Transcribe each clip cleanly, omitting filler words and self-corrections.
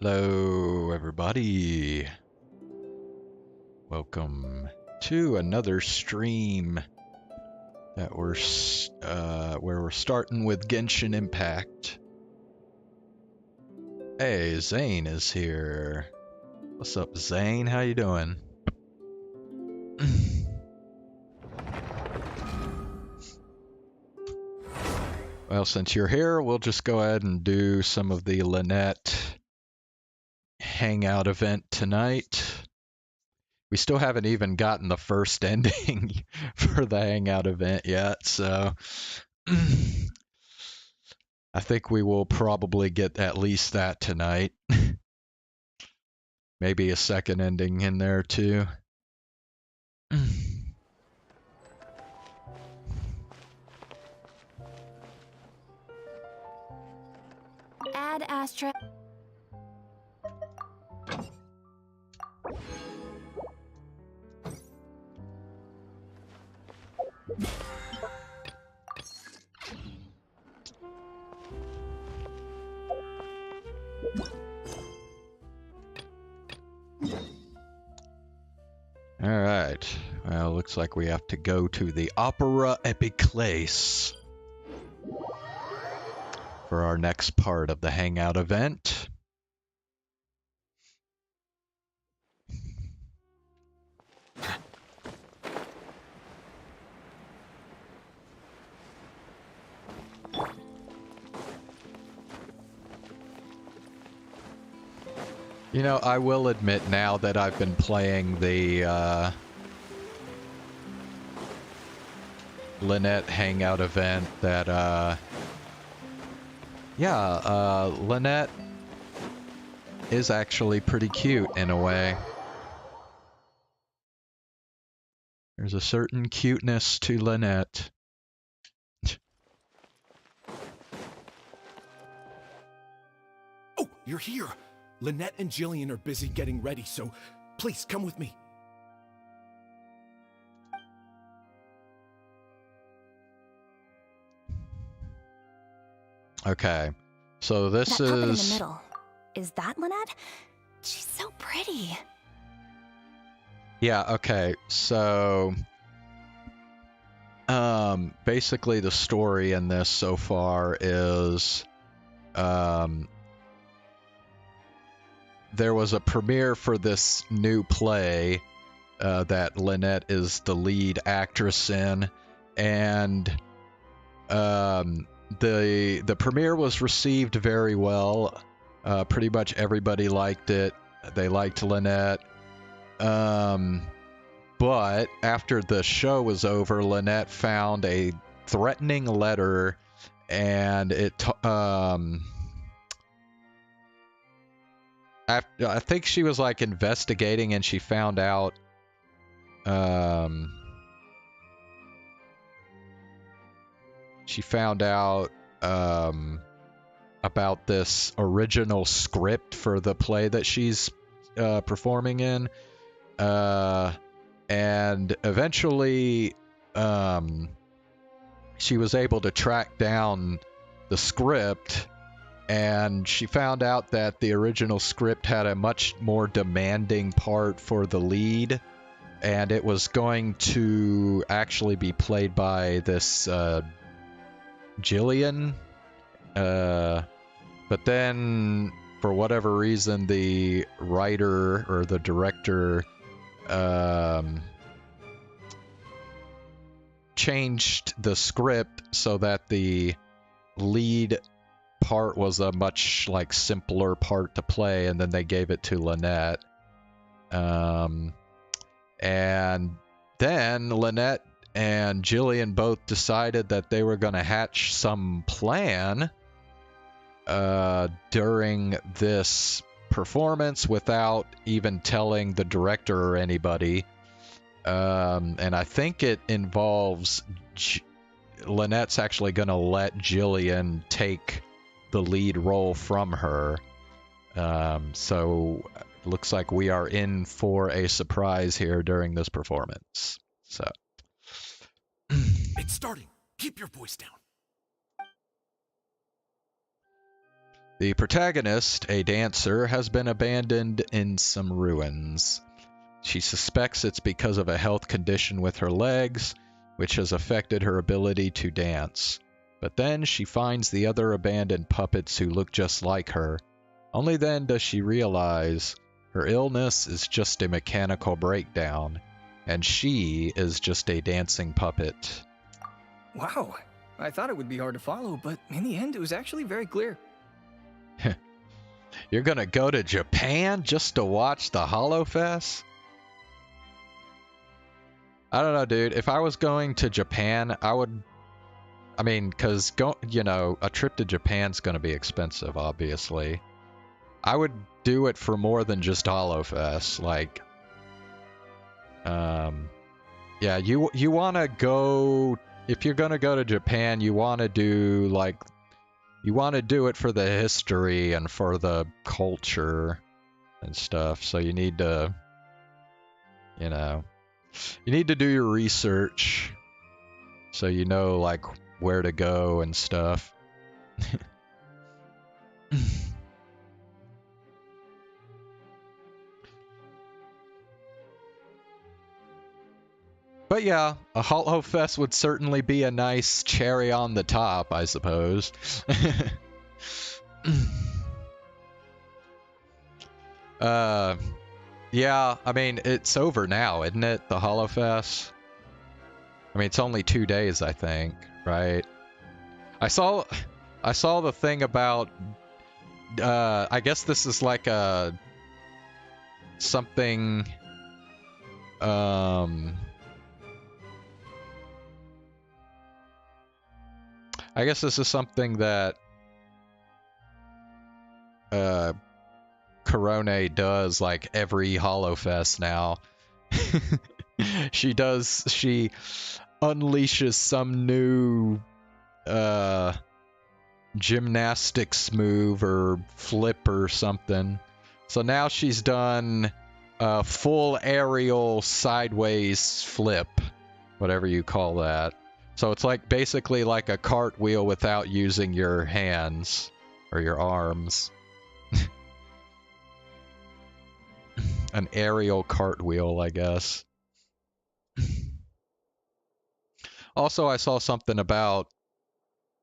Hello, everybody. Welcome to another stream that where we're starting with Genshin Impact. Hey, Zane is here. What's up, Zane? How you doing? Well, since you're here, we'll just go ahead and do some of the Lynette hangout event tonight. We still haven't even gotten the first ending for the hangout event yet, so I think we will probably get at least that tonight. Maybe a second ending in there too. Add Astra. Alright, well, looks like we have to go to the Opera Epiclese for our next part of the hangout event. You know, I will admit now that I've been playing the Lynette hangout event that, Lynette is actually pretty cute in a way. There's a certain cuteness to Lynette. Oh, you're here! Lynette and Jillian are busy getting ready, so please come with me. Okay, so this That puppet in the is... middle. Is that Lynette? She's so pretty. Yeah, okay, so... basically the story in this so far is... there was a premiere for this new play that Lynette is the lead actress in, and the premiere was received very well. Pretty much everybody liked it. They liked Lynette. But after the show was over, Lynette found a threatening letter, and I think she was like investigating, and she found out about this original script for the play that she's performing in, and eventually she was able to track down the script. And she found out that the original script had a much more demanding part for the lead, and it was going to actually be played by this Jillian. But then, for whatever reason, the writer or the director changed the script so that the lead part was a much simpler part to play, and then they gave it to Lynette. And then Lynette and Jillian both decided that they were going to hatch some plan during this performance without even telling the director or anybody. And I think it involves Lynette's actually going to let Jillian take the lead role from her. So it looks like we are in for a surprise here during this performance. So It's starting. Keep your voice down. The protagonist, a dancer, has been abandoned in some ruins. She suspects it's because of a health condition with her legs, which has affected her ability to dance. But then she finds the other abandoned puppets who look just like her. Only then does she realize her illness is just a mechanical breakdown, and she is just a dancing puppet. Wow, I thought it would be hard to follow, but in the end it was actually very clear. You're gonna go to Japan just to watch the HoloFest? I don't know, dude. If I was going to Japan, I would... I mean, because, a trip to Japan's gonna be expensive, obviously. I would do it for more than just HoloFest. Like, yeah, you want to go... If you're gonna go to Japan, you want to do, like... You want to do it for the history and for the culture and stuff. So you need to, you need to do your research so you know, like, where to go and stuff. But yeah, a HoloFest would certainly be a nice cherry on the top, I suppose. Yeah, I mean, it's over now, isn't it? The HoloFest? I mean, it's only 2 days, I think, right? I saw the thing about, I guess this is like a, something, I guess this is something that Korone does like every HoloFest now. She unleashes some new gymnastics move or flip or something. So now she's done a full aerial sideways flip, whatever you call that. So it's like basically like a cartwheel without using your hands or your arms. An aerial cartwheel, I guess. Also, I saw something about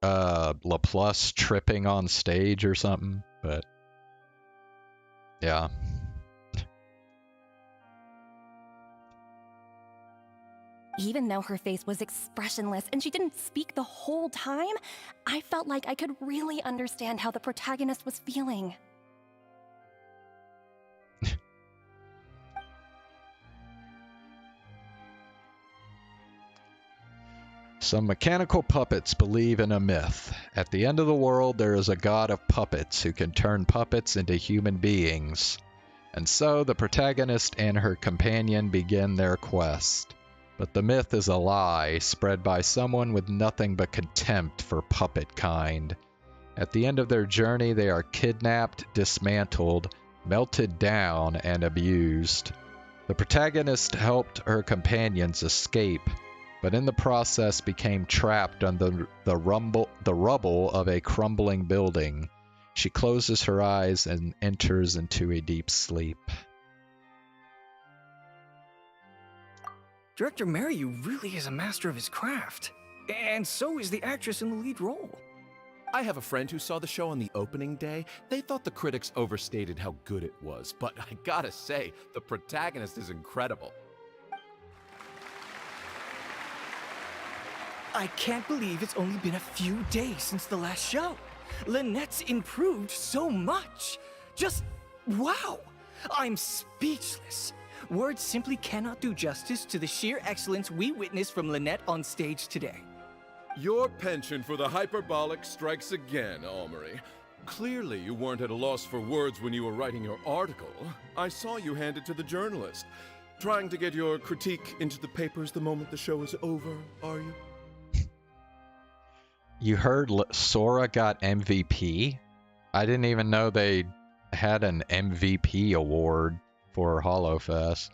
Laplace tripping on stage or something, but yeah. Even though her face was expressionless and she didn't speak the whole time, I felt like I could really understand how the protagonist was feeling. Some mechanical puppets believe in a myth. At the end of the world, there is a god of puppets who can turn puppets into human beings. And so the protagonist and her companion begin their quest. But the myth is a lie, spread by someone with nothing but contempt for puppet kind. At the end of their journey, they are kidnapped, dismantled, melted down, and abused. The protagonist helped her companions escape, but in the process became trapped under the rubble of a crumbling building. She closes her eyes and enters into a deep sleep. Director Mariu really is a master of his craft. And so is the actress in the lead role. I have a friend who saw the show on the opening day. They thought the critics overstated how good it was, but I gotta say, the protagonist is incredible. I can't believe it's only been a few days since the last show. Lynette's improved so much. Just wow! I'm speechless. Words simply cannot do justice to the sheer excellence we witnessed from Lynette on stage today. Your penchant for the hyperbolic strikes again, Almery. Clearly you weren't at a loss for words when you were writing your article. I saw you hand it to the journalist. Trying to get your critique into the papers the moment the show is over, are you? You heard Sora got MVP? I didn't even know they had an MVP award for HoloFest.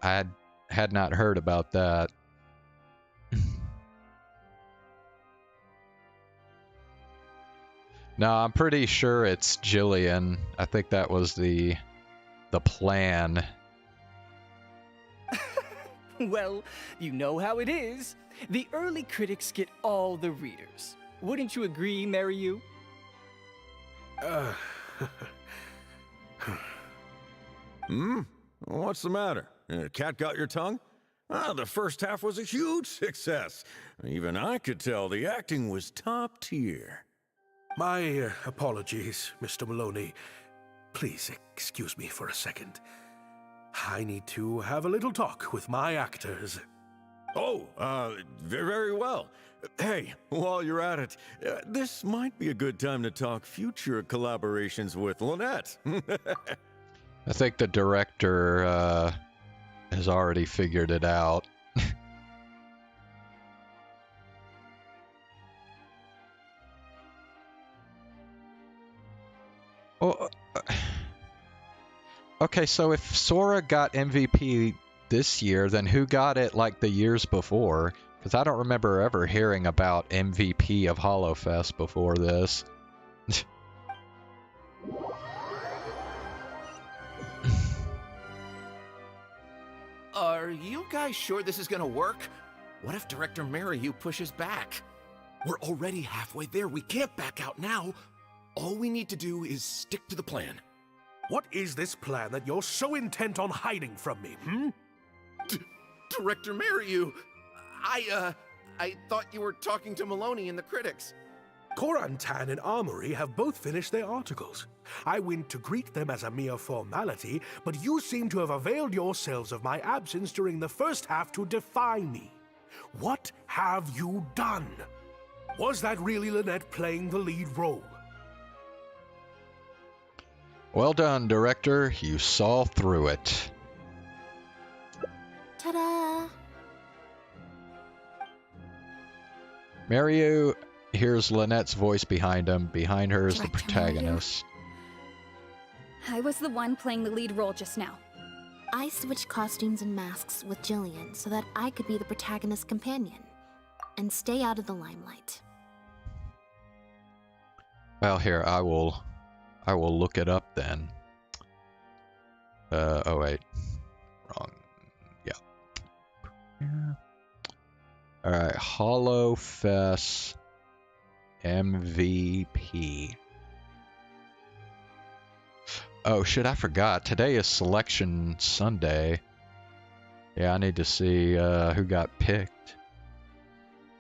I had not heard about that. No, I'm pretty sure it's Jillian. I think that was the plan. Well, you know how it is. The early critics get all the readers. Wouldn't you agree, Mariyu? What's the matter? Cat got your tongue? The first half was a huge success. Even I could tell the acting was top tier. My apologies, Mr. Maloney. Please excuse me for a second. I need to have a little talk with my actors. Oh, very well. Hey, while you're at it, this might be a good time to talk future collaborations with Lynette. I think the director has already figured it out. Well, okay, so if Sora got MVP this year, then who got it like the years before? Because I don't remember ever hearing about MVP of HoloFest before this. Are you guys sure this is gonna work? What if Director Mariyu pushes back? We're already halfway there. We can't back out now. All we need to do is stick to the plan. What is this plan that you're so intent on hiding from me, hmm? Director Mariyu, I thought you were talking to Maloney and the critics. Korantan and Armory have both finished their articles. I went to greet them as a mere formality, but you seem to have availed yourselves of my absence during the first half to defy me. What have you done? Was that really Lynette playing the lead role? Well done, director. You saw through it. Ta-da! Mariyu hears Lynette's voice behind him. Behind her is the Director protagonist. I was the one playing the lead role just now. I switched costumes and masks with Jillian so that I could be the protagonist's companion and stay out of the limelight. Well, here, I will look it up then. Oh wait. Wrong. Yeah. Alright, HoloFest MVP. Oh shit, I forgot. Today is Selection Sunday. Yeah, I need to see who got picked.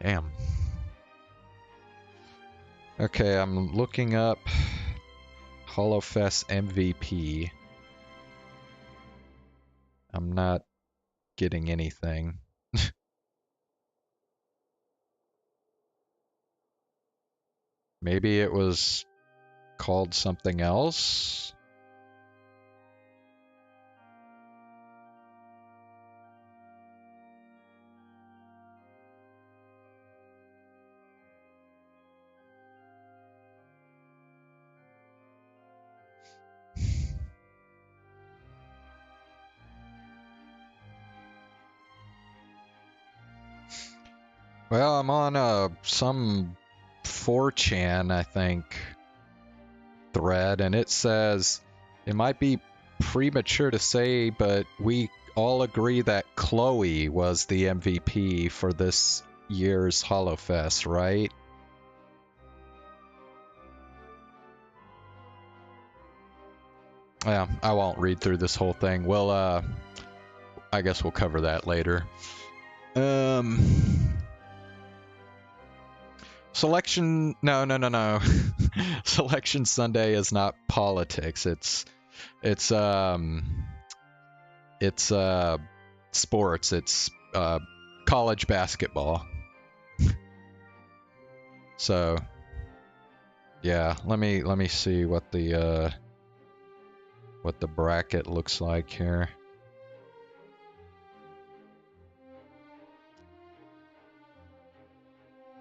Damn. Okay, I'm looking up HoloFest MVP. I'm not getting anything. Maybe it was called something else? Well, I'm on some 4chan, I think, thread, and it says it might be premature to say, but we all agree that Chloe was the MVP for this year's HoloFest, right? Yeah, I won't read through this whole thing. Well, I guess we'll cover that later. Selection, no. Selection Sunday is not politics. It's sports. It's college basketball. So, yeah, let me see what the bracket looks like here.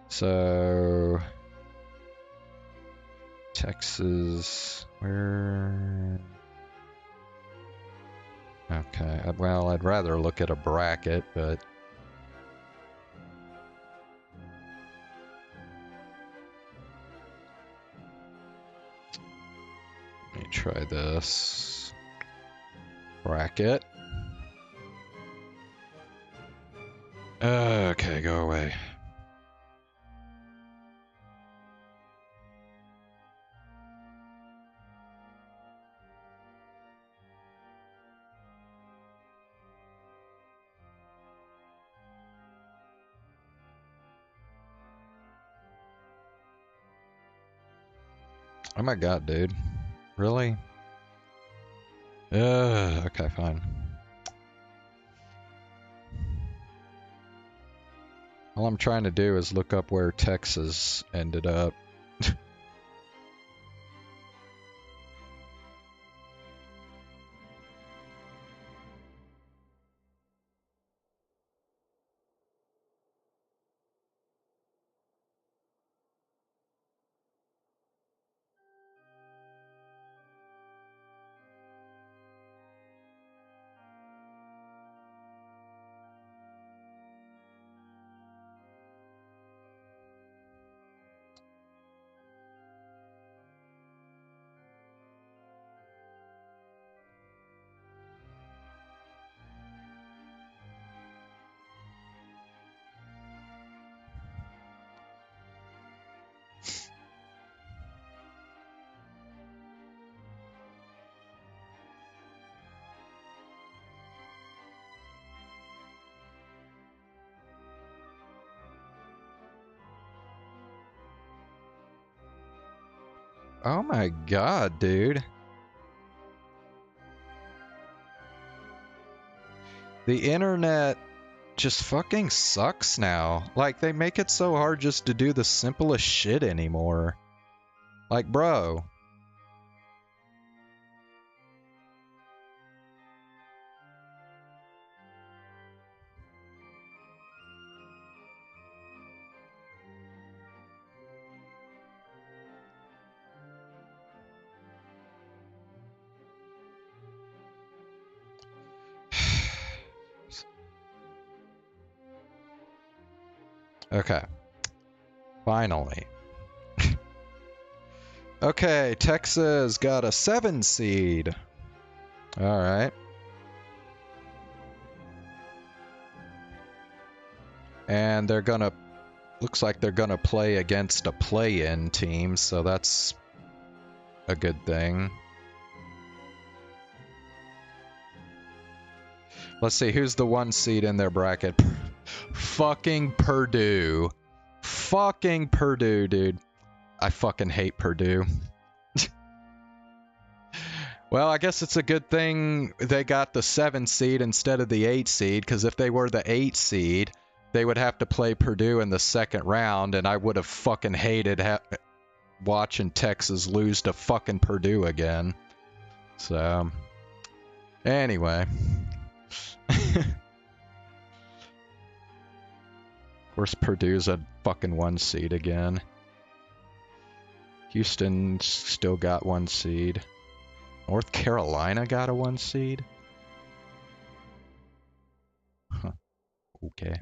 So, Texas, where? Okay, well, I'd rather look at a bracket, but try this. Bracket. Okay, go away. Oh my god, dude. Really? Okay, fine. All I'm trying to do is look up where Texas ended up. Oh my god, dude. The internet just fucking sucks now. Like, they make it so hard just to do the simplest shit anymore. Like, bro. Okay. Finally. Okay, Texas got a 7 seed. Alright. And they're gonna... Looks like they're gonna play against a play-in team, so that's a good thing. Let's see, who's the 1 seed in their bracket? Fucking Purdue. Fucking Purdue, dude. I fucking hate Purdue. Well, I guess it's a good thing they got the 7 seed instead of the 8 seed, because if they were the 8 seed, they would have to play Purdue in the second round, and I would have fucking hated watching Texas lose to fucking Purdue again. So, anyway. Of course, Purdue's a fucking 1 seed again. Houston still got 1 seed. North Carolina got a 1 seed? Huh. Okay.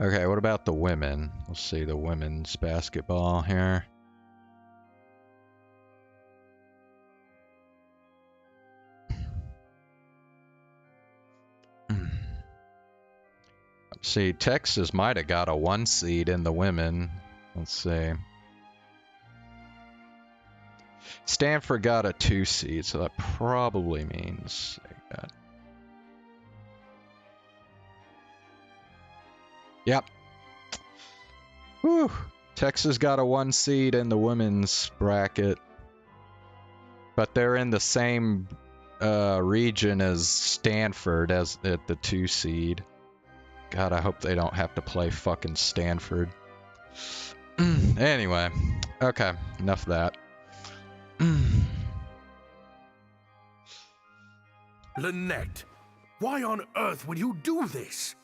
Okay, what about the women? Let's see the women's basketball here. Let's see, Texas might have got a 1 seed in the women. Let's see. Stanford got a 2 seed, so that probably means they got... Yep. Whew. Texas got a 1 seed in the women's bracket. But they're in the same region as Stanford as at the 2 seed. God, I hope they don't have to play fucking Stanford. Anyway. Okay, enough of that. Lynette, why on earth would you do this?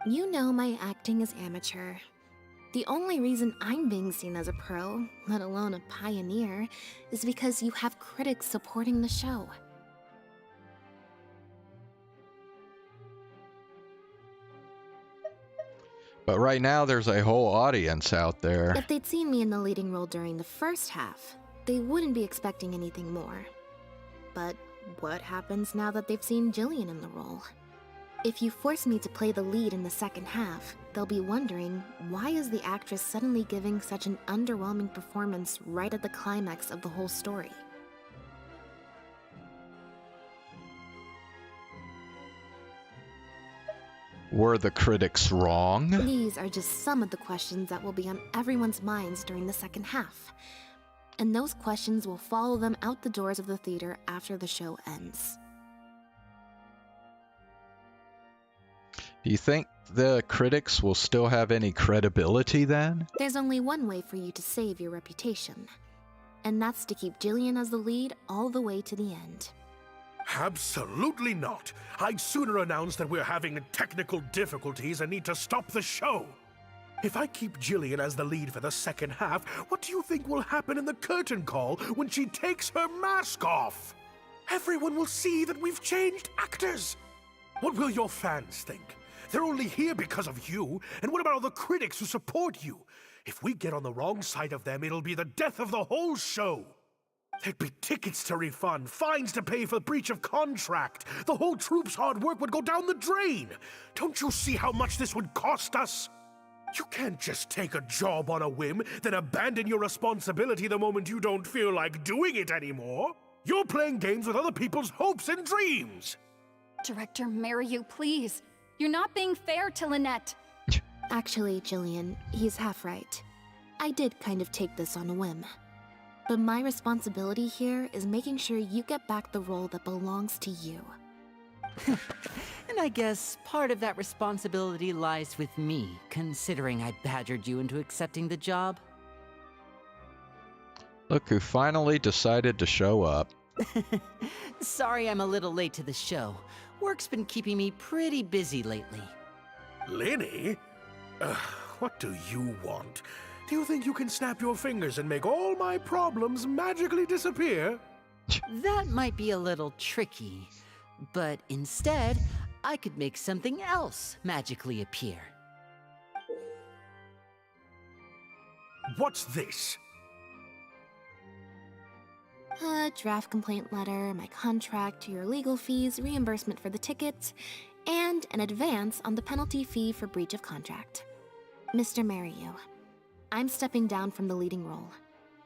You know my acting is amateur. The only reason I'm being seen as a pro, let alone a pioneer, is because you have critics supporting the show. But right now, there's a whole audience out there. If they'd seen me in the leading role during the first half, they wouldn't be expecting anything more. But what happens now that they've seen Jillian in the role? If you force me to play the lead in the second half, they'll be wondering, why is the actress suddenly giving such an underwhelming performance right at the climax of the whole story? Were the critics wrong? These are just some of the questions that will be on everyone's minds during the second half. And those questions will follow them out the doors of the theater after the show ends. Do you think the critics will still have any credibility then? There's only one way for you to save your reputation. And that's to keep Jillian as the lead all the way to the end. Absolutely not. I'd sooner announce that we're having technical difficulties and need to stop the show. If I keep Jillian as the lead for the second half, what do you think will happen in the curtain call when she takes her mask off? Everyone will see that we've changed actors. What will your fans think? They're only here because of you, and what about all the critics who support you? If we get on the wrong side of them, it'll be the death of the whole show. There'd be tickets to refund, fines to pay for breach of contract. The whole troupe's hard work would go down the drain. Don't you see how much this would cost us? You can't just take a job on a whim, then abandon your responsibility the moment you don't feel like doing it anymore. You're playing games with other people's hopes and dreams. Director Mariu, please. You're not being fair to Lynette. Actually, Jillian, he's half right. I did kind of take this on a whim. But my responsibility here is making sure you get back the role that belongs to you. And I guess part of that responsibility lies with me, considering I badgered you into accepting the job. Look who finally decided to show up. Sorry I'm a little late to the show. Work's been keeping me pretty busy lately. Lenny? What do you want? Do you think you can snap your fingers and make all my problems magically disappear? That might be a little tricky, but instead, I could make something else magically appear. What's this? A draft complaint letter, my contract, your legal fees, reimbursement for the tickets, and an advance on the penalty fee for breach of contract. Mr. Mariu, I'm stepping down from the leading role,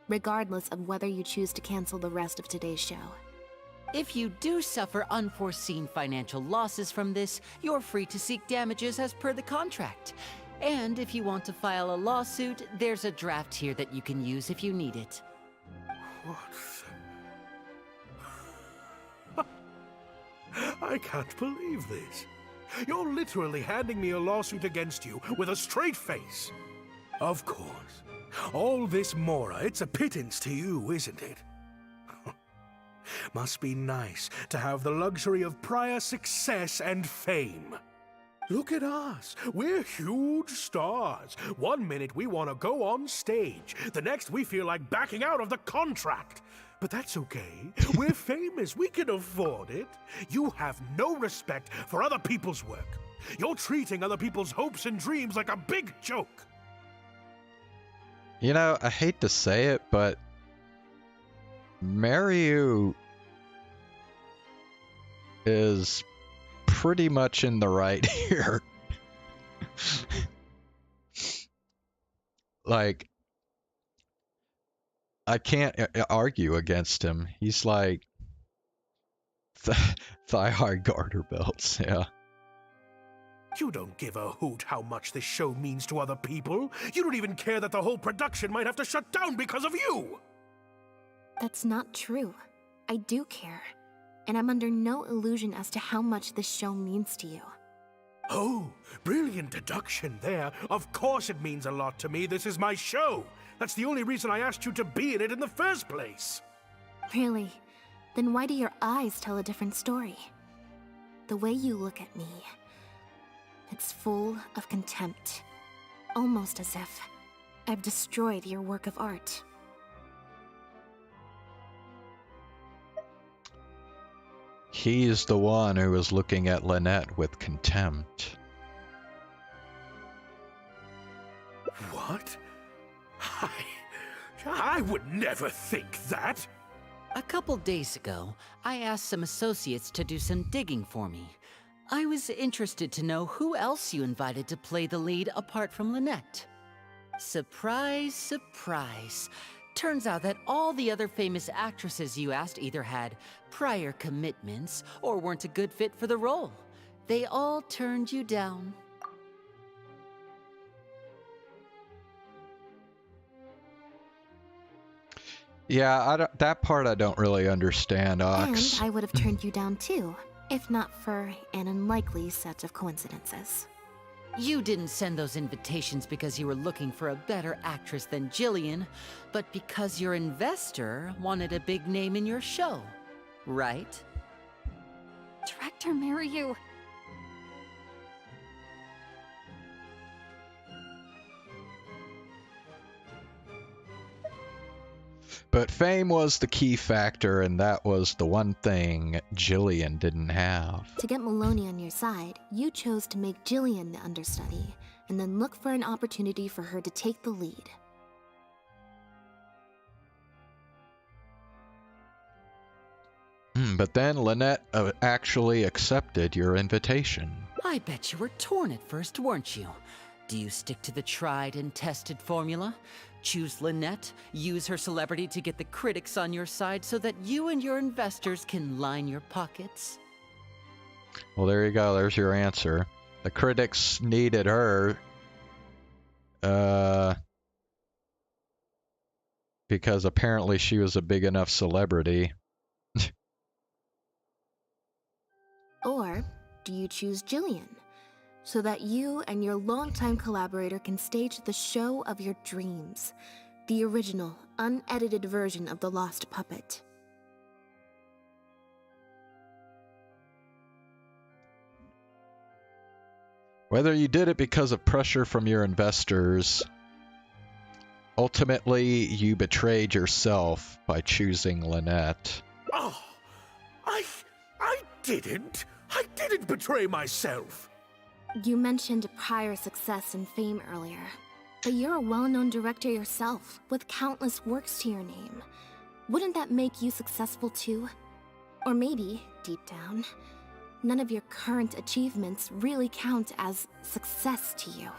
regardless of whether you choose to cancel the rest of today's show. If you do suffer unforeseen financial losses from this, you're free to seek damages as per the contract. And if you want to file a lawsuit, there's a draft here that you can use if you need it. What? I can't believe this. You're literally handing me a lawsuit against you with a straight face. Of course. All this Mora, it's a pittance to you, isn't it? Must be nice to have the luxury of prior success and fame. Look at us. We're huge stars. One minute we want to go on stage. The next we feel like backing out of the contract. But that's okay. We're famous. We can afford it. You have no respect for other people's work. You're treating other people's hopes and dreams like a big joke. You know, I hate to say it, but Mariu is pretty much in the right here. Like, I can't argue against him. He's like thigh-high garter belts, yeah. You don't give a hoot how much this show means to other people. You don't even care that the whole production might have to shut down because of you. That's not true. I do care. And I'm under no illusion as to how much this show means to you. Oh, brilliant deduction there. Of course it means a lot to me. This is my show. That's the only reason I asked you to be in it in the first place. Really? Then why do your eyes tell a different story? The way you look at me, it's full of contempt. Almost as if I've destroyed your work of art. He's the one who is looking at Lynette with contempt. What? I would never think that. A couple days ago, I asked some associates to do some digging for me. I was interested to know who else you invited to play the lead apart from Lynette. Surprise, surprise. Turns out that all the other famous actresses you asked either had prior commitments or weren't a good fit for the role. They all turned you down. Yeah, that part I don't really understand, Ox. And I would have turned you down too, if not for an unlikely set of coincidences. You didn't send those invitations because you were looking for a better actress than Jillian, but because your investor wanted a big name in your show, right? Director Mariyu. But fame was the key factor, and that was the one thing Jillian didn't have. To get Maloney on your side, you chose to make Jillian the understudy, and then look for an opportunity for her to take the lead. But then Lynette actually accepted your invitation. I bet you were torn at first, weren't you? Do you stick to the tried and tested formula? Choose Lynette, use her celebrity to get the critics on your side so that you and your investors can line your pockets? Well, there you go. There's your answer. The critics needed her because apparently she was a big enough celebrity. Or do you choose Jillian, so that you and your longtime collaborator can stage the show of your dreams, the original, unedited version of The Lost Puppet? Whether you did it because of pressure from your investors, ultimately you betrayed yourself by choosing Lynette. Oh, I didn't. I didn't betray myself. You mentioned prior success and fame earlier, but you're a well-known director yourself, with countless works to your name. Wouldn't that make you successful too? Or maybe, deep down, none of your current achievements really count as success to you.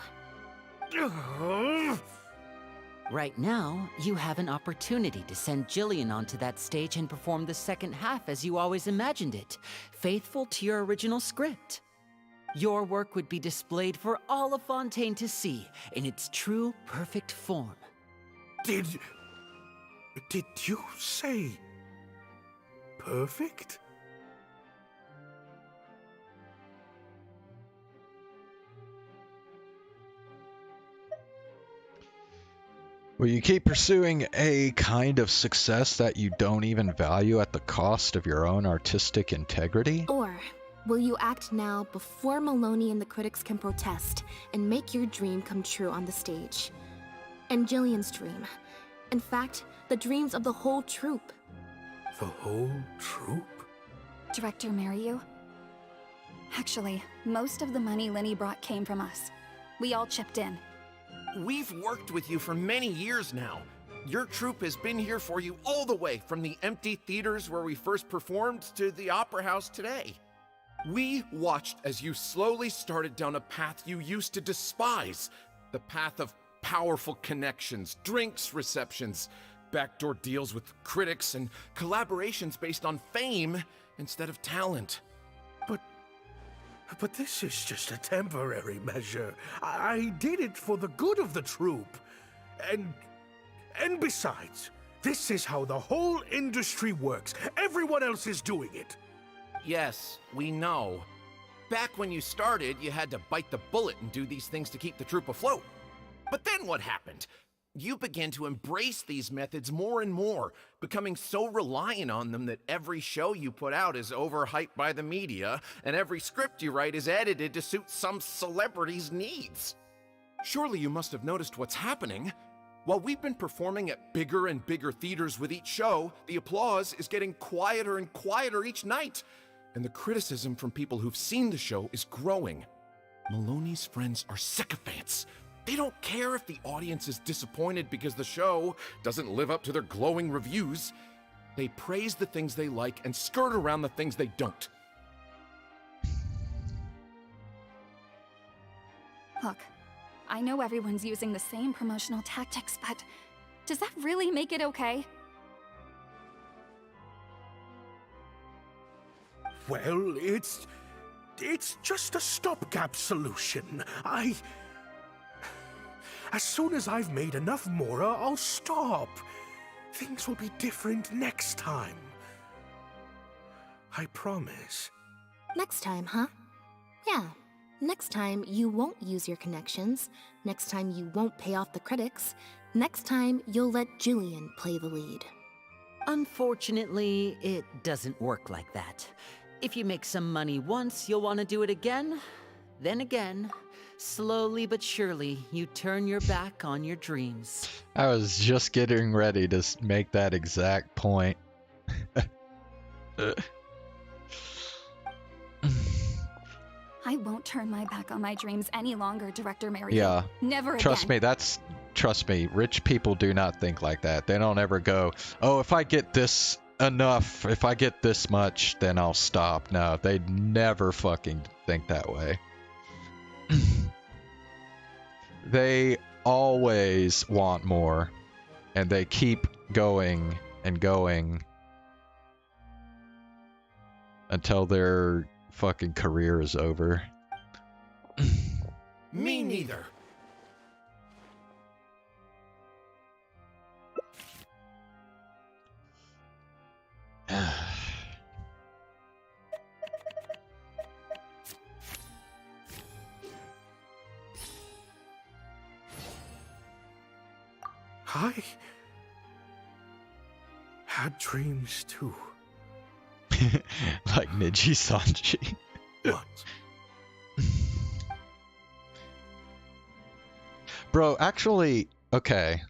Right now, you have an opportunity to send Jillian onto that stage and perform the second half as you always imagined it, faithful to your original script. Your work would be displayed for all of Fontaine to see in its true, perfect form. Did you say perfect? Will you keep pursuing a kind of success that you don't even value at the cost of your own artistic integrity? Or will you act now before Maloney and the critics can protest and make your dream come true on the stage? And Jillian's dream. In fact, the dreams of the whole troupe. The whole troupe? Director Mariyu. Actually, most of the money Lenny brought came from us. We all chipped in. We've worked with you for many years now. Your troupe has been here for you all the way from the empty theaters where we first performed to the opera house today. We watched as you slowly started down a path you used to despise. The path of powerful connections, drinks receptions, backdoor deals with critics, and collaborations based on fame instead of talent. But this is just a temporary measure. I did it for the good of the troupe. And besides, this is how the whole industry works. Everyone else is doing it. Yes, we know. Back when you started, you had to bite the bullet and do these things to keep the troupe afloat. But then what happened? You began to embrace these methods more and more, becoming so reliant on them that every show you put out is overhyped by the media, and every script you write is edited to suit some celebrity's needs. Surely you must have noticed what's happening. While we've been performing at bigger and bigger theaters with each show, the applause is getting quieter and quieter each night, and the criticism from people who've seen the show is growing. Maloney's friends are sycophants. They don't care if the audience is disappointed because the show doesn't live up to their glowing reviews. They praise the things they like and skirt around the things they don't. Look, I know everyone's using the same promotional tactics, but does that really make it okay? Well, it's just a stopgap solution. As soon as I've made enough Mora, I'll stop. Things will be different next time. I promise. Next time, huh? Yeah. Next time, you won't use your connections. Next time, you won't pay off the critics. Next time, you'll let Julian play the lead. Unfortunately, it doesn't work like that. If you make some money once, you'll want to do it again, then again. Slowly but surely, you turn your back on your dreams. I was just getting ready to make that exact point. I won't turn my back on my dreams any longer, Director Mary. Yeah. Never again. Trust me, rich people do not think like that. They don't ever go, oh, if I get this enough, if I get this much, then I'll stop. No, they never fucking think that way. They always want more, and they keep going and going until their fucking career is over. Me neither. I had dreams too. Like Niji Sanji. What? Bro, actually, okay.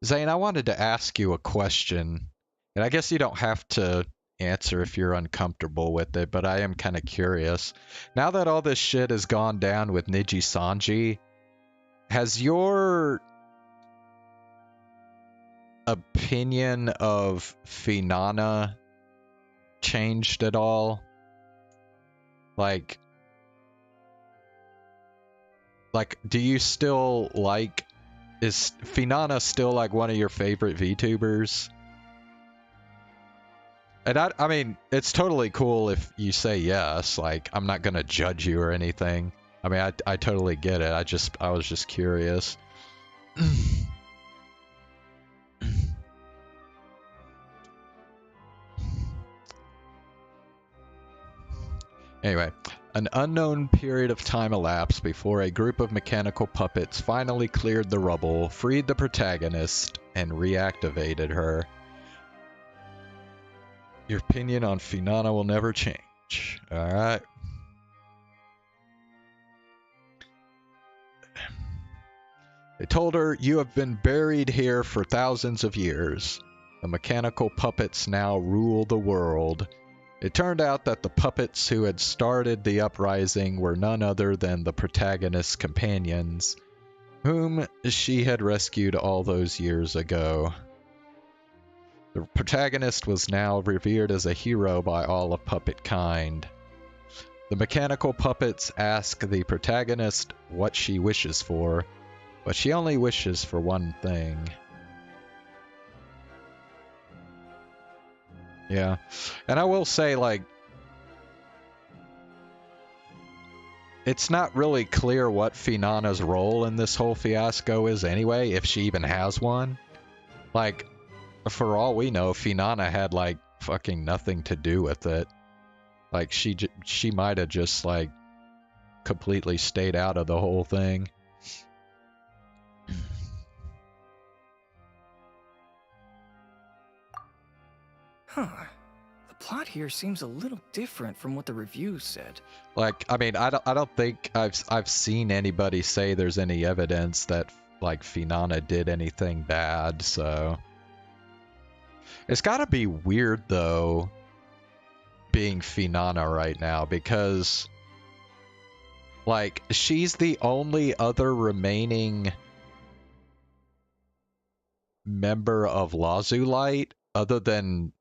Zane, I wanted to ask you a question. And I guess you don't have to answer if you're uncomfortable with it, but I am kind of curious. Now that all this shit has gone down with Niji Sanji, has your opinion of Finana changed at all? Like, do you still like, is Finana still like one of your favorite VTubers? And I mean, it's totally cool if you say yes. Like, I'm not gonna judge you or anything. I mean, I totally get it. I was just curious. Anyway, an unknown period of time elapsed before a group of mechanical puppets finally cleared the rubble, freed the protagonist, and reactivated her. Your opinion on Finana will never change. Alright. They told her, "You have been buried here for thousands of years. The mechanical puppets now rule the world." It turned out that the puppets who had started the uprising were none other than the protagonist's companions, whom she had rescued all those years ago. The protagonist was now revered as a hero by all of puppet kind. The mechanical puppets ask the protagonist what she wishes for, but she only wishes for one thing. Yeah, and I will say, like, it's not really clear what Finana's role in this whole fiasco is anyway, if she even has one. Like, for all we know, Finana had, like, fucking nothing to do with it. Like, she might have just, like, completely stayed out of the whole thing. Huh. The plot here seems a little different from what the reviews said. Like, I mean, I don't think I've seen anybody say there's any evidence that, like, Finana did anything bad, so... It's gotta be weird, though, being Finana right now, because Like, she's the only other remaining member of Lazulite other than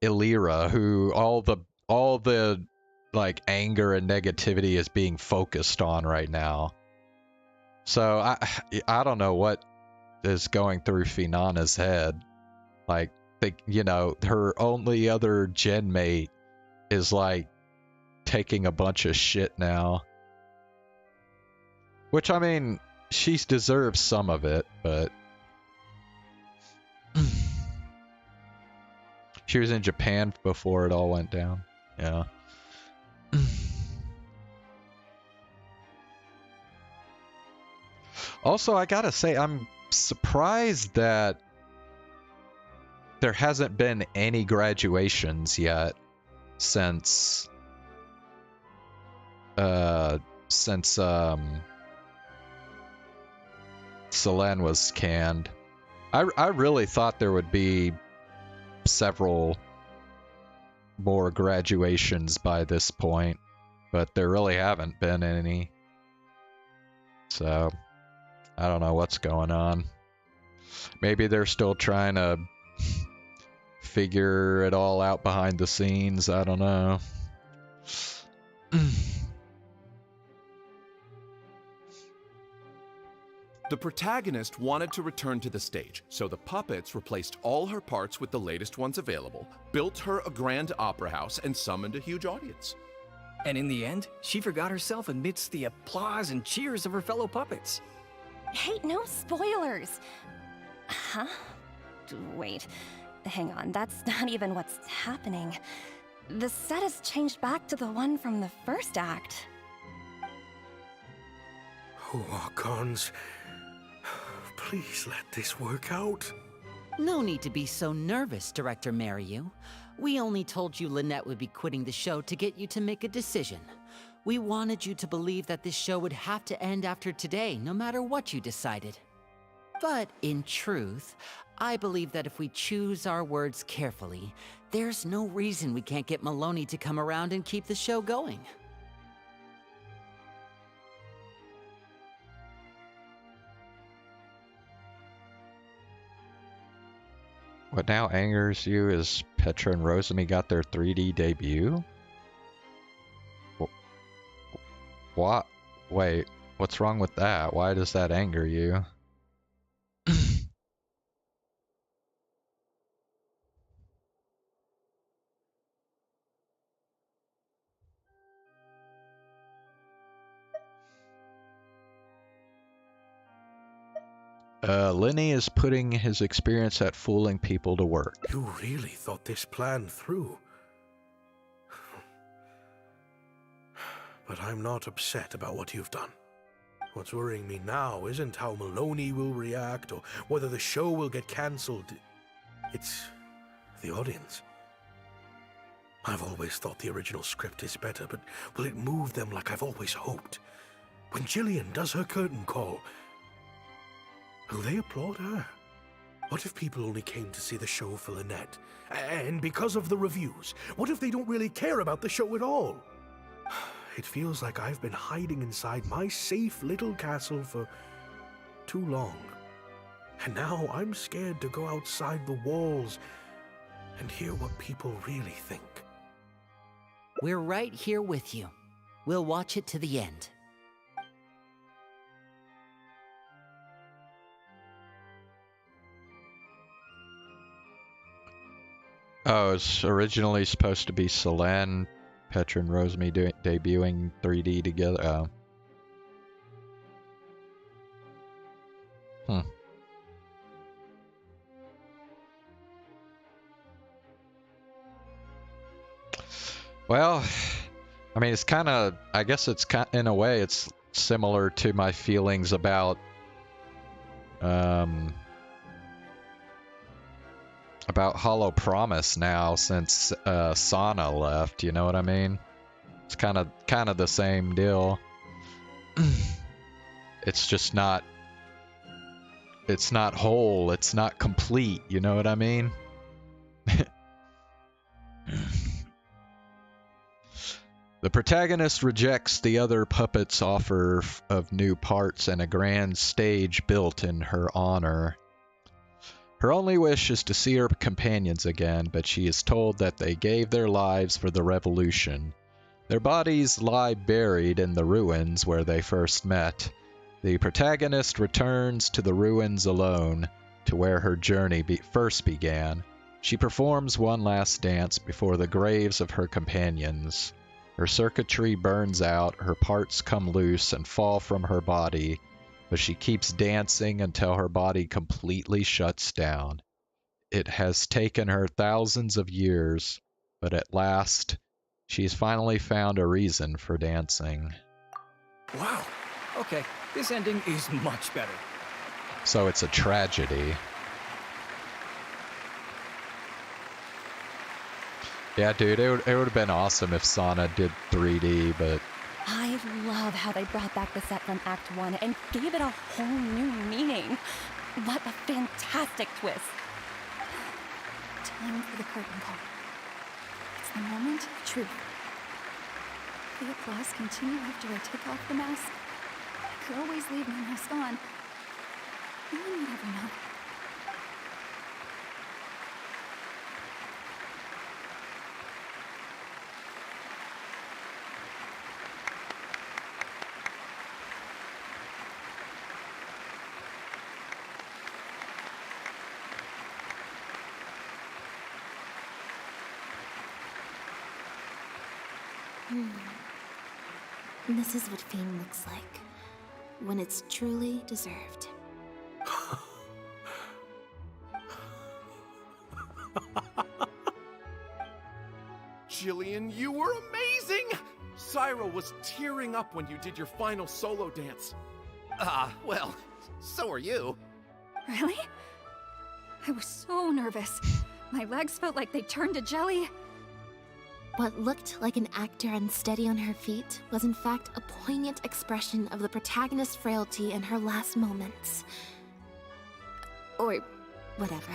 Illyra, who all the like anger and negativity is being focused on right now. So I don't know what is going through Finana's head. Like, you know, her only other gen mate is like taking a bunch of shit now. Which, I mean, she deserves some of it, but she was in Japan before it all went down. Yeah. Also, I gotta say, I'm surprised that there hasn't been any graduations yet since Selene was canned. I really thought there would be several more graduations by this point, but there really haven't been any. So, I don't know what's going on. Maybe they're still trying to figure it all out behind the scenes. I don't know. The protagonist wanted to return to the stage, so the puppets replaced all her parts with the latest ones available, built her a grand opera house, and summoned a huge audience. And in the end, she forgot herself amidst the applause and cheers of her fellow puppets. Hey, no spoilers! Huh? Wait, hang on, that's not even what's happening. The set has changed back to the one from the first act. Oh, Archons, please let this work out. No need to be so nervous, Director Mariu. We only told you Lynette would be quitting the show to get you to make a decision. We wanted you to believe that this show would have to end after today, no matter what you decided. But in truth, I believe that if we choose our words carefully, there's no reason we can't get Maloney to come around and keep the show going. What now angers you is Petra and Rosemi got their 3D debut? What? Wait, what's wrong with that? Why does that anger you? Lenny is putting his experience at fooling people to work. You really thought this plan through. But I'm not upset about what you've done. What's worrying me now isn't how Maloney will react or whether the show will get cancelled. It's the audience. I've always thought the original script is better, but will it move them like I've always hoped? When Jillian does her curtain call, will they applaud her? What if people only came to see the show for Lynette? And because of the reviews, what if they don't really care about the show at all? It feels like I've been hiding inside my safe little castle for too long. And now I'm scared to go outside the walls and hear what people really think. We're right here with you. We'll watch it to the end. Oh, it's originally supposed to be Selene, Petra, and Rosemi debuting 3D together. Oh. Well, I mean, it's kind of, I guess it's kind, in a way, it's similar to my feelings about, Hollow Promise now since Sana left. You know what I mean? It's kind of the same deal. It's just not. It's not whole. It's not complete. You know what I mean? The protagonist rejects the other puppets' offer of new parts and a grand stage built in her honor. Her only wish is to see her companions again, but she is told that they gave their lives for the revolution. Their bodies lie buried in the ruins where they first met. The protagonist returns to the ruins alone, to where her journey first began. She performs one last dance before the graves of her companions. Her circuitry burns out, her parts come loose and fall from her body, but she keeps dancing until her body completely shuts down. It has taken her thousands of years, but at last, she's finally found a reason for dancing. Wow. Okay, this ending is much better. So it's a tragedy. Yeah, dude, it would have been awesome if Sana did 3D, but... I love how they brought back the set from Act 1 and gave it a whole new meaning. What a fantastic twist. Time for the curtain call. It's the moment of truth. The applause continue after I take off the mask. I could always leave my mask on. No one would ever know. This is what fame looks like, when it's truly deserved. Jillian, you were amazing! Syra was tearing up when you did your final solo dance. Well, so are you. Really? I was so nervous. My legs felt like they turned to jelly. What looked like an actor unsteady on her feet was in fact a poignant expression of the protagonist's frailty in her last moments. Or whatever.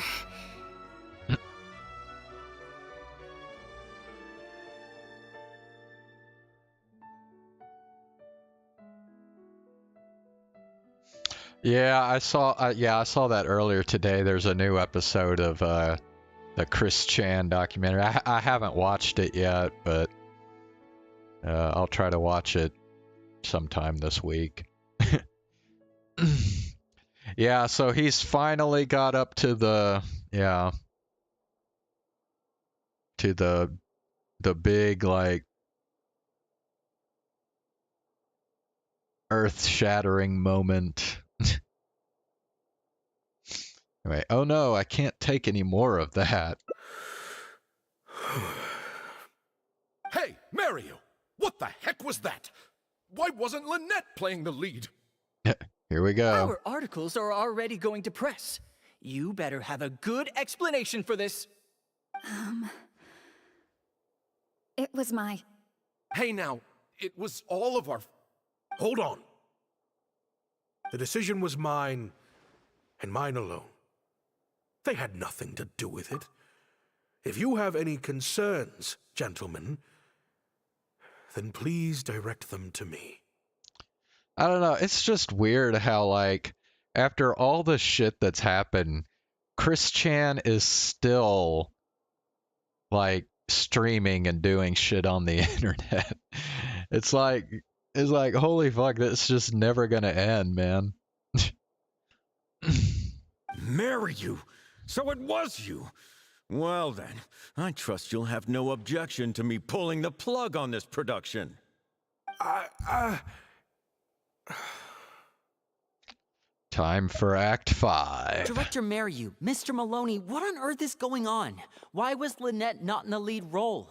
Yeah, I saw that earlier today. There's a new episode of the Chris Chan documentary. I haven't watched it yet, but I'll try to watch it sometime this week. Yeah, so he's finally got up to the big, like, earth-shattering moment. Anyway, oh no, I can't take any more of that. Hey, Mario! What the heck was that? Why wasn't Lynette playing the lead? Here we go. Our articles are already going to press. You better have a good explanation for this. It was my... Hey now, it was all of our... Hold on. The decision was mine, and mine alone. They had nothing to do with it. If you have any concerns, gentlemen, then please direct them to me. I don't know, it's just weird how, like, after all the shit that's happened, Chris Chan is still, like, streaming and doing shit on the internet. It's like, holy fuck, that's just never gonna end, man. Marry you? So it was you? Well then, I trust you'll have no objection to me pulling the plug on this production. Time for Act 5. Director Mariu, Mr. Maloney, what on earth is going on? Why was Lynette not in the lead role?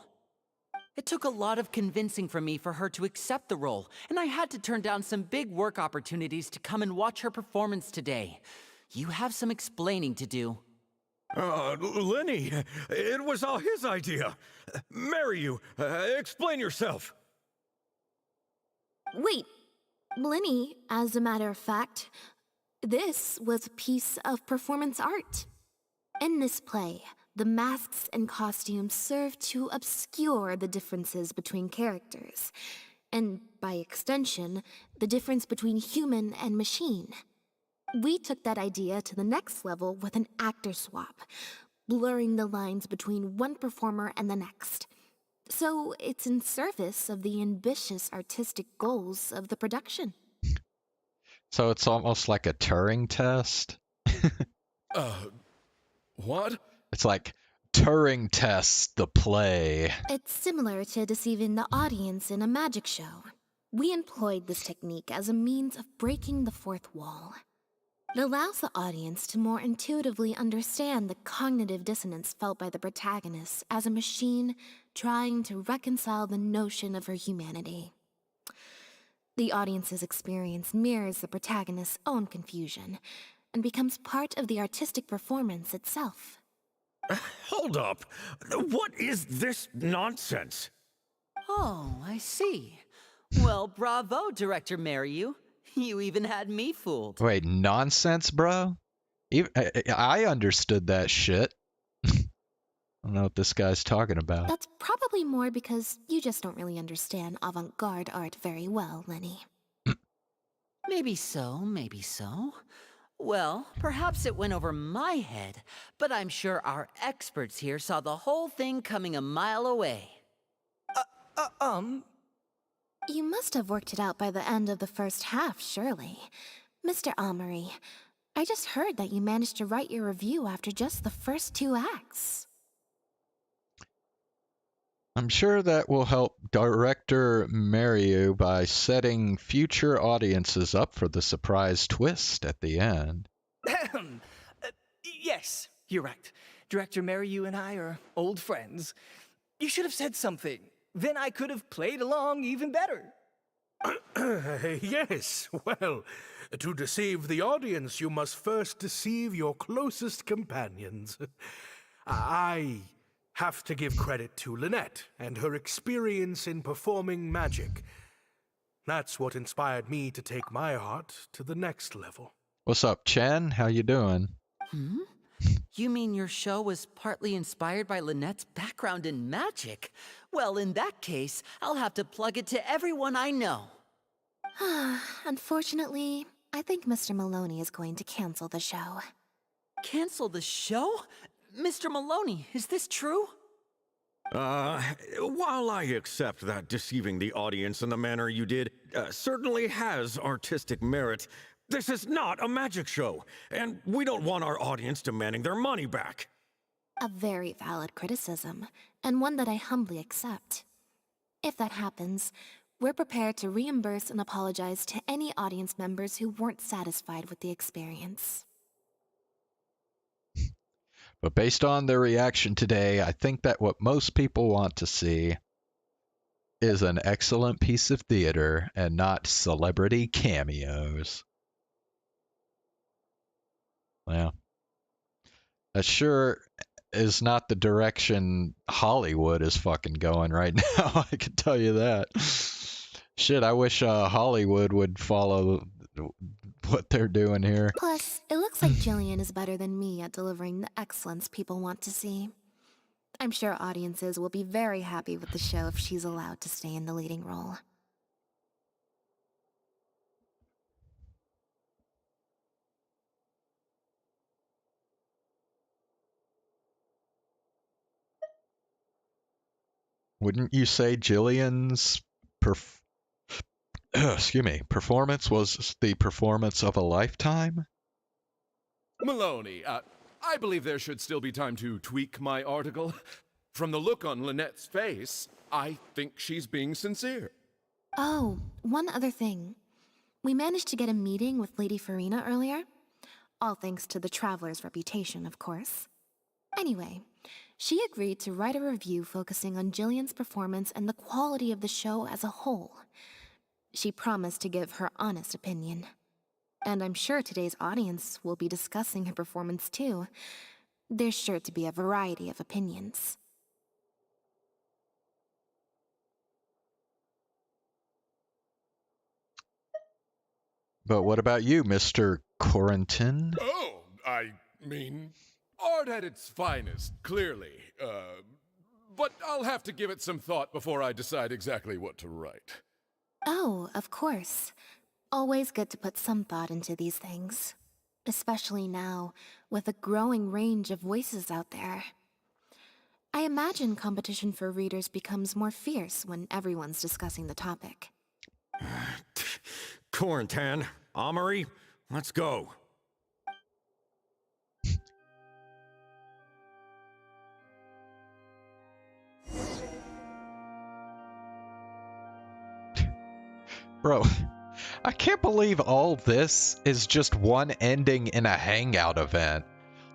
It took a lot of convincing from me for her to accept the role, and I had to turn down some big work opportunities to come and watch her performance today. You have some explaining to do. Lenny, it was all his idea. Marry you. Explain yourself. Wait, Blinny, as a matter of fact, this was a piece of performance art. In this play, The masks and costumes serve to obscure the differences between characters, and by extension, the difference between human and machine. We took that idea to the next level with an actor swap, blurring the lines between one performer and the next. So it's in service of the ambitious artistic goals of the production. So it's almost like a Turing test. What? It's like Turing tests the play. It's similar to deceiving the audience in a magic show. We employed this technique as a means of breaking the fourth wall. It allows the audience to more intuitively understand the cognitive dissonance felt by the protagonist as a machine trying to reconcile the notion of her humanity. The audience's experience mirrors the protagonist's own confusion and becomes part of the artistic performance itself. Hold up. What is this nonsense? Oh, I see. Well, bravo, Director Mariu. You even had me fooled. Wait, nonsense, bro? I understood that shit. I don't know what this guy's talking about. That's probably more because you just don't really understand avant-garde art very well, Lenny. Maybe so, maybe so. Well, perhaps it went over my head, but I'm sure our experts here saw the whole thing coming a mile away. You must have worked it out by the end of the first half, surely. Mr. Amory, I just heard that you managed to write your review after just the first 2 acts. I'm sure that will help Director Mariu by setting future audiences up for the surprise twist at the end. Yes, you're right. Director Mariu and I are old friends. You should have said something. Then I could have played along even better. Yes, well, to deceive the audience, you must first deceive your closest companions. I have to give credit to Lynette and her experience in performing magic. That's what inspired me to take my art to the next level. What's up, Chen? How you doing? You mean your show was partly inspired by Lynette's background in magic? Well, in that case, I'll have to plug it to everyone I know. Unfortunately, I think Mr. Maloney is going to cancel the show. Cancel the show? Mr. Maloney, is this true? While I accept that deceiving the audience in the manner you did certainly has artistic merit, this is not a magic show, and we don't want our audience demanding their money back. A very valid criticism, and one that I humbly accept. If that happens, we're prepared to reimburse and apologize to any audience members who weren't satisfied with the experience. But based on their reaction today, I think that what most people want to see is an excellent piece of theater and not celebrity cameos. Well, that sure is not the direction Hollywood is fucking going right now. I can tell you that. Shit, I wish Hollywood would follow what they're doing here. Plus, it looks like Jillian is better than me at delivering the excellence people want to see. I'm sure audiences will be very happy with the show if she's allowed to stay in the leading role. Wouldn't you say Jillian's performance was the performance of a lifetime? Maloney, I believe there should still be time to tweak my article. From the look on Lynette's face, I think she's being sincere. Oh, one other thing. We managed to get a meeting with Lady Farina earlier. All thanks to the Traveler's reputation, of course. Anyway, she agreed to write a review focusing on Jillian's performance and the quality of the show as a whole. She promised to give her honest opinion. And I'm sure today's audience will be discussing her performance too. There's sure to be a variety of opinions. But what about you, Mr. Corentin? Oh, I mean, our art at its finest, clearly. But I'll have to give it some thought before I decide exactly what to write. Oh, of course. Always good to put some thought into these things. Especially now, with a growing range of voices out there. I imagine competition for readers becomes more fierce when everyone's discussing the topic. Corentan, Amory, let's go. Bro, I can't believe all this is just one ending in a hangout event.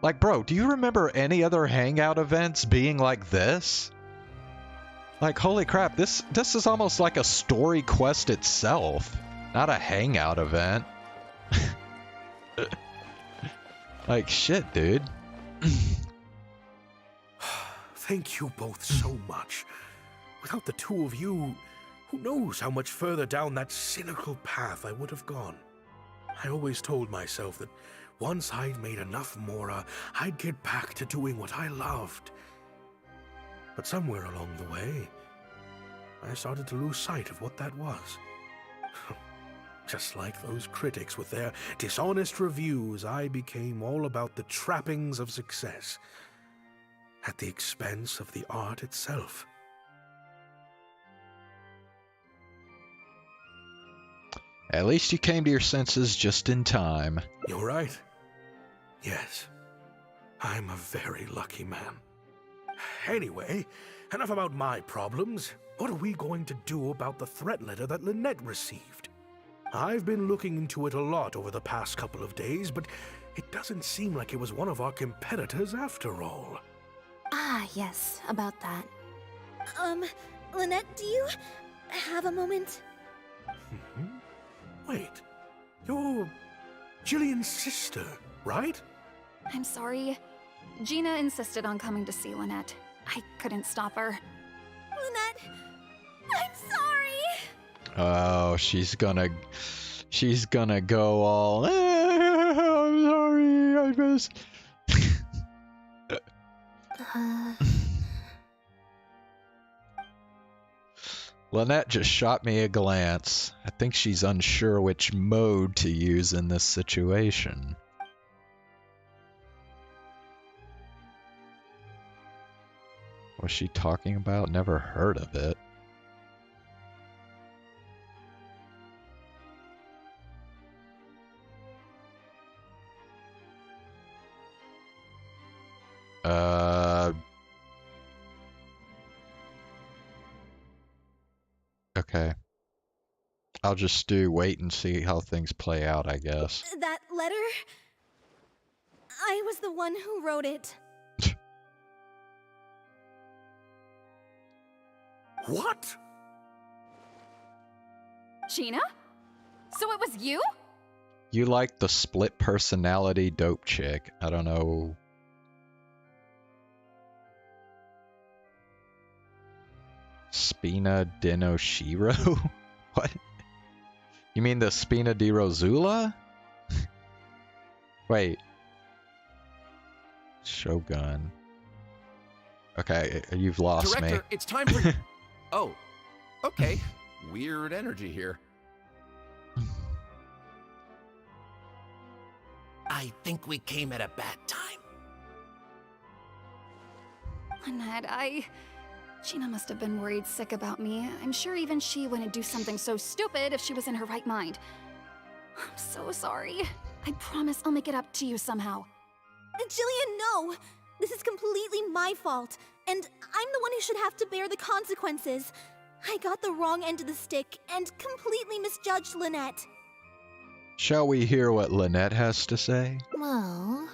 Like, bro, do you remember any other hangout events being like this? Like, holy crap, this is almost like a story quest itself, not a hangout event. Like, shit, dude. Thank you both so much. Without the two of you, who knows how much further down that cynical path I would have gone. I always told myself that once I'd made enough Mora, I'd get back to doing what I loved. But somewhere along the way, I started to lose sight of what that was. Just like those critics with their dishonest reviews, I became all about the trappings of success, at the expense of the art itself. At least you came to your senses just in time. You're right. Yes, I'm a very lucky man. Anyway, enough about my problems. What are we going to do about the threat letter that Lynette received? I've been looking into it a lot over the past couple of days, but it doesn't seem like it was one of our competitors after all. Ah, yes, about that. Lynette, do you have a moment? Wait, you're Jillian's sister, right? I'm sorry. Gina insisted on coming to see Lynette. I couldn't stop her. Lynette, I'm sorry! Oh, she's gonna go all, I'm sorry, I missed. Lynette just shot me a glance. I think she's unsure which mode to use in this situation. What's she talking about? Never heard of it. Okay. I'll just wait and see how things play out, I guess. That letter? I was the one who wrote it. What? Gina? So it was you? You like the split personality dope chick. I don't know. Spina Dinoshiro? What? You mean the Spina di Rosula? Wait. Shogun. Okay, you've lost Director, me. it's time for... Oh, okay. Weird energy here. I think we came at a bad time. Lynette, Gina must have been worried sick about me. I'm sure even she wouldn't do something so stupid if she was in her right mind. I'm so sorry. I promise I'll make it up to you somehow. Jillian, no! This is completely my fault, and I'm the one who should have to bear the consequences. I got the wrong end of the stick and completely misjudged Lynette. Shall we hear what Lynette has to say? Well,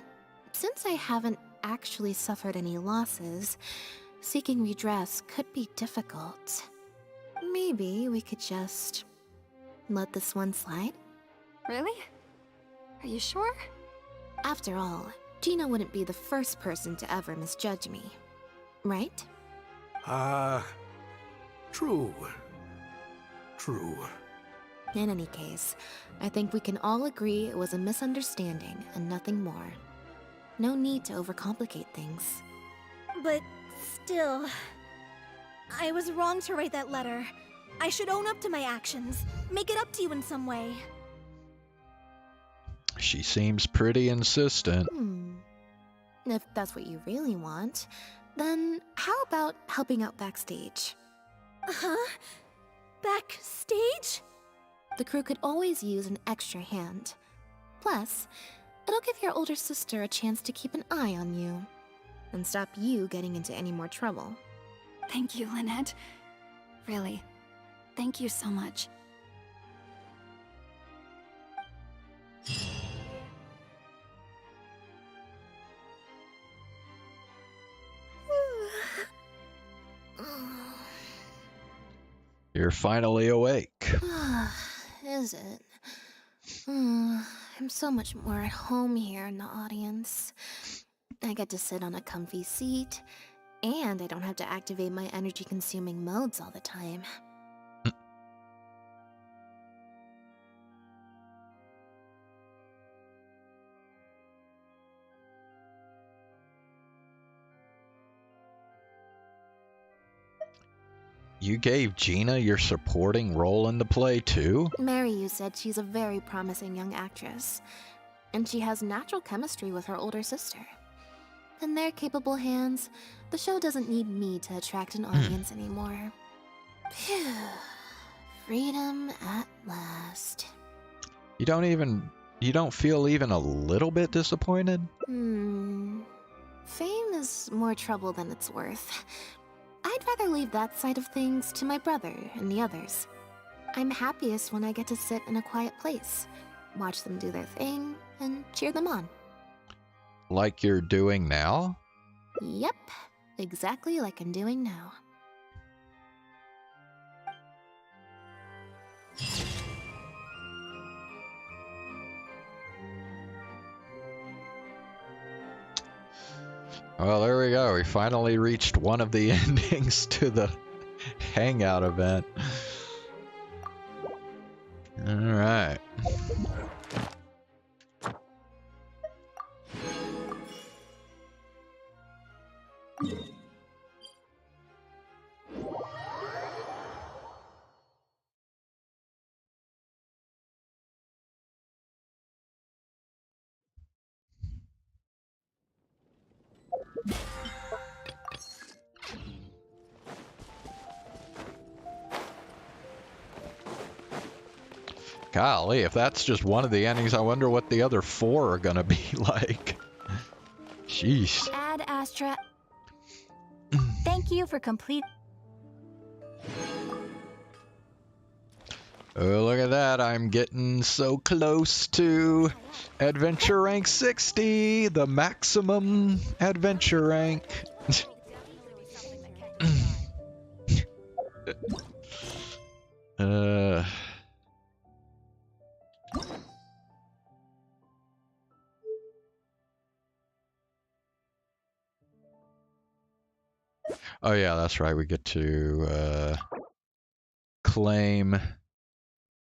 since I haven't actually suffered any losses, seeking redress could be difficult. Maybe we could just let this one slide? Really? Are you sure? After all, Gina wouldn't be the first person to ever misjudge me, right? True. True. In any case, I think we can all agree it was a misunderstanding and nothing more. No need to overcomplicate things. But still, I was wrong to write that letter. I should own up to my actions, make it up to you in some way. She seems pretty insistent. If that's what you really want, then how about helping out backstage? Huh? Backstage? The crew could always use an extra hand. Plus, it'll give your older sister a chance to keep an eye on you and stop you getting into any more trouble. Thank you, Lynette. Really, thank you so much. You're finally awake. Is it? I'm so much more at home here in the audience. I get to sit on a comfy seat, and I don't have to activate my energy-consuming modes all the time. You gave Gina your supporting role in the play, too? Mary said she's a very promising young actress, and she has natural chemistry with her older sister. In their capable hands, the show doesn't need me to attract an audience anymore. Phew. Freedom at last. You don't feel even a little bit disappointed? Fame is more trouble than it's worth. I'd rather leave that side of things to my brother and the others. I'm happiest when I get to sit in a quiet place, watch them do their thing, and cheer them on. Like you're doing now? Yep, exactly like I'm doing now. Well, there we go. We finally reached one of the endings to the hangout event. All right. Golly, if that's just one of the endings, I wonder what the other 4 are gonna be like. Sheesh. Ad Astra. Thank you for complete. Oh, look at that. I'm getting so close to adventure rank 60, the maximum adventure rank. Oh yeah, that's right. We get to claim.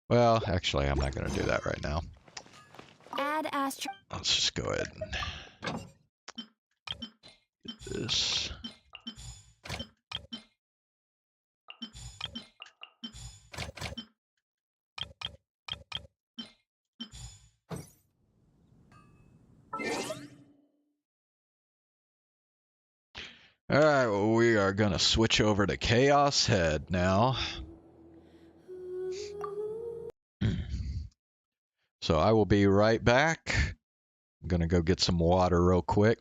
Well, actually, I'm not going to do that right now. Ad Astra. Let's just go ahead and get this. All right, well, we are going to switch over to Chaos Head now. So I will be right back. I'm going to go get some water real quick.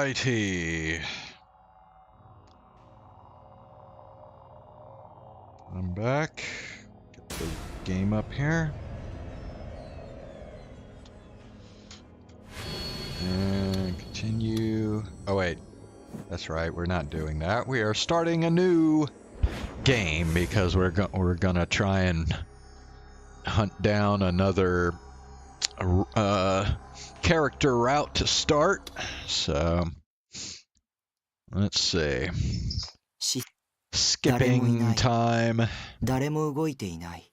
Alrighty. I'm back. Get the game up here. And continue. Oh wait, that's right. We're not doing that. We are starting a new game because we're gonna try and hunt down another character route to start. So let's see. Skipping time. 誰も動いていない。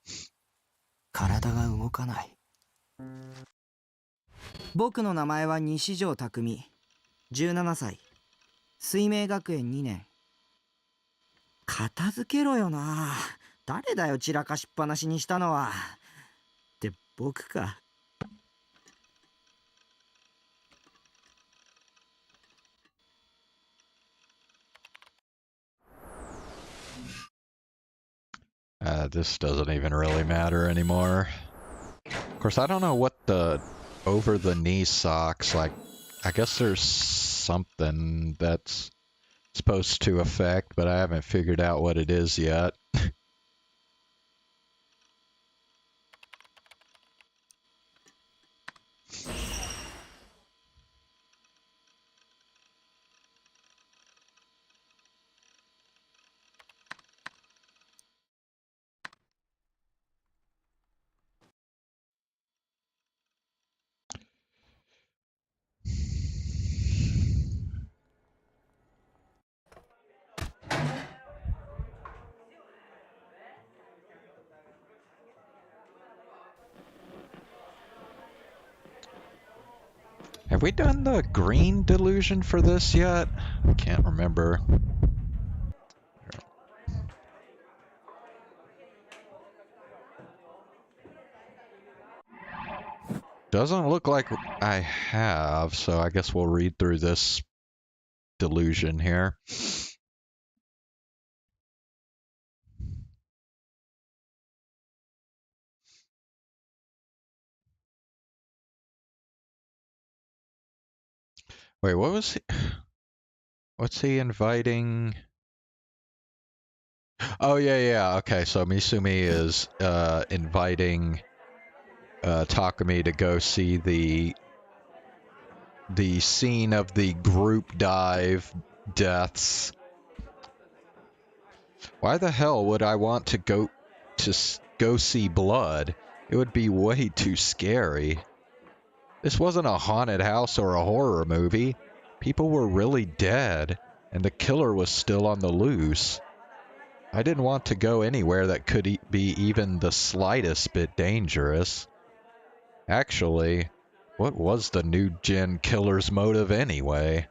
体が動かない。僕の名前は西條匠。17歳。水明学園2年。片付けろよな。誰だよ散らかしっぱなしにしたのは。って僕か。This doesn't even really matter anymore. Of course, I don't know what the over-the-knee socks, like, I guess there's something that's supposed to affect, but I haven't figured out what it is yet. Have we done the green delusion for this yet? I can't remember. Doesn't look like I have, so I guess we'll read through this delusion here. Wait, what was he? What's he inviting? Oh, yeah. Okay, so Misumi is inviting Takumi to go see the scene of the group dive deaths. Why the hell would I want to go see blood? It would be way too scary. This wasn't a haunted house or a horror movie. People were really dead, and the killer was still on the loose. I didn't want to go anywhere that could be even the slightest bit dangerous. Actually, what was the new gen killer's motive anyway?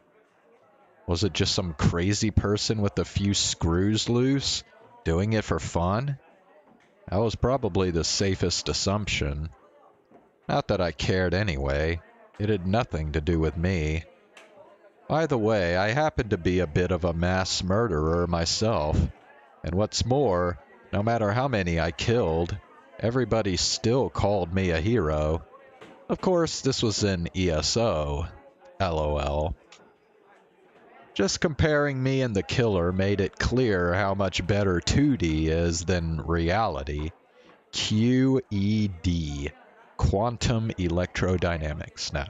Was it just some crazy person with a few screws loose, doing it for fun? That was probably the safest assumption. Not that I cared anyway. It had nothing to do with me. By the way, I happen to be a bit of a mass murderer myself. And what's more, no matter how many I killed, everybody still called me a hero. Of course, this was in ESO. LOL. Just comparing me and the killer made it clear how much better 2D is than reality. QED. Quantum electrodynamics. Now,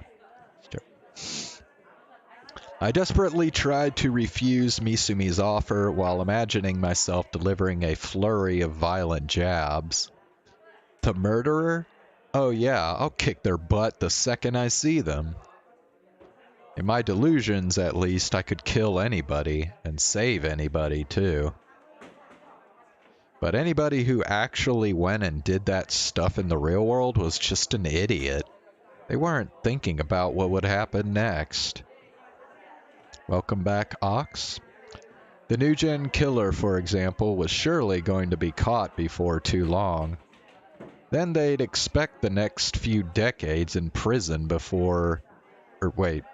I desperately tried to refuse Misumi's offer while imagining myself delivering a flurry of violent jabs. The murderer? Oh yeah, I'll kick their butt the second I see them. In my delusions, at least, I could kill anybody, and save anybody, too. But anybody who actually went and did that stuff in the real world was just an idiot. They weren't thinking about what would happen next. Welcome back, Ox. The new gen killer, for example, was surely going to be caught before too long. Then they'd expect the next few decades in prison before... Or wait,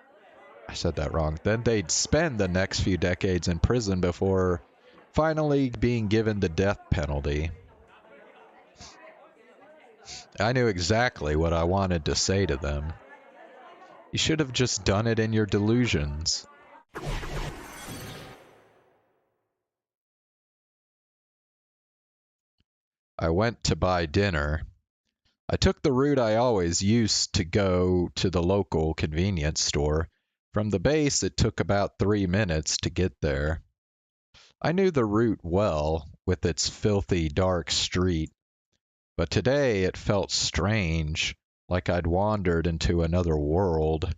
I said that wrong. Then they'd spend the next few decades in prison before finally being given the death penalty. I knew exactly what I wanted to say to them. You should have just done it in your delusions. I went to buy dinner. I took the route I always used to go to the local convenience store. From the base, it took about 3 minutes to get there. I knew the route well, with its filthy, dark street, but today it felt strange, like I'd wandered into another world.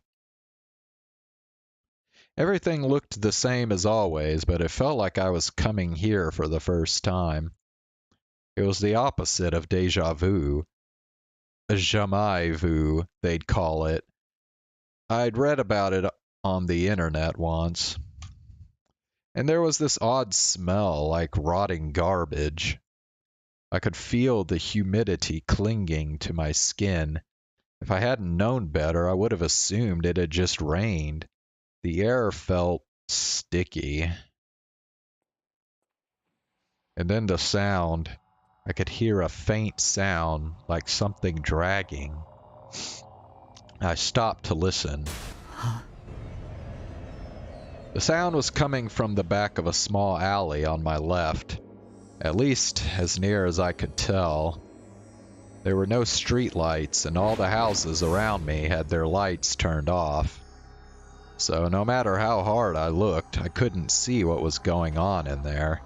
Everything looked the same as always, but it felt like I was coming here for the first time. It was the opposite of déjà vu. Jamais vu, they'd call it. I'd read about it on the internet once. And there was this odd smell like rotting garbage. I could feel the humidity clinging to my skin. If I hadn't known better, I would have assumed it had just rained. The air felt sticky. And then the sound. I could hear a faint sound, like something dragging. I stopped to listen. The sound was coming from the back of a small alley on my left, at least as near as I could tell. There were no street lights, and all the houses around me had their lights turned off. So no matter how hard I looked, I couldn't see what was going on in there.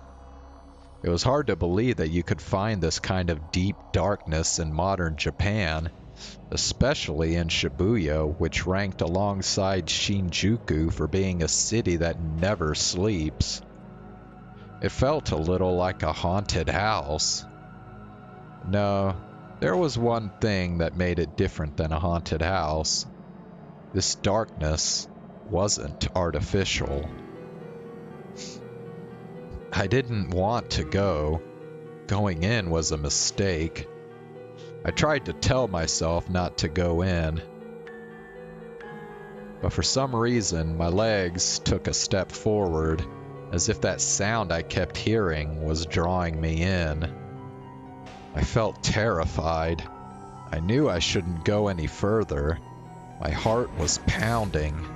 It was hard to believe that you could find this kind of deep darkness in modern Japan, especially in Shibuya, which ranked alongside Shinjuku for being a city that never sleeps. It felt a little like a haunted house. No, there was one thing that made it different than a haunted house. This darkness wasn't artificial. I didn't want to go. Going in was a mistake. I tried to tell myself not to go in. But for some reason, my legs took a step forward, as if that sound I kept hearing was drawing me in. I felt terrified. I knew I shouldn't go any further. My heart was pounding.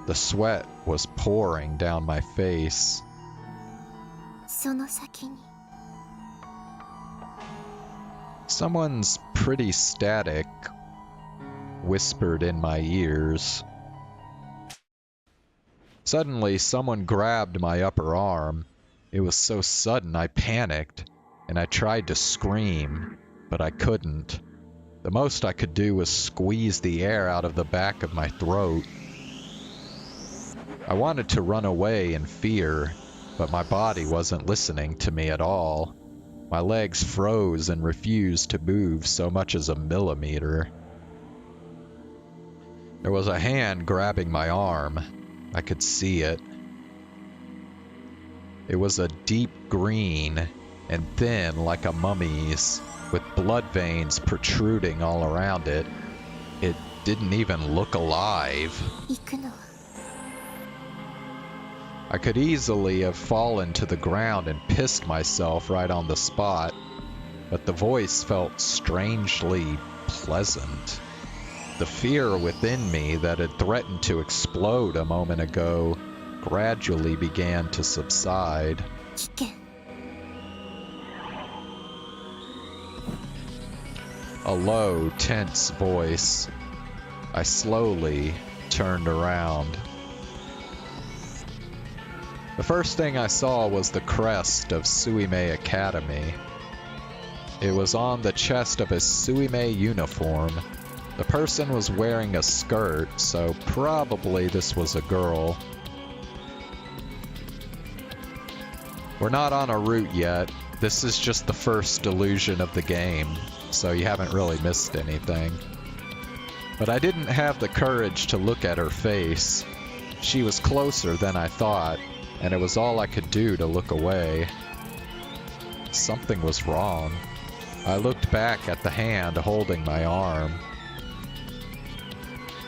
The sweat was pouring down my face. その先に Someone's pretty static whispered in my ears. Suddenly, someone grabbed my upper arm. It was so sudden I panicked, and I tried to scream, but I couldn't. The most I could do was squeeze the air out of the back of my throat. I wanted to run away in fear, but my body wasn't listening to me at all. My legs froze and refused to move so much as a millimeter. There was a hand grabbing my arm. I could see it. It was a deep green and thin like a mummy's, with blood veins protruding all around it. It didn't even look alive. 行くの I could easily have fallen to the ground and pissed myself right on the spot, but the voice felt strangely pleasant. The fear within me that had threatened to explode a moment ago gradually began to subside. 危険 A low, tense voice. I slowly turned around. The first thing I saw was the crest of Suime Academy. It was on the chest of a Suime uniform. The person was wearing a skirt, so probably this was a girl. We're not on a route yet. This is just the first illusion of the game, so you haven't really missed anything. But I didn't have the courage to look at her face. She was closer than I thought, and it was all I could do to look away. Something was wrong. I looked back at the hand holding my arm.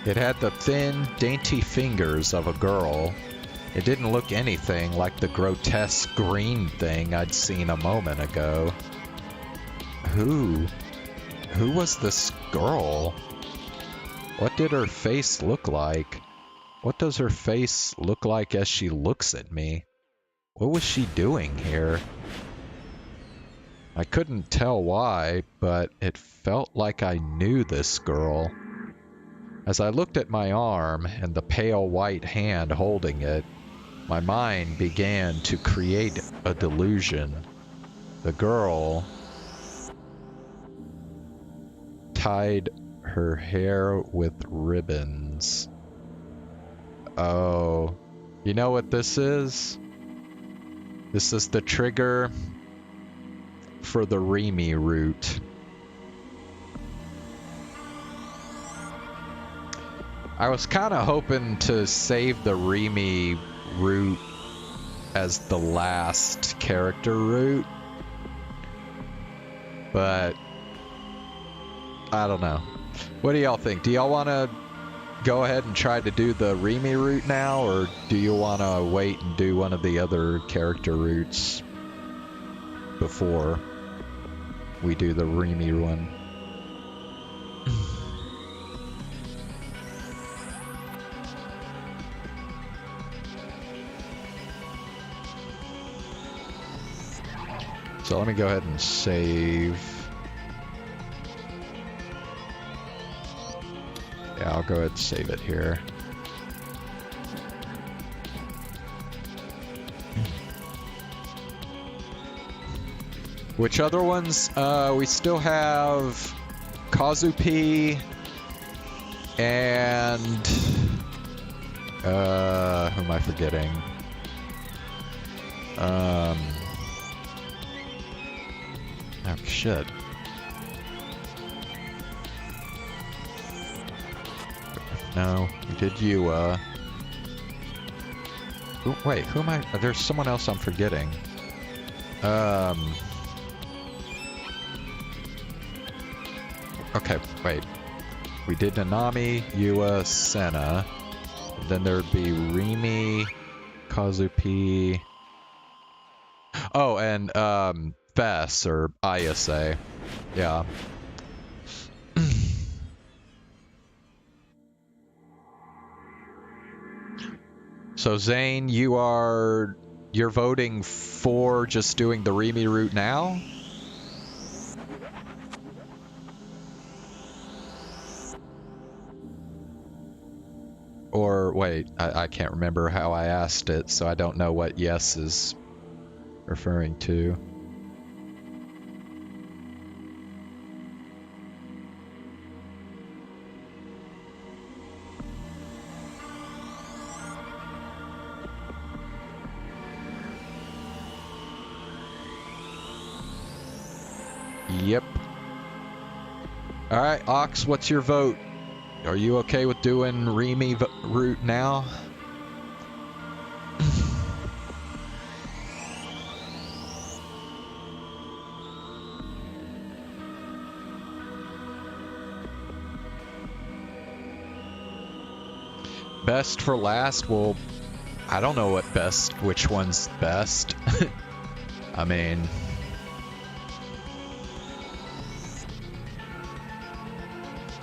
It had the thin, dainty fingers of a girl. It didn't look anything like the grotesque green thing I'd seen a moment ago. Who was this girl? What did her face look like? What does her face look like as she looks at me? What was she doing here? I couldn't tell why, but it felt like I knew this girl. As I looked at my arm and the pale white hand holding it, my mind began to create a delusion. The girl tied her hair with ribbons. Oh, you know what this is? This is the trigger for the Remy route. I was kind of hoping to save the Remy route as the last character route, but I don't know. What do y'all think? Do y'all want to go ahead and try to do the Remy route now, or do you want to wait and do one of the other character routes before we do the Remy one? So let me go ahead and save. Yeah, I'll go ahead and save it here. Which other ones? We still have Kazupi and who am I forgetting? Oh shit. No, we did Yua. Ooh, wait, who am I? There's someone else I'm forgetting. Okay, wait. We did Nanami, Yua, Senna. Then there'd be Remy, Kazupi. Oh, and Fess or Ayase. Yeah. So Zane, you're voting for just doing the Remy route now? Or wait, I can't remember how I asked it, so I don't know what yes is referring to. Yep. Alright, Ox, what's your vote? Are you okay with doing Remy route now? Best for last? Well, I don't know which one's best. I mean...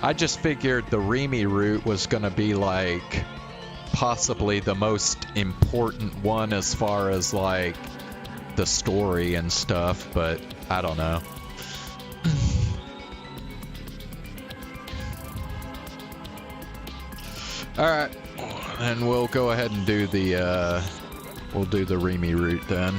I just figured the Remy route was gonna be like possibly the most important one as far as like the story and stuff, but I don't know. Alright, and we'll go ahead and do the Remy route then.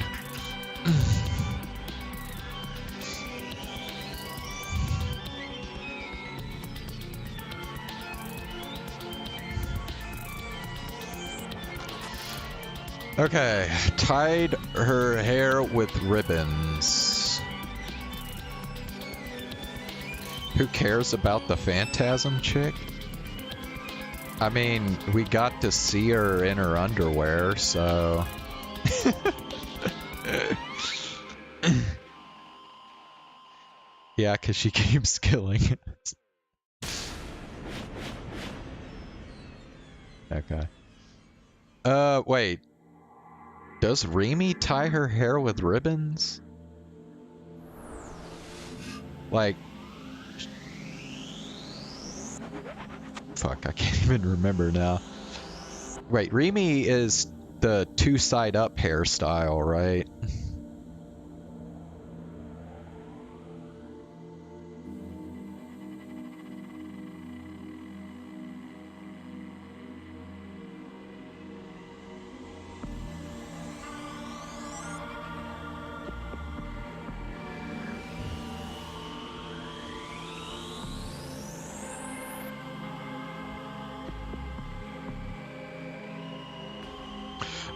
Okay, tied her hair with ribbons. Who cares about the phantasm chick? I mean, we got to see her in her underwear, so... Yeah, because she keeps killing us. Okay. Wait. Does Remy tie her hair with ribbons? Like... Fuck, I can't even remember now. Wait, Remy is the two-side up hairstyle, right?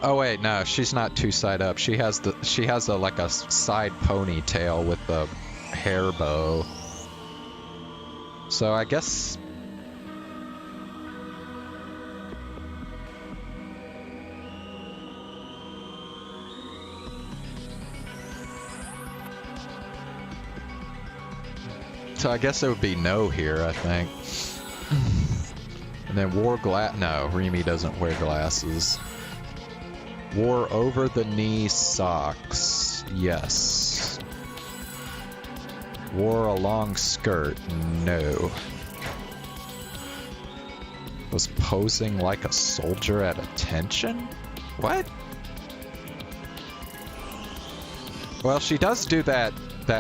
Oh wait, no, she's not two side up. She has a like a side ponytail with the hair bow. So I guess. So I guess it would be no here, I think. And then wore no, Remy doesn't wear glasses. Wore over the knee socks, yes. Wore a long skirt, no. Was posing like a soldier at attention? What? Well, she does do that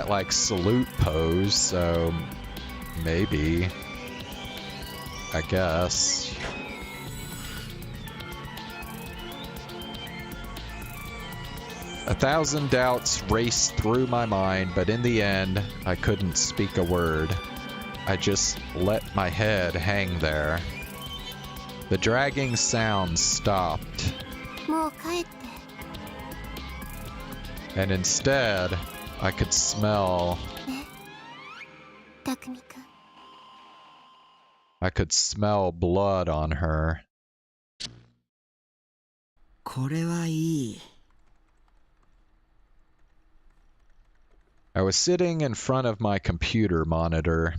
like salute pose, so maybe. I guess. A thousand doubts raced through my mind, but in the end, I couldn't speak a word. I just let my head hang there. The dragging sound stopped. And instead, I could smell... I could smell blood on her. これはいい. I was sitting in front of my computer monitor.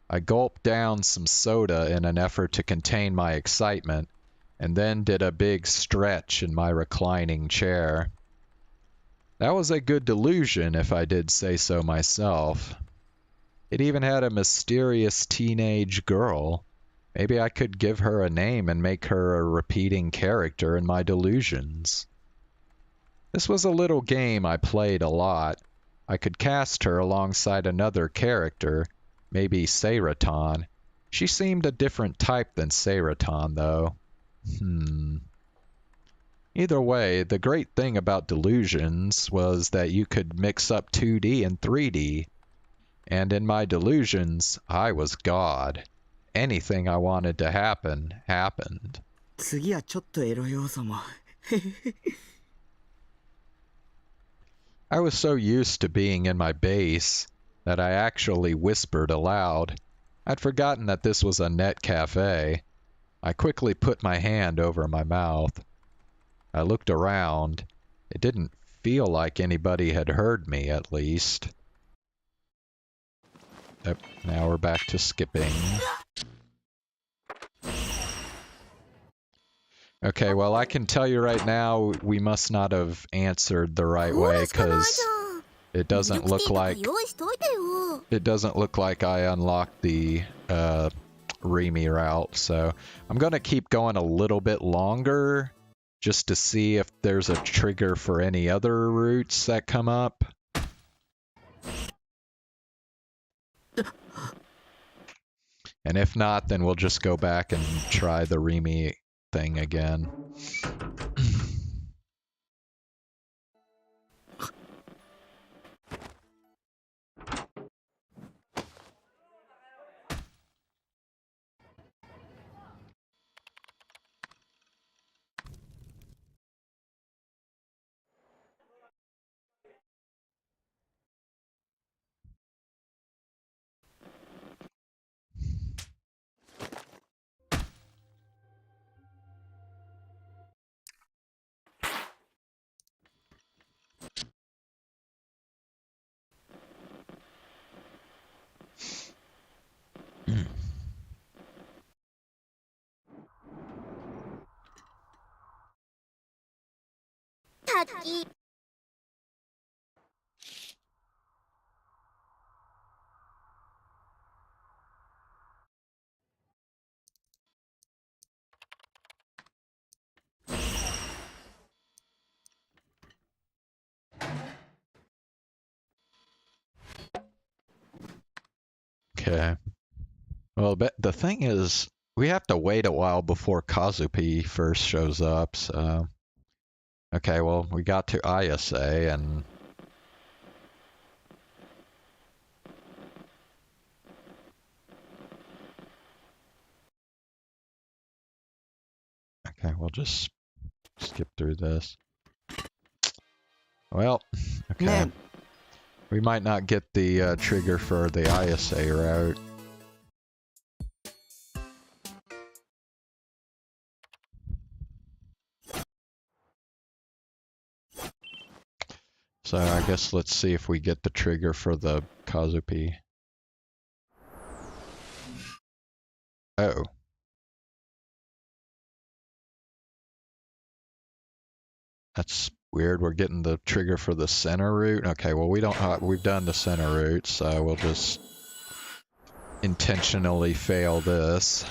I gulped down some soda in an effort to contain my excitement, and then did a big stretch in my reclining chair. That was a good delusion, if I did say so myself. It even had a mysterious teenage girl. Maybe I could give her a name and make her a repeating character in my delusions. This was a little game I played a lot. I could cast her alongside another character, maybe Seiretan. She seemed a different type than Seiretan, though. Either way, the great thing about delusions was that you could mix up 2D and 3D. And in my delusions, I was God. Anything I wanted to happen, happened. 次はちょっとエロ要素も。I was so used to being in my base that I actually whispered aloud. I'd forgotten that this was a net cafe. I quickly put my hand over my mouth. I looked around. It didn't feel like anybody had heard me, at least. Yep, now we're back to skipping. Okay, well, I can tell you right now, we must not have answered the right way, because it doesn't look like I unlocked the Remy route, so I'm gonna keep going a little bit longer just to see if there's a trigger for any other routes that come up. And if not, then we'll just go back and try the Remy thing again. Okay. Well, the thing is, we have to wait a while before Kazupi first shows up, so... Okay, well, we got to ISA, and... Okay, we'll just skip through this. Well, okay. Man. We might not get the trigger for the ISA route. So I guess let's see if we get the trigger for the Kazupi. Oh. That's weird. We're getting the trigger for the center route. Okay, well we've done the center route, so we'll just intentionally fail this.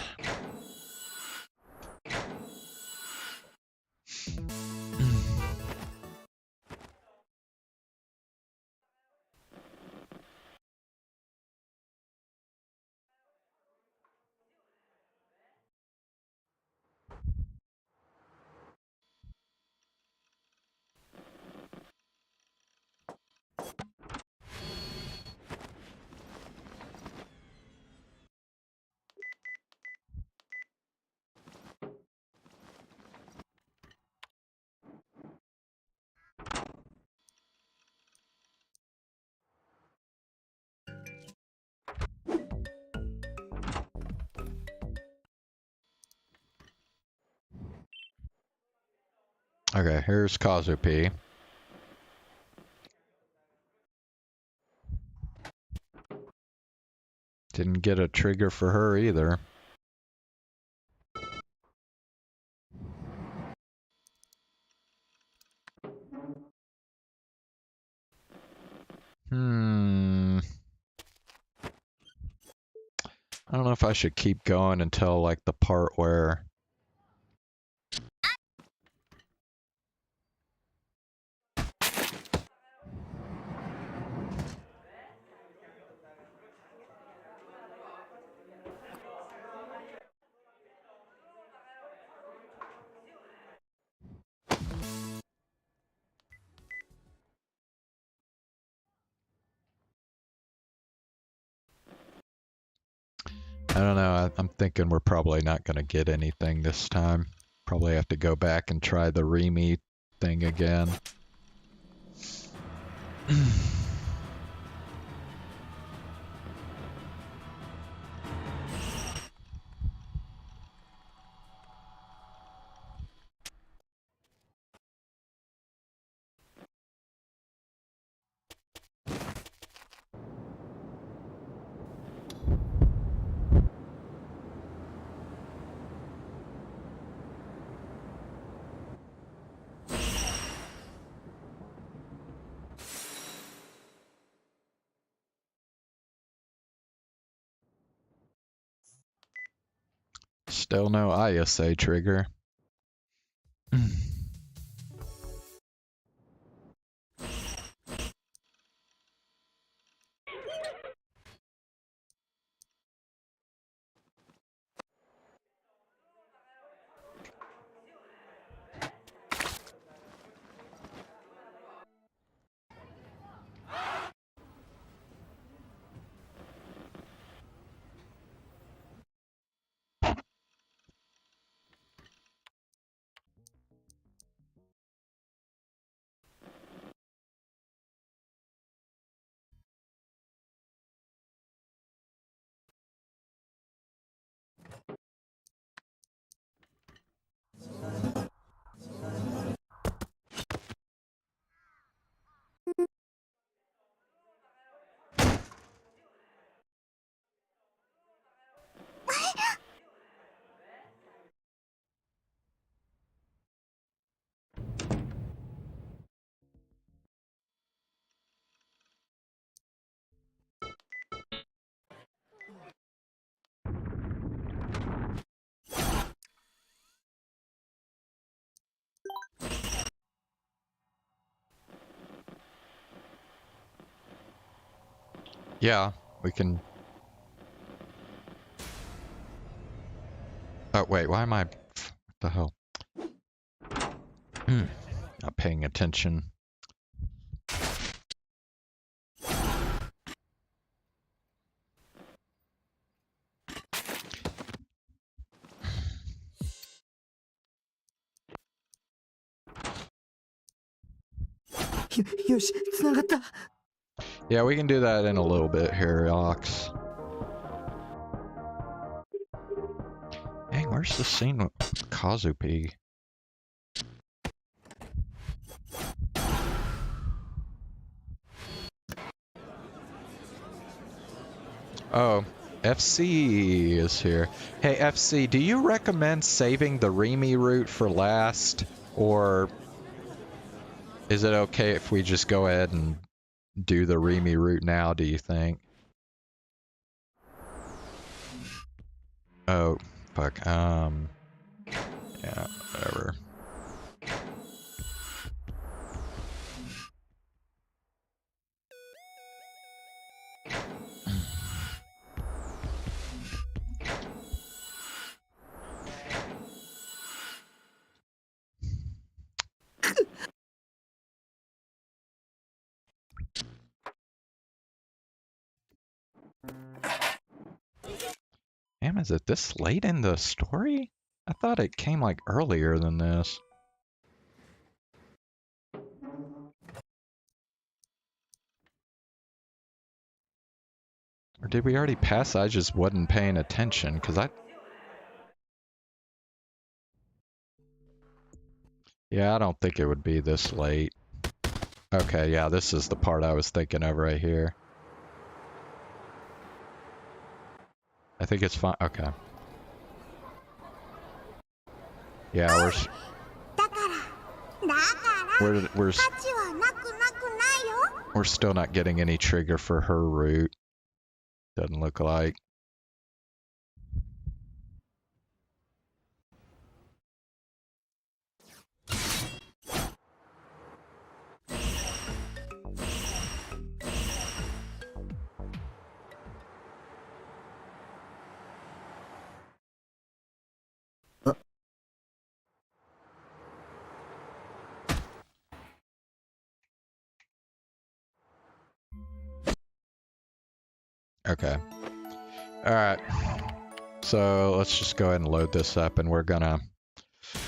Okay, here's Kazupi. Didn't get a trigger for her either. I don't know if I should keep going until like the part where I don't know. I'm thinking we're probably not going to get anything this time. Probably have to go back and try the Remy thing again. Still no ISA trigger. Yeah, we can. Oh, wait, why am I. What the hell? Not paying attention. よし、繋がった。 Yeah, we can do that in a little bit here, Ox. Dang, where's the scene with Kazupi? Oh, FC is here. Hey, FC, do you recommend saving the Remy route for last? Or is it okay if we just go ahead and do the Remy route now, do you think? Oh, fuck. Yeah, whatever. Damn, is it this late in the story? I thought it came like earlier than this. Or did we already pass? I just wasn't paying attention, because Yeah, I don't think it would be this late. Okay, yeah, this is the part I was thinking of right here. I think it's fine. Okay. Yeah, we're still not getting any trigger for her route. Doesn't look like. Okay. Alright. So let's just go ahead and load this up, and we're gonna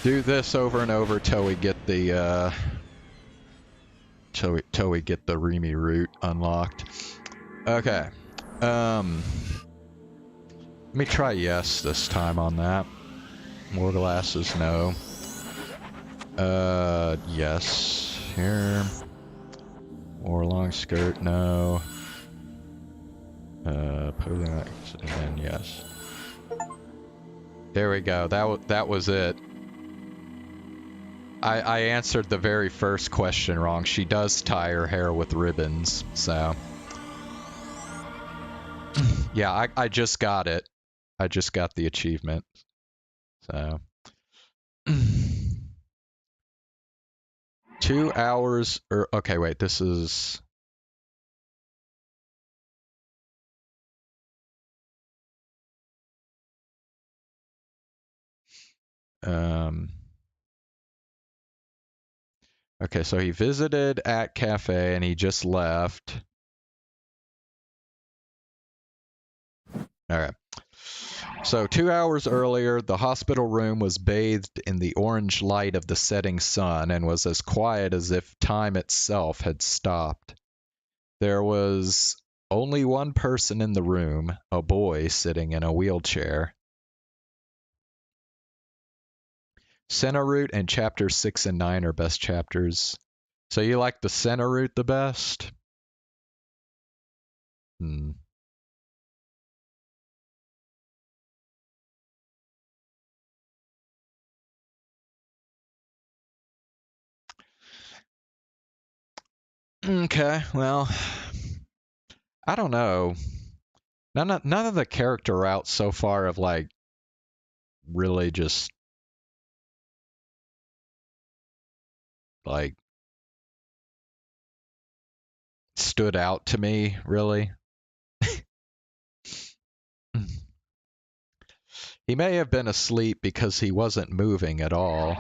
do this over and over till we get the till we get the Remy route unlocked. Okay. Let me try yes this time on that. More glasses, no. Yes. Here. More long skirt, no. Posing that, and then yes. There we go. That was it. I answered the very first question wrong. She does tie her hair with ribbons, so. Yeah, I just got it. I just got the achievement. So. 2 hours, or, okay, wait, this is. Okay, so he visited at cafe and he just left. Alright. So 2 hours earlier, the hospital room was bathed in the orange light of the setting sun and was as quiet as if time itself had stopped. There was only one person in the room, a boy sitting in a wheelchair. Center Route and Chapters 6 and 9 are best chapters. So you like the Center Route the best? Okay, well, I don't know. None of the character routes so far have like really just like stood out to me, really. He may have been asleep because he wasn't moving at all.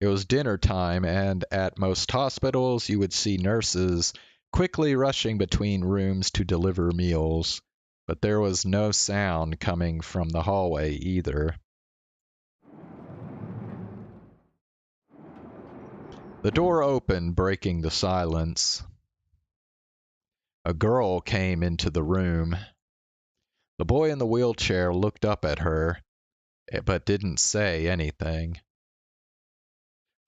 It was dinner time, and at most hospitals, you would see nurses quickly rushing between rooms to deliver meals, but there was no sound coming from the hallway either. The door opened, breaking the silence. A girl came into the room. The boy in the wheelchair looked up at her, but didn't say anything.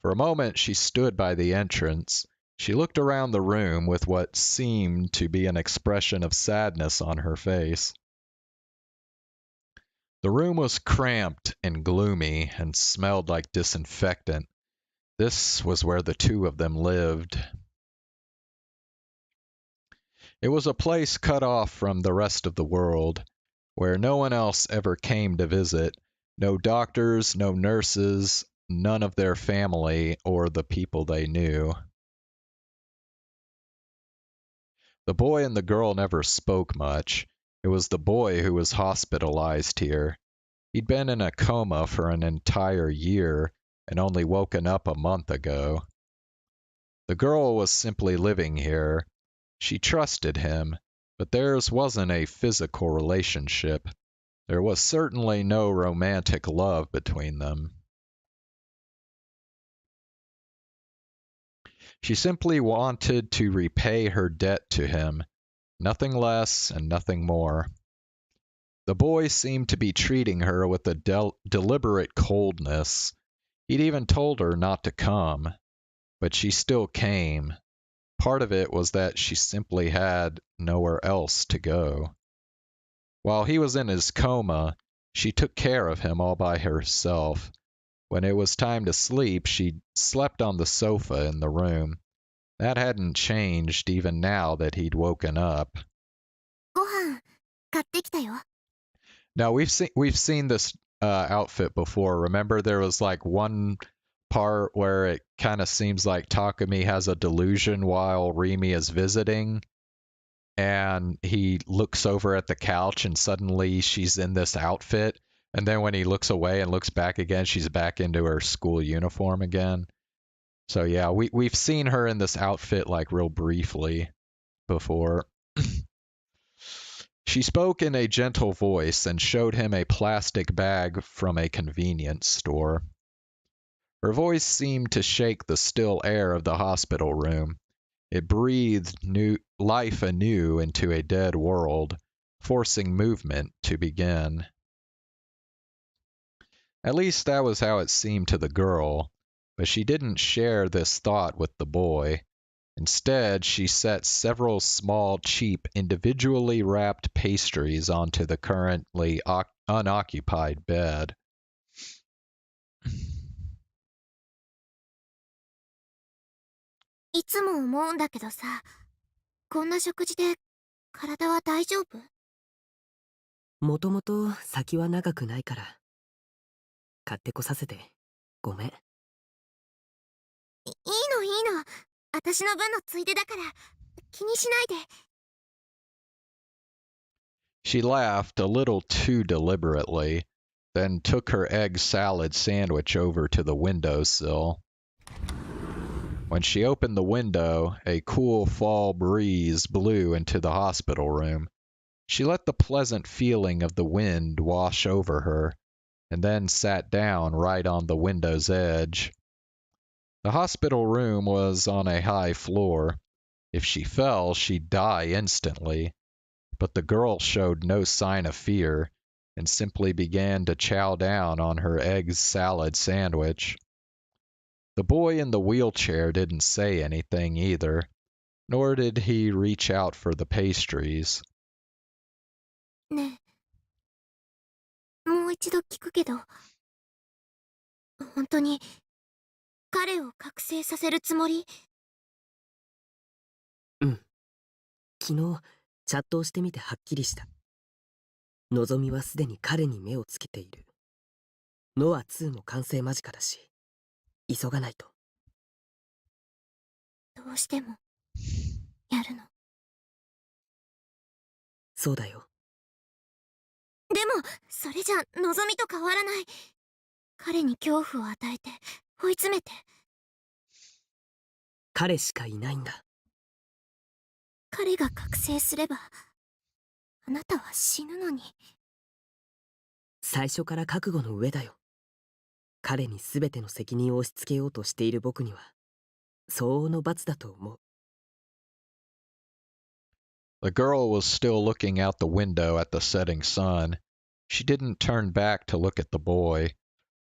For a moment, she stood by the entrance. She looked around the room with what seemed to be an expression of sadness on her face. The room was cramped and gloomy and smelled like disinfectant. This was where the two of them lived. It was a place cut off from the rest of the world, where no one else ever came to visit. No doctors, no nurses, none of their family or the people they knew. The boy and the girl never spoke much. It was the boy who was hospitalized here. He'd been in a coma for an entire year and only woken up a month ago. The girl was simply living here. She trusted him, but theirs wasn't a physical relationship. There was certainly no romantic love between them. She simply wanted to repay her debt to him, nothing less and nothing more. The boy seemed to be treating her with a deliberate coldness. He'd even told her not to come, but she still came. Part of it was that she simply had nowhere else to go. While he was in his coma, she took care of him all by herself. When it was time to sleep, she slept on the sofa in the room. That hadn't changed even now that he'd woken up. ご飯買ってきたよ。 Now we've seen this outfit before. Remember, there was like one part where it kind of seems like Takumi has a delusion while Rimi is visiting, and he looks over at the couch and suddenly she's in this outfit, and then when he looks away and looks back again, she's back into her school uniform again. So yeah, we've seen her in this outfit like real briefly before. She spoke in a gentle voice and showed him a plastic bag from a convenience store. Her voice seemed to shake the still air of the hospital room. It breathed new life anew into a dead world, forcing movement to begin. At least that was how it seemed to the girl, but she didn't share this thought with the boy. Instead, she set several small, cheap, individually wrapped pastries onto the currently unoccupied bed. いつも思うんだけどさ、こんな食事で体は大丈夫？もともと先は長くないから。買ってこさせてごめん。いいのいいの。私の分のついでだから気にしないで。 She laughed a little too deliberately, then took her egg salad sandwich over to the windowsill. When she opened the window, a cool fall breeze blew into the hospital room. She let the pleasant feeling of the wind wash over her, and then sat down right on the window's edge. The hospital room was on a high floor. If she fell, she'd die instantly. But the girl showed no sign of fear, and simply began to chow down on her egg salad sandwich. The boy in the wheelchair didn't say anything either, nor did he reach out for the pastries. ねえ、もう一度聞くけど、本当に彼を覚醒させるつもり？うん。昨日チャットをしてみてはっきりした。のぞみはすでに彼に目をつけている。ノア2も完成間近だし、急がないと。どうしてもやるの？そうだよ。でもそれじゃのぞみと変わらない。彼に恐怖を与えて追い詰めて。彼しかいないんだ。彼が覚醒すればあなたは死ぬのに。最初から覚悟の上だよ。彼に全ての責任を押し付けようとしている僕には相応の罰だと思う。The girl was still looking out the window at the setting sun. She didn't turn back to look at the boy.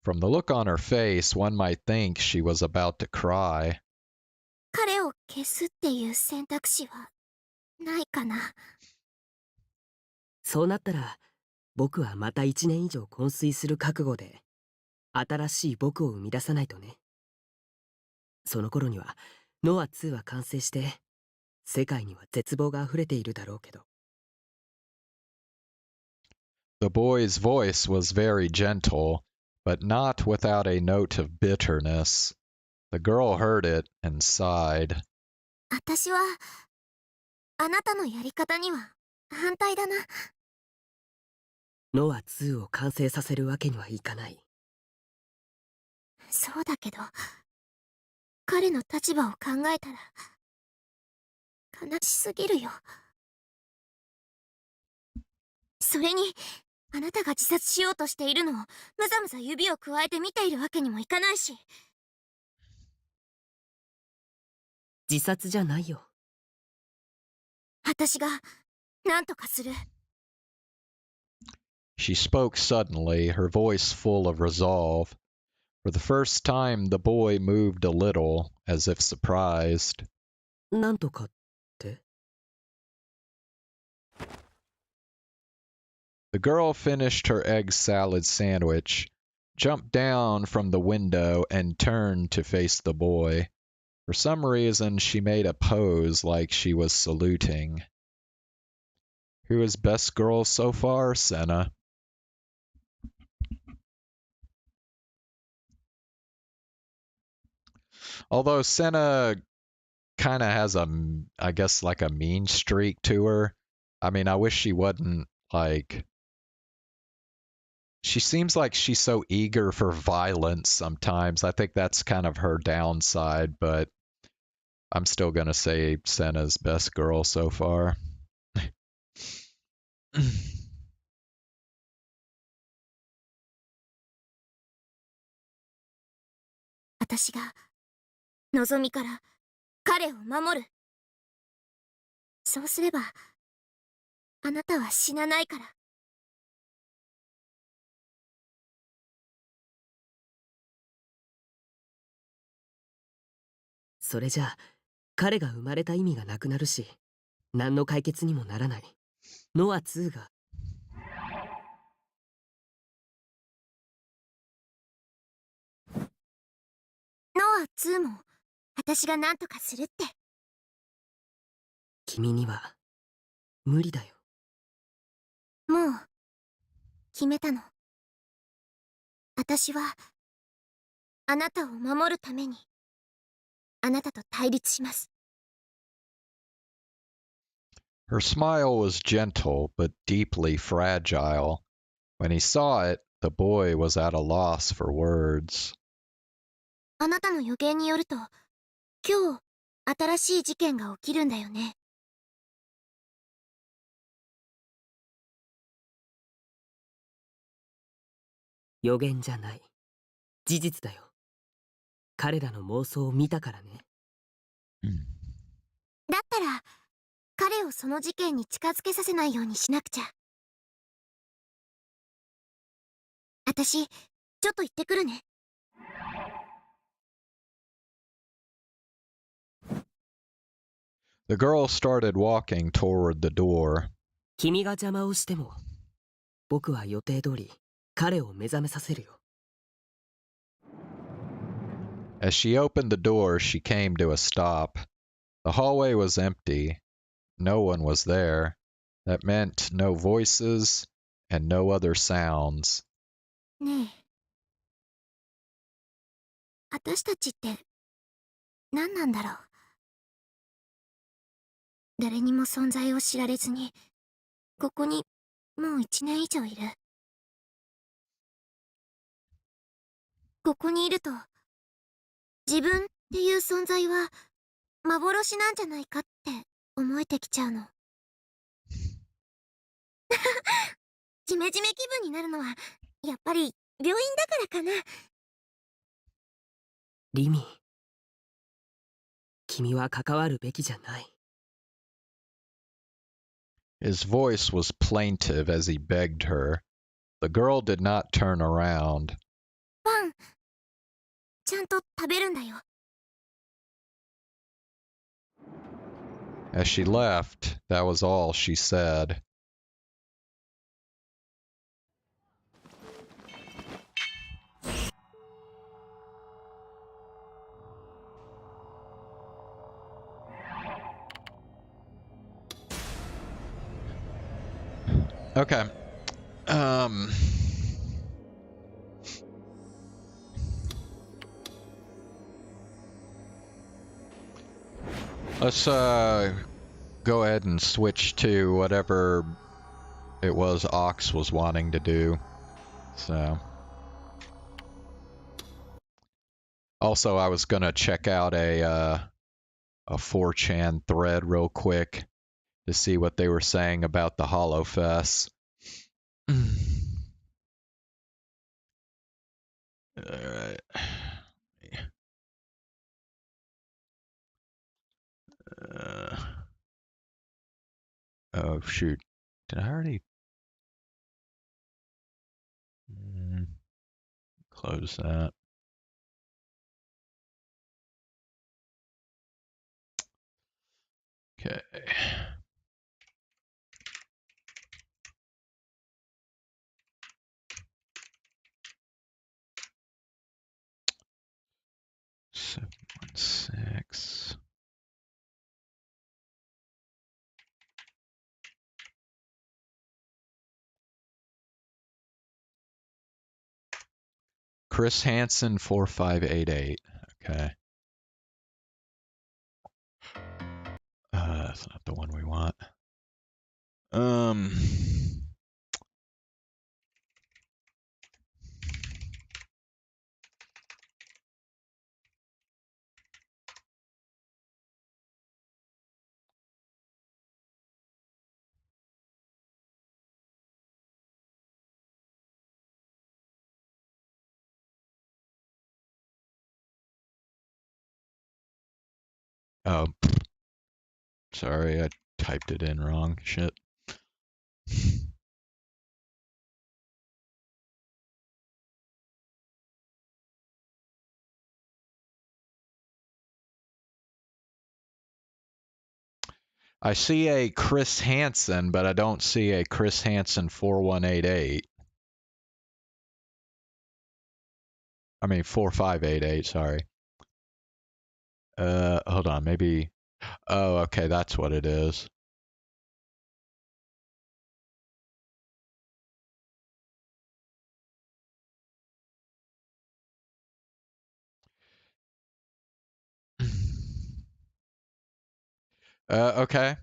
From the look on her face, one might think she was about to cry. 彼を消すっていう選択肢はないかな。そうなったら、僕はまた1年以上昏睡する覚悟で、新しい僕を生み出さないとね。その頃には、ノア2は完成して、世界には絶望が溢れているだろうけど。The boy's voice was very gentle, but not without a note of bitterness. The girl heard it and sighed. 私は、あなたのやり方には反対だな。ノア2を完成させるわけにはいかない。そうだけど、彼の立場を考えたら、悲しすぎるよ。それに、あなたが自殺しようとしているのをむざむざ指をくわえて見ているわけにもいかないし。自殺じゃないよ。私が何とかする。She spoke suddenly, her voice full of resolve. For the first time, the boy moved a little, as if surprised. なんとかって？ The girl finished her egg salad sandwich, jumped down from the window, and turned to face the boy. For some reason, she made a pose like she was saluting. Who is best girl so far, Senna? Although Senna kind of has I guess, like a mean streak to her. I mean, I wish she wasn't, like... She seems like she's so eager for violence sometimes. I think that's kind of her downside, but I'm still gonna say Senna's best girl so far. 私がのぞみから彼を守る。そうすればあなたは死なないから。それじゃあ、彼が生まれた意味がなくなるし、何の解決にもならない。ノア2が。ノア2も私が何とかするって。君には無理だよ。もう決めたの。私はあなたを守るためにあなたと対立します。Her smile was gentle but deeply fragile. When he saw it, the boy was at a loss for words. あなたの予言によると、今日新しい事件が起きるんだよね。予言じゃない。事実だよ。彼らの妄想を見たからね。だったら、彼をその事件に近づけさせないようにしなくちゃ。私、ちょっと行ってくるね。The girl started walking toward the door. 君が邪魔をしても、僕は予定通り彼を目覚めさせるよ。As she opened the door, she came to a stop. The hallway was empty. No one was there. That meant no voices and no other sounds. ねえ。私たちって何なんだろう。誰にも存在を知られずに、ここにもう1年以上いる。ここにいると、自分っていう存在は幻なんじゃないかって思えてきちゃうの。ジメジメ気分になるのはやっぱり病院だからかな。リミ。君は関わるべきじゃない。His voice was plaintive as he begged her. The girl did not turn around. パン、ちゃんと食べるんだよ。As she left, that was all she said. Okay. Let's go ahead and switch to whatever it was Ox was wanting to do. So also I was gonna check out a 4chan thread real quick to see what they were saying about the HoloFest. Alright. Oh shoot. Did I already close that? Okay. Seven, 6. Chris Hansen 4588. Okay. That's not the one we want. Oh, sorry, I typed it in wrong. Shit. I see a Chris Hansen, but I don't see a Chris Hansen 4188. I mean 4588, sorry. Hold on, maybe. Oh, okay, that's what it is. Okay.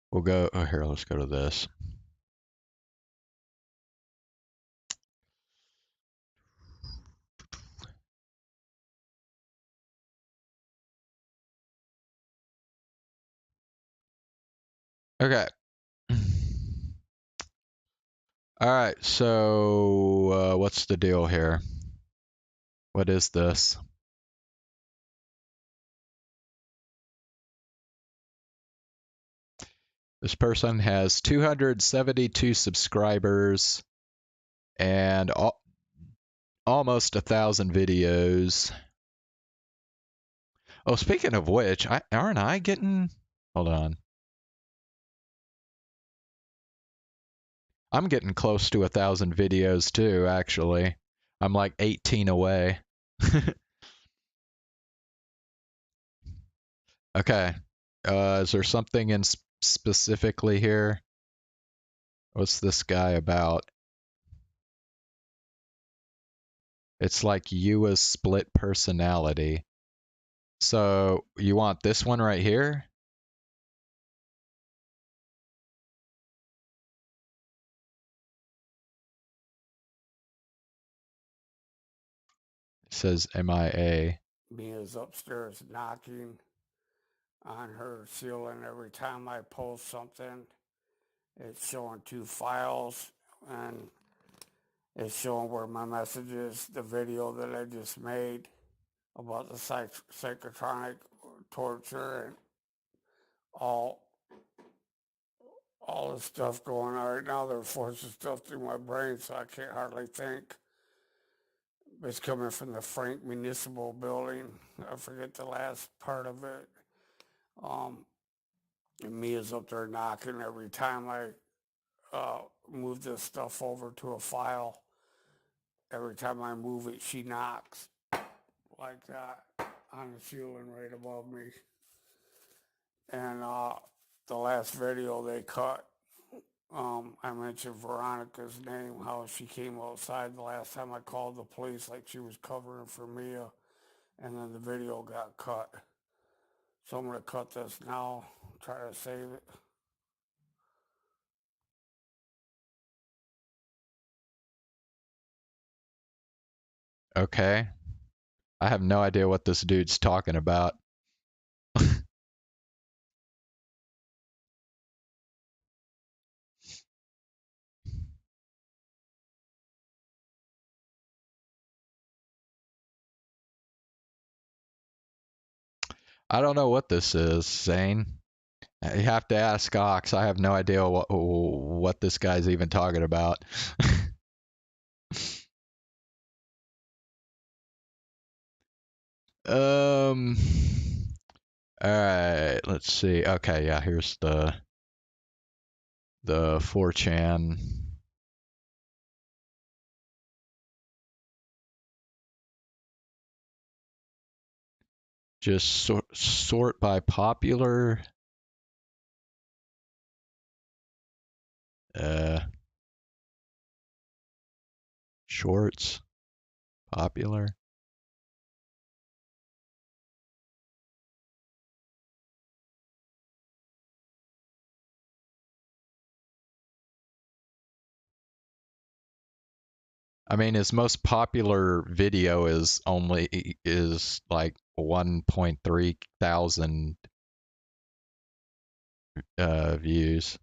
We'll go, oh, here, let's go to this. Okay. All right, so what's the deal here? What is this? This person has 272 subscribers and almost 1,000 videos. Oh, speaking of which, aren't I getting... Hold on. I'm getting close to 1,000 videos too, actually. I'm like 18 away. Okay. Is there something in specifically here? What's this guy about? It's like Yua's split personality. So you want this one right here? It says MIA. Mia's upstairs knocking. on her ceiling every time I post something. It's showing 2 files, and it's showing where my message is, the video that I just made about the psychotronic torture and all the stuff going on right now. They're forcing stuff through my brain, so I can't hardly think. It's coming from the Frank Municipal Building. I forget the last part of it. And Mia's up there knocking every time I move this stuff over to a file. Every time I move it, she knocks like that on the ceiling right above me. And the last video they cut, I mentioned Veronica's name, how she came outside the last time I called the police, like she was covering for Mia, and then the video got cut. So I'm going to cut this now, try to save it. Okay. I have no idea what this dude's talking about. I don't know what this is, Zane. You have to ask Ox. I have no idea what this guy's even talking about. All right, let's see. Okay, yeah, here's the 4chan. Just sort by popular. Shorts, popular. I mean, his most popular video is like 1.3 thousand views.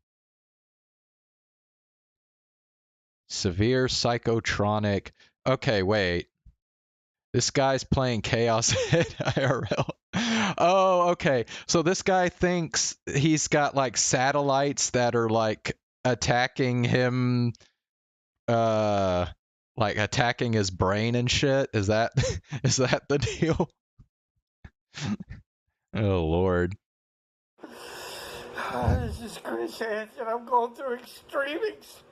Severe psychotronic. Okay, wait. This guy's playing Chaos Head IRL. Oh, okay. So this guy thinks he's got like satellites that are like attacking him, like attacking his brain and shit. Is that the deal? Oh Lord. This is Chris Hansen. I'm going through extreme isolation.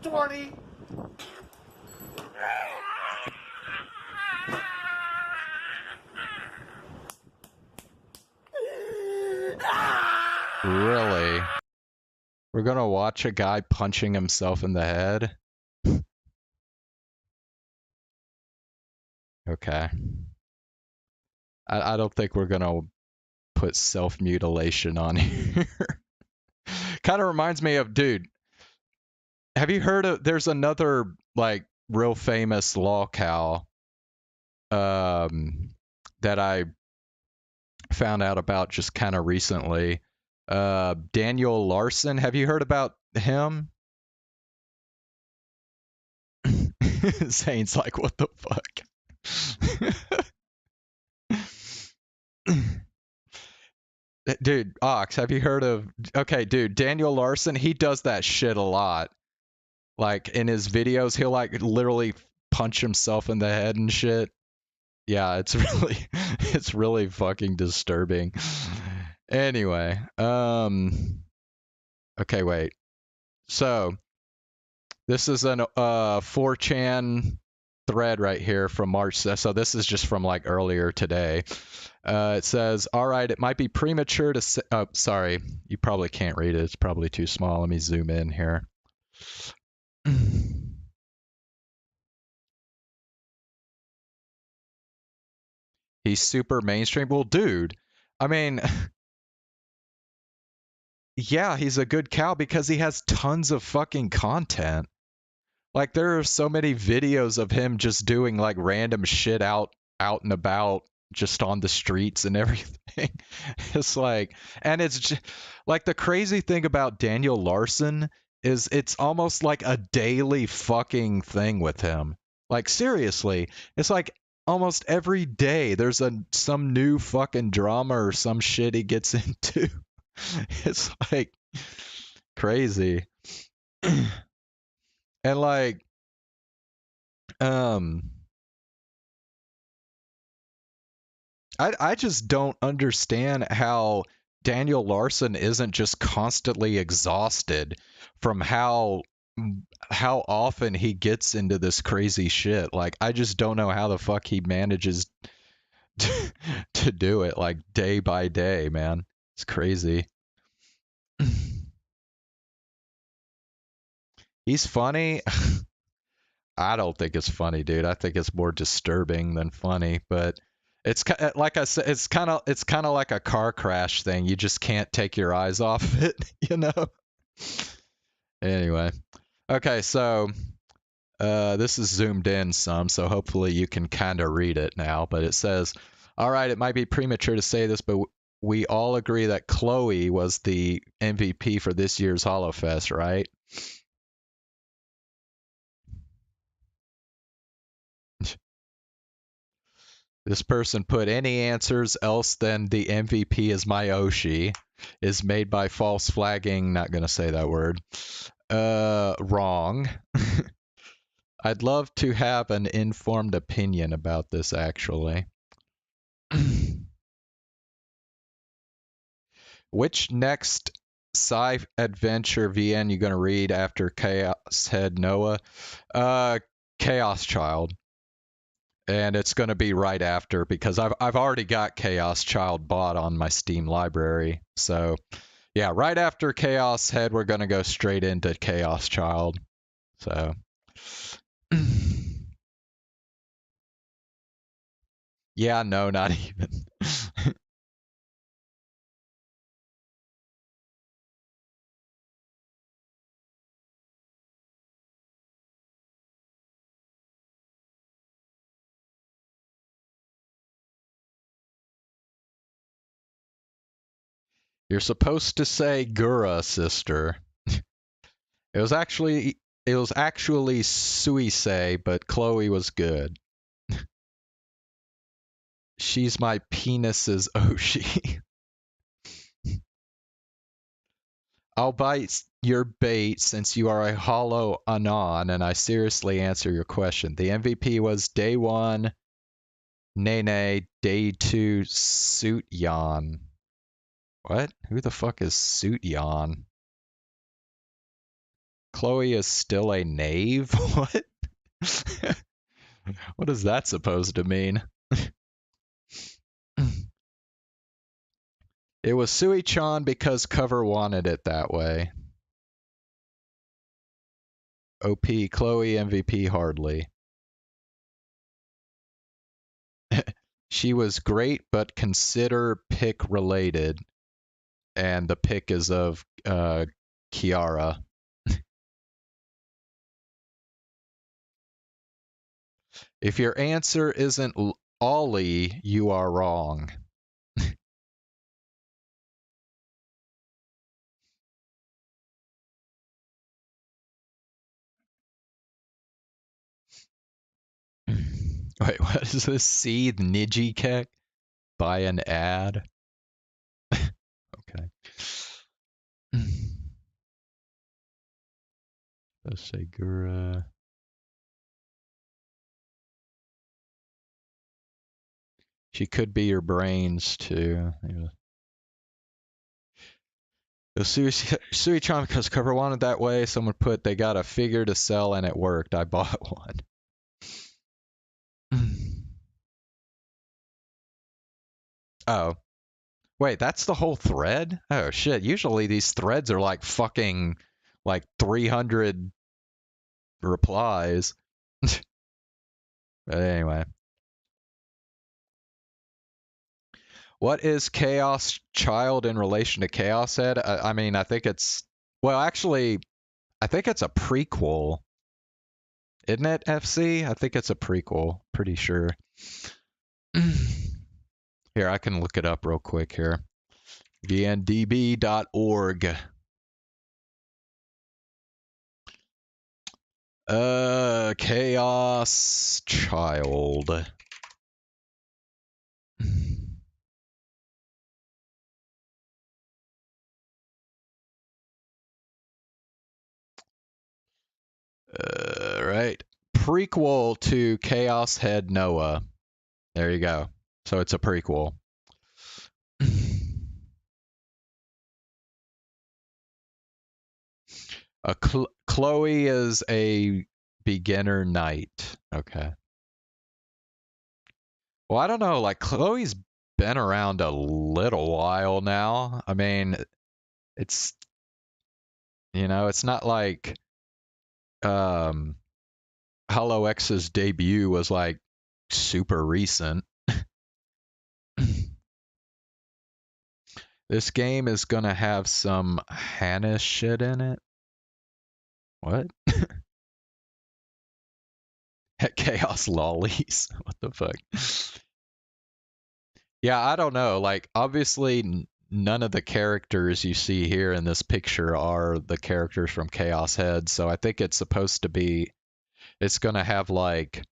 20. Really? We're gonna watch a guy punching himself in the head? Okay. I don't think we're gonna put self-mutilation on here. Kind of reminds me of, dude, have you heard of, there's another like real famous lolcow that I found out about just kind of recently. Daniel Larson, have you heard about him? Zane's like, what the fuck? Dude, Ox, have you heard of... Okay, dude, Daniel Larson, he does that shit a lot. Like, in his videos, he'll, like, literally punch himself in the head and shit. Yeah, it's really fucking disturbing. Anyway, okay, wait. So, this is an 4chan thread right here from March. So this is just from like earlier today. It says, all right, it might be premature to say, oh, sorry, you probably can't read it. It's probably too small. Let me zoom in here. He's super mainstream. Well, dude, I mean, yeah, he's a good cow because he has tons of fucking content. Like there are so many videos of him just doing like random shit out and about just on the streets and everything. It's like, and it's just, like the crazy thing about Daniel Larson is it's almost like a daily fucking thing with him. Like seriously, it's like almost every day there's some new fucking drama or some shit he gets into. It's like crazy. And like I just don't understand how Daniel Larson isn't just constantly exhausted from how often he gets into this crazy shit. Like I just don't know how the fuck he manages to do it like day by day, man. It's crazy. He's funny. I don't think it's funny, dude. I think it's more disturbing than funny, but it's like I said, it's kind of like a car crash thing. You just can't take your eyes off it, you know? Anyway. Okay, so this is zoomed in some, so hopefully you can kind of read it now, but it says, "All right, it might be premature to say this, but we all agree that Chloe was the MVP for this year's HoloFest, right?" This person put any answers else than the MVP is Myoshi is made by false flagging. Not going to say that word. Wrong. I'd love to have an informed opinion about this, actually. Which next sci-adventure VN you going to read after Chaos Head Noah? Chaos Child. And it's going to be right after because I've already got Chaos Child bought on my Steam library. So, yeah, right after Chaos Head, we're going to go straight into Chaos Child. So, yeah, no, not even. You're supposed to say Gura, sister. It was actually Suisei, but Chloe was good. She's my penis's Oshi. I'll bite your bait since you are a hollow anon, and I seriously answer your question. The MVP was day 1, Nene, day 2, Suit Yan. What? Who the fuck is Suit Yan? Chloe is still a knave? What? What is that supposed to mean? It was Sui-chan because cover wanted it that way. OP, Chloe, MVP, hardly. She was great, but consider pick related. And the pick is of Kiara. If your answer isn't Ollie, you are wrong. Wait, what is this? Seed Nijikek? Buy an ad? Okay. Segura. She could be your brains too. Yeah. Sui-chan because cover wanted that way. Someone put they got a figure to sell and it worked. I bought one. Oh. Wait, that's the whole thread? Oh shit. Usually these threads are like fucking like 300 replies. But anyway. What is Chaos Child in relation to Chaos Head? I mean, I think it's... Well, actually, I think it's a prequel. Isn't it FC? I think it's a prequel. Pretty sure. Here, I can look it up real quick here. VNDB.org. Chaos Child. Right. Prequel to Chaos Head Noah. There you go. So it's a prequel. Chloe is a beginner knight. Okay. Well, I don't know. Like, Chloe's been around a little while now. I mean, it's, you know, it's not like Hollow X's debut was like super recent. This game is gonna have some Hannah shit in it. What? Chaos lollies. What the fuck? Yeah, I don't know. Like, obviously, none of the characters you see here in this picture are the characters from Chaos Head, so I think it's supposed to be, it's gonna have like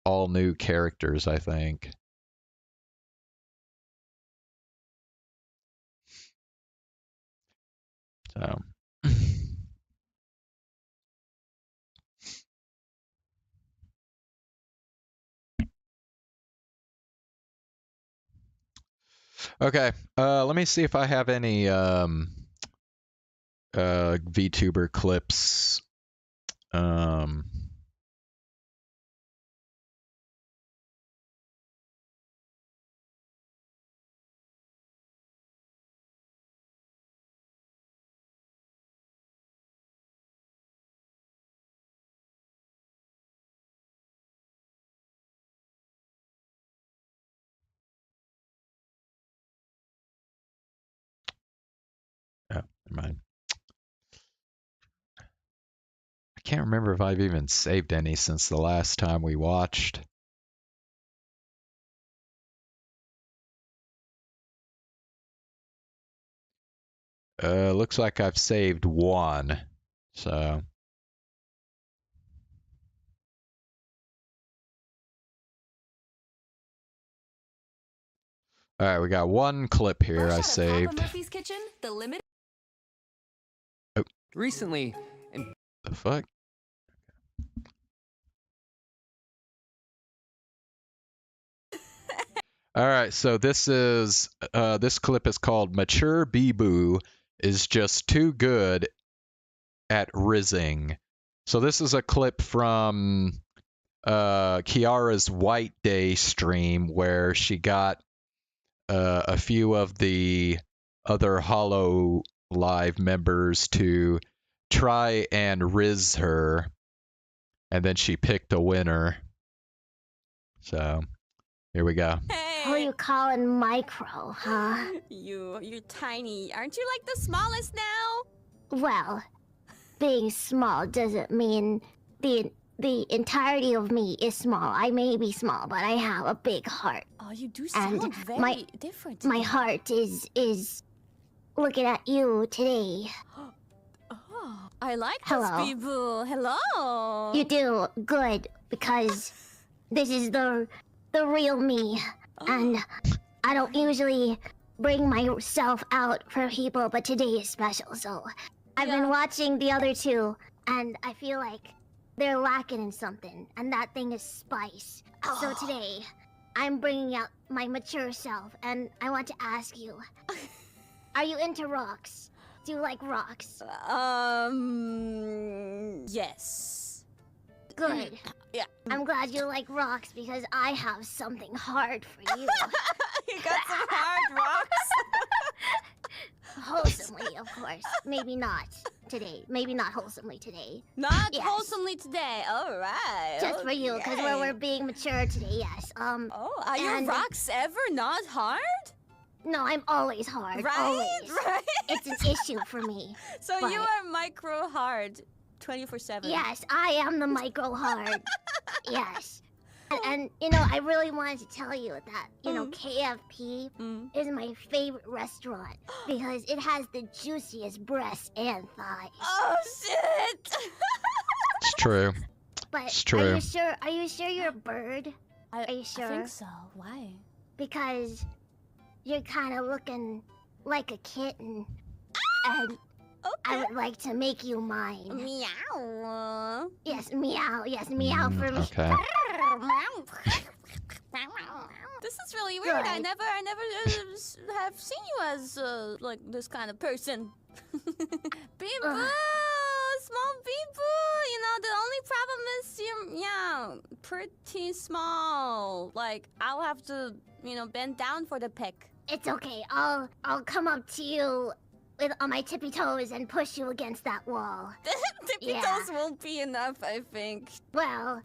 all new characters, I think. So. Okay, let me see if I have any VTuber clips. Oh, never mind. I can't remember if I've even saved any since the last time we watched. Looks like I've saved one. So. All right, we got one clip here I saved. Murphy's Kitchen, the limit. Oh. Recently, the fuck? All right, so this is this clip is called "Mature Bee-Boo is just too good at rizzing." So this is a clip from Kiara's White Day stream where she got a few of the other Hollow Live members to try and riz her, and then she picked a winner. So here we go. Who you calling micro, huh? You're tiny. Aren't you like the smallest now? Well, being small doesn't mean the entirety of me is small. I may be small, but I have a big heart. Oh, you do sound and very different. My heart is looking at you today. Oh, I like Hello. this people. Hello. You do good because this is the real me, and I don't usually bring myself out for people, but today is special. So I've been watching the other two, and I feel like they're lacking in something, and that thing is spice. So today, I'm bringing out my mature self, and I want to ask you, are you into rocks? Do you like rocks? Yes. Good. Yeah. I'm glad you like rocks because I have something hard for you. You got some hard rocks? Wholesomely, of course. Maybe not today. Maybe not wholesomely today. Not Yes. wholesomely today. All right. Just for you, because we're being mature today, yes. Oh, are your rocks ever not hard? No, I'm always hard. Right? Always. Right. It's an issue for me. So but you are micro hard. 24/7. Yes, I am the micro heart. Yes. And, you know, I really wanted to tell you that, you know, KFP is my favorite restaurant because it has the juiciest breasts and thighs. Oh, shit! It's true. But It's true. Are you sure you're a bird? Are you sure? I think so. Why? Because you're kind of looking like a kitten. And I would like to make you mine. Meow. Yes, meow. Yes, meow for me. Okay. This is really weird. I Good. never have seen you as like this kind of person. Bee-boo, small bee-boo. You know, the only problem is you're pretty small. Like I'll have to, you know, bend down for the peck. It's okay. I'll come up to you on my tippy toes and push you against that wall. Tippy toes won't be enough, I think. Well,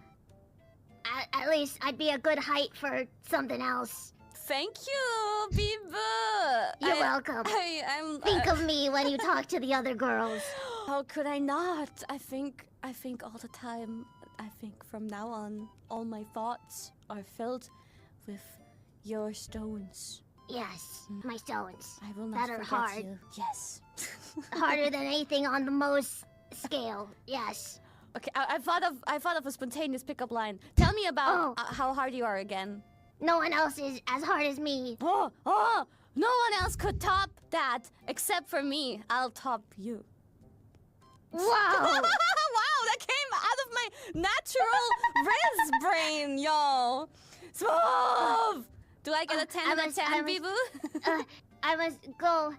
at least I'd be a good height for something else. Thank you, Bee-boo. You're welcome. I'm Think of me when you talk to the other girls. How could I not? I think all the time. I think from now on, all my thoughts are filled with your stones. Yes, my stones. I will not that are forget hard. you. Yes. Harder than anything on the most scale. Yes. Okay, I thought of a spontaneous pickup line. Tell me about how hard you are again. No one else is as hard as me. Oh, no one else could top that except for me. I'll top you. Wow. Wow, that came out of my natural Riz brain, yo. Smooth. Do I get a 10 out of 10, Bee-boo? I must go.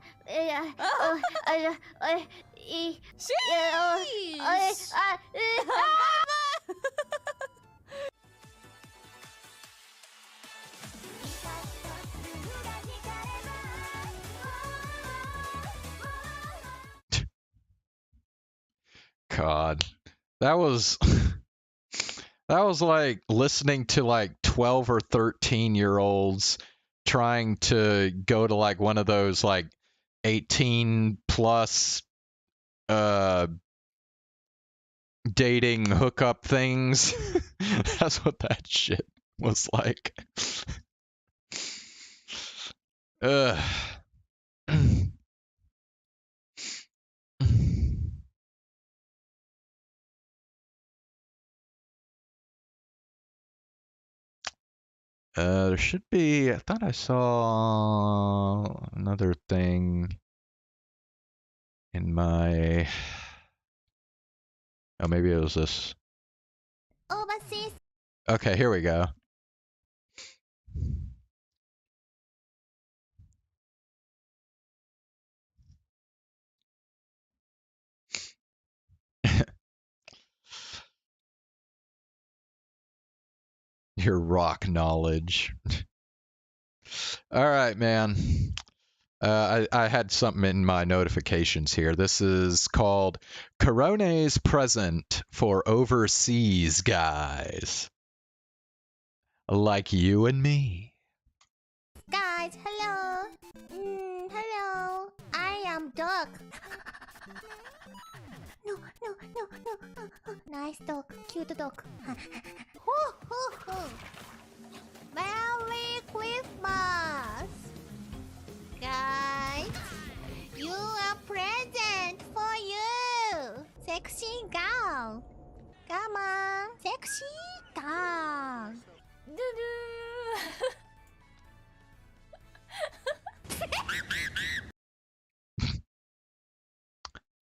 God, that was that was like listening to like 12 or 13-year-olds trying to go to like one of those like 18 plus dating hookup things. That's what that shit was like. Ugh. There should be, I thought I saw another thing in my, oh, maybe it was this. Overseas. Okay, here we go. Your rock knowledge. All right, man. I had something in my notifications here. This is called Corone's Present for Overseas Guys. Like you and me. Guys, hello. Hello. I am dog. No. Nice dog. Cute dog. Merry Christmas. Guys, you a present for you. Sexy girl. Come on. Sexy girl.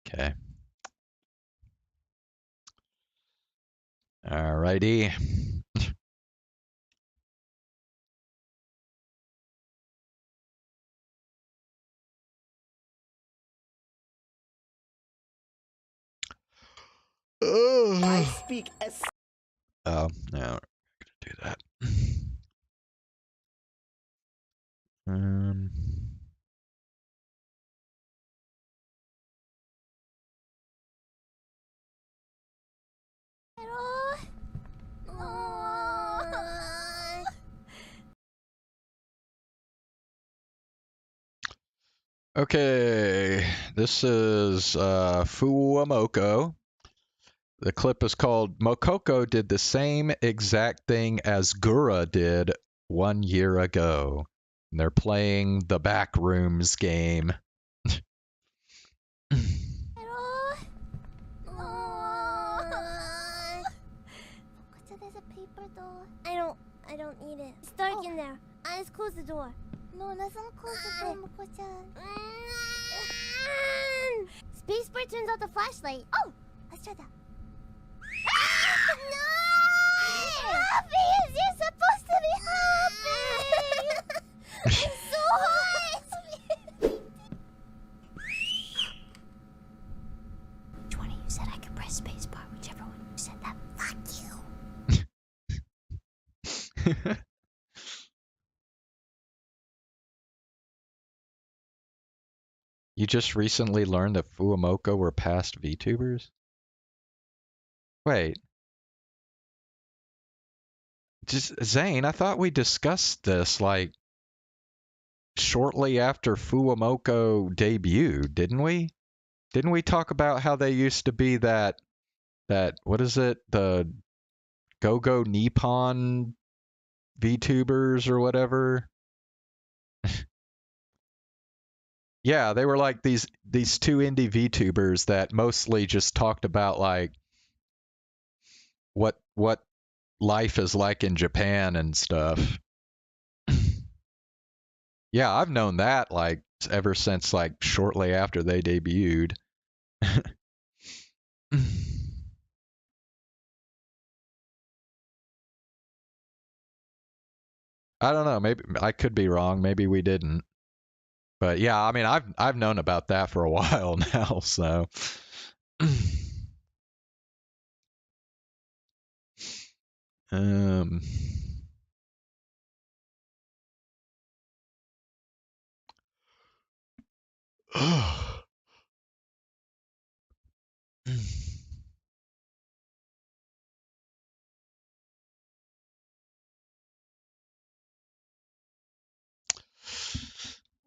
Okay. Alrighty. I speak as. Oh, no, we're gonna do that. Okay, this is Fuamoko. The clip is called Mokoko did the same exact thing as Gura did 1 year ago. And they're playing the Backrooms game. There's a paper doll. I don't need it. It's dark in there. Let's close the door. No, let's not close the door, Moko-chan. Space Bird turns out the flashlight. Oh, let's try that. No! Happy! You're supposed to be happy! It's so hot! Which one of you said I could press spacebar? Whichever one you said that. Fuck you! You just recently learned that Fuumoco were past VTubers? Wait. Zane, I thought we discussed this, like, shortly after Fuumoco debuted, didn't we? Didn't we talk about how they used to be that what is it? The Go-Go Nippon VTubers or whatever? Yeah, they were like these two indie VTubers that mostly just talked about like what life is like in Japan and stuff. Yeah, I've known that like ever since like shortly after they debuted. I don't know, maybe I could be wrong, maybe we didn't. But yeah, I mean I've known about that for a while now, so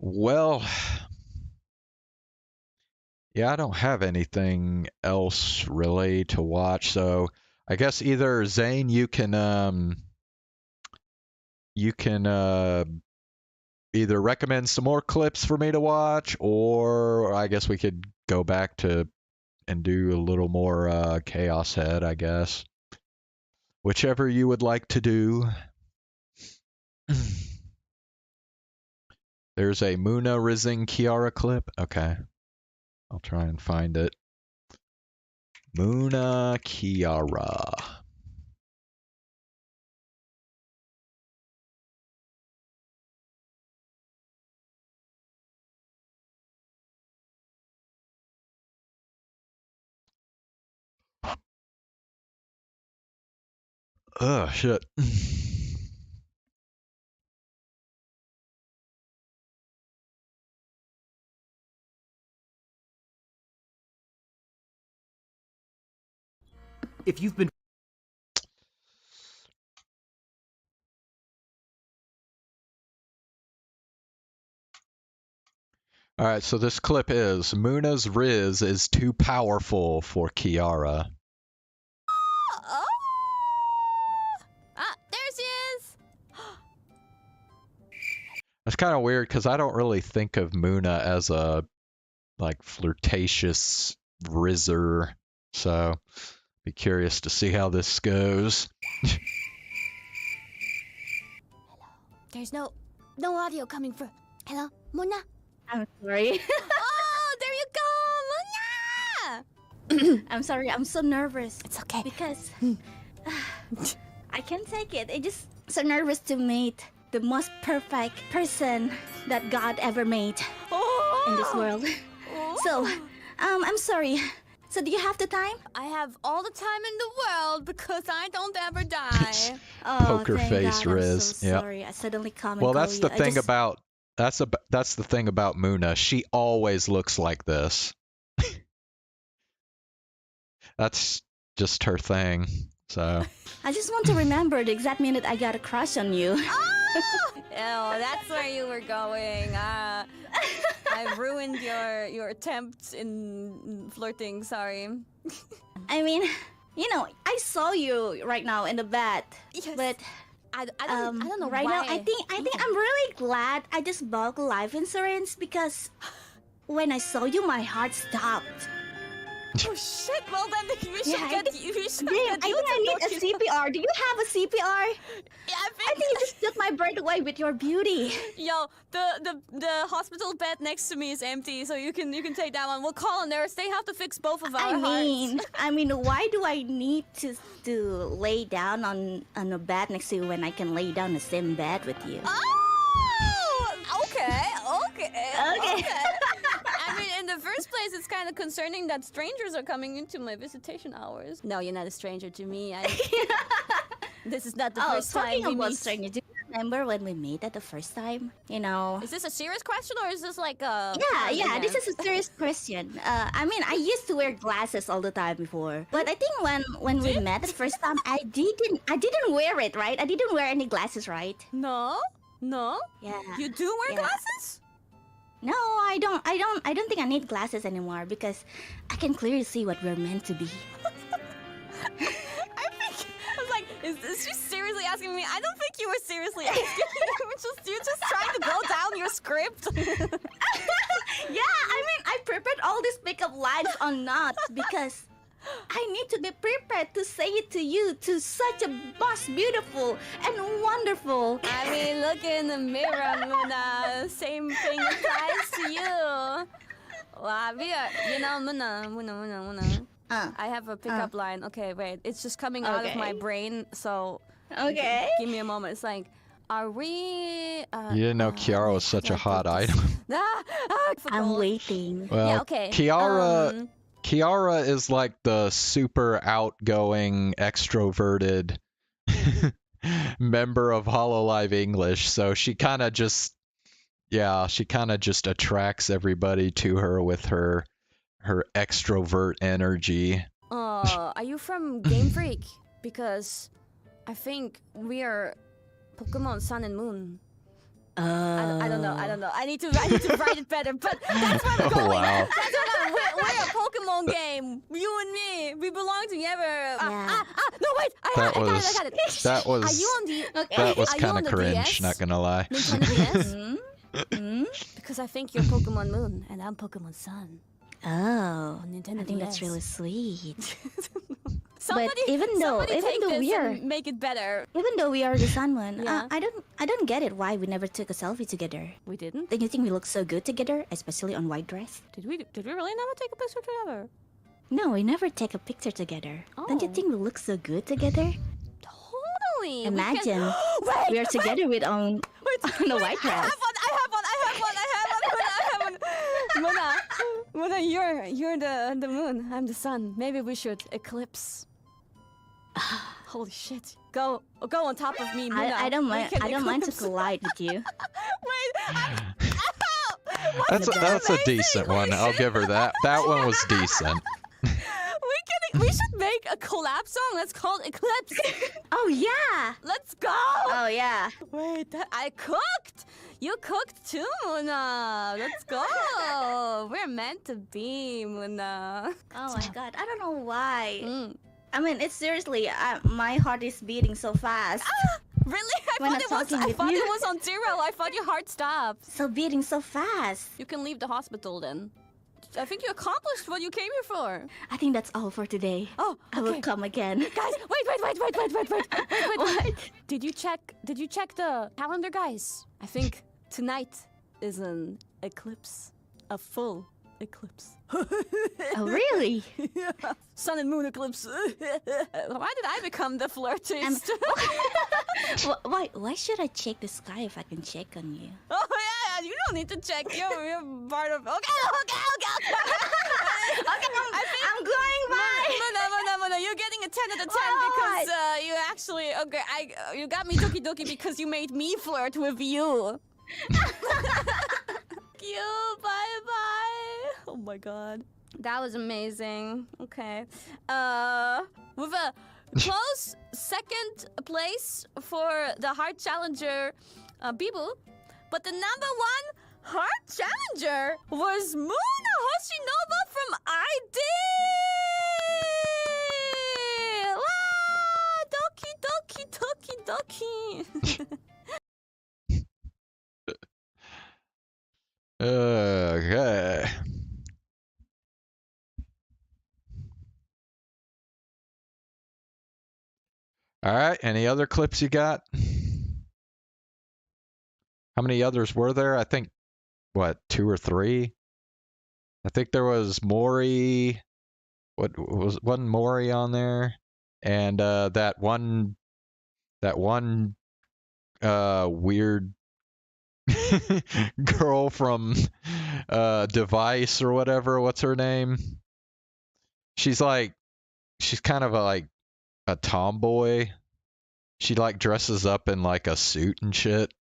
well, yeah, I don't have anything else really to watch, so I guess either Zane, you can either recommend some more clips for me to watch, or I guess we could go back to and do a little more Chaos Head, I guess. Whichever you would like to do. There's a Muna Rising Kiara clip. Okay. I'll try and find it. Muna Kiara. Ugh, shit. If you've been All right, so this clip is Muna's Riz is too powerful for Kiara. There she is! That's kind of weird because I don't really think of Muna as a like flirtatious Rizzer, so be curious to see how this goes. There's no audio coming for. Hello, Mona. I'm sorry. Oh, there you go, Muna! I'm sorry, I'm so nervous. It's okay. Because I can't take it. I'm just so nervous to meet the most perfect person that God ever made in this world. So, I'm sorry. So do you have the time? I have all the time in the world because I don't ever die. Poker thank face God. Riz. I'm so Yep. sorry. I suddenly come and Well, call that's you. the thing about that's the thing about Muna. She always looks like this. That's just her thing. So I just want to remember the exact minute I got a crush on you. Oh, that's where you were going. I ruined your attempts in flirting. Sorry. I mean, You know, I saw you right now in the bed. Yes. But I don't know right why. now, I think I'm really glad I just bought life insurance because when I saw you, my heart stopped. Oh shit! Well then, we should Yeah, get you. We should Damn, get I you think I to need a doctor. CPR. Do you have a CPR? Yeah, I think you just took my breath away with your beauty. Yo, the hospital bed next to me is empty, so you can take that one. We'll call a nurse. They have to fix both of our hearts. I mean, why do I need to lay down on a bed next to you when I can lay down in the same bed with you? Oh, okay. Okay. I mean, in the first place, it's kind of concerning that strangers are coming into my visitation hours. No, you're not a stranger to me. This is not the first time talking we about meet. stranger, do you remember when we met at the first time? You know. Is this a serious question or is this like a? Yeah, this is a serious question. I mean, I used to wear glasses all the time before, but I think when we met the first time, I didn't wear it, right? I didn't wear any glasses, right? No. Yeah. You do wear glasses? No, I don't think I need glasses anymore because I can clearly see what we're meant to be. I was like, is she seriously asking me? I don't think you were seriously asking. You're just trying to go down your script. Yeah, I mean, I prepared all these pickup lines on not because I need to be prepared to say it to you, to such a boss, beautiful and wonderful. I mean, look in the mirror, Muna. Same thing applies to you. Wow, Muna. I have a pickup line. Okay, wait. It's just coming out of my brain, so... Okay. Give me a moment. It's like, are we... You didn't know Chiara was such a hot item. I'm waiting. Well, yeah, okay. Chiara is like the super outgoing, extroverted member of Hololive English, so she kind of just attracts everybody to her with her extrovert energy. Are you from Game Freak? Because I think we are Pokemon Sun and Moon. I don't know. I need to write it better, but that's where I'm going. Wow. That's what we're a Pokemon game. You and me, we belong together. No, wait. I got it. That was Are you on the? that was Are you kind on of the cringe. DS? Not gonna lie. Nintendo DS? Because I think you're Pokemon Moon and I'm Pokemon Sun. Oh, on Nintendo I think DS. that's really sweet. Somebody, but even though we are, make it better. even though we are the Sun one, Yeah. I don't get it why we never took a selfie together. We didn't. Don't you think we look so good together, especially on white dress? Did we really never take a picture together? No, we never take a picture together. Don't you Oh. think we look so good together? Totally. Imagine we are together with on a white dress. I have one. Mona, you're the moon. I'm the sun. Maybe we should eclipse. Holy shit! Go on top of me, Muna. I don't We mind. can I don't mind to eclipse. collide with you. That's a decent one. I'll give her that. That one was decent. We should make a collab song that's called Eclipse. Oh yeah. Let's go. Oh yeah. Wait, I cooked. You cooked too, Muna. Let's go. We're meant to be, Muna. Oh my god. I don't know why. I mean, it's seriously. My heart is beating so fast. Really? I When thought I'm talking with it you. was on 0. I thought your heart stopped. So beating so fast. You can leave the hospital then. I think you accomplished what you came here for. I think that's all for today. Oh, I will okay. come again. Guys, wait. What? Did you check the calendar, guys? I think tonight is an eclipse. A full eclipse. Oh really? Yeah. Sun and moon eclipse. Why did I become the flirtist? Why should I check the sky if I can check on you? Oh yeah, you don't need to check. You're part of. Okay. I'm going by. Mona, you're getting a 10 out of 10 What? because you actually you got me doki doki because you made me flirt with you. You bye. Oh my god, that was amazing. Okay, with a close second place for the Heart Challenger, Bibu, but the number 1 Heart Challenger was Muna Hoshinova from ID. All right, any other clips you got? How many others were there? I think, what, 2 or 3? I think there was Mori. Wasn't Mori on there? And that one weird girl from Device or whatever. What's her name? She's kind of like a tomboy. She like dresses up in like a suit and shit.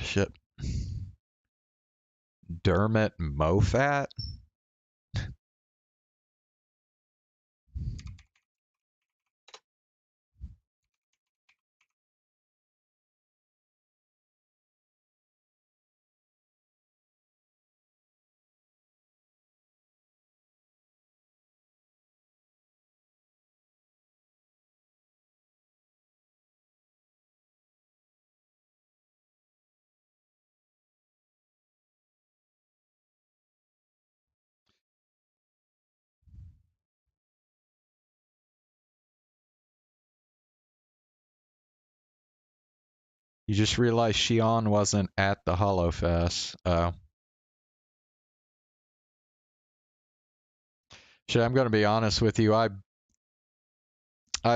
Shit. Dermot Mofat? You just realized Shion wasn't at the HoloFest. Shit, I'm gonna be honest with you. I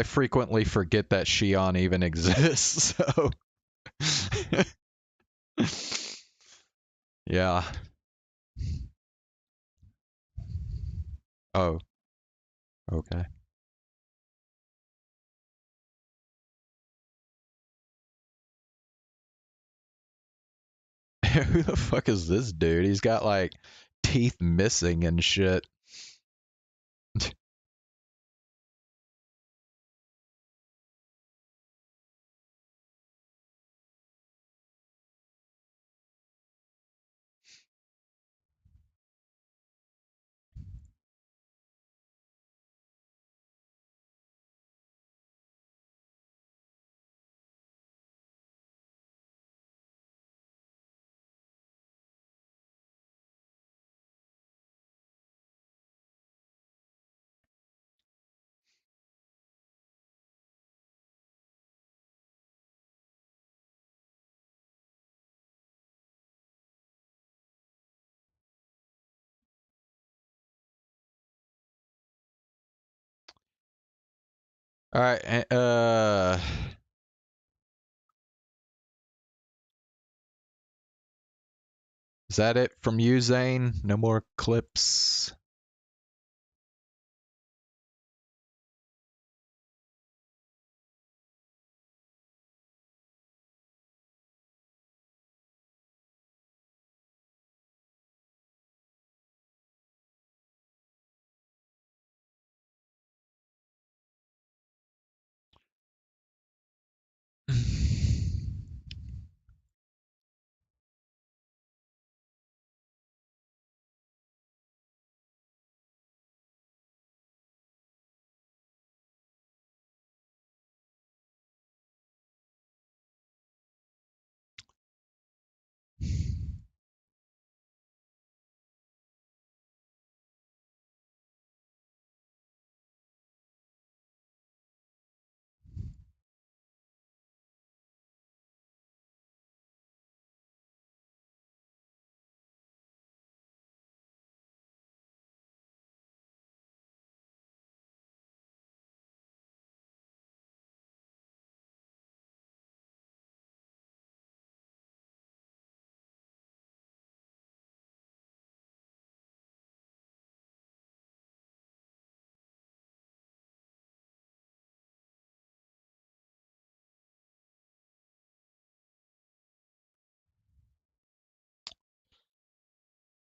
frequently forget that Shion even exists. So yeah. Oh. Okay. Who the fuck is this dude? He's got like teeth missing and shit. All right. Is that it from you, Zane? No more clips?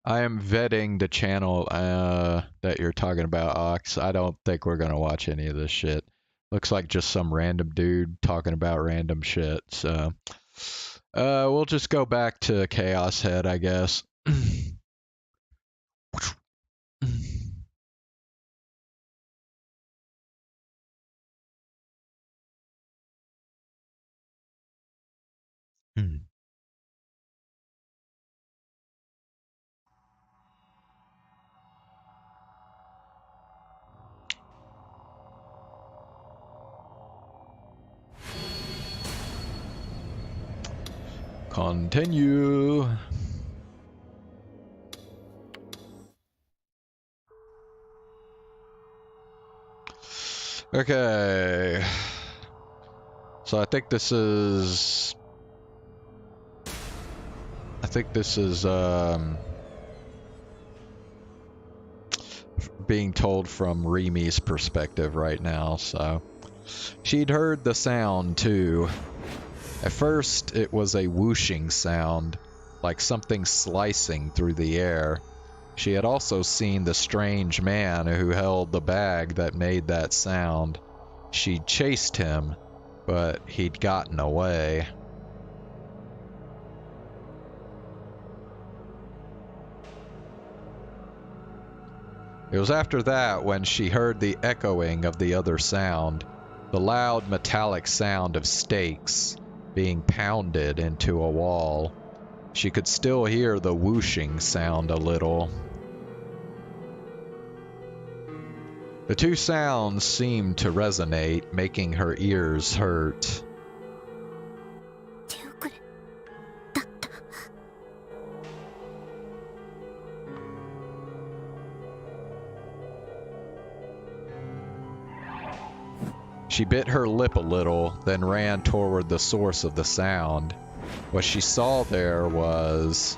I am vetting the channel that you're talking about, Ox. I don't think we're gonna watch any of this shit. Looks like just some random dude talking about random shit. So, we'll just go back to Chaos Head, I guess. Continue. Okay. So I think this is being told from Remi's perspective right now, so she'd heard the sound too. At first, it was a whooshing sound, like something slicing through the air. She had also seen the strange man who held the bag that made that sound. She'd chased him, but he'd gotten away. It was after that when she heard the echoing of the other sound, the loud metallic sound of stakes being pounded into a wall. She could still hear the whooshing sound a little. The two sounds seemed to resonate, making her ears hurt. She bit her lip a little, then ran toward the source of the sound. What she saw there was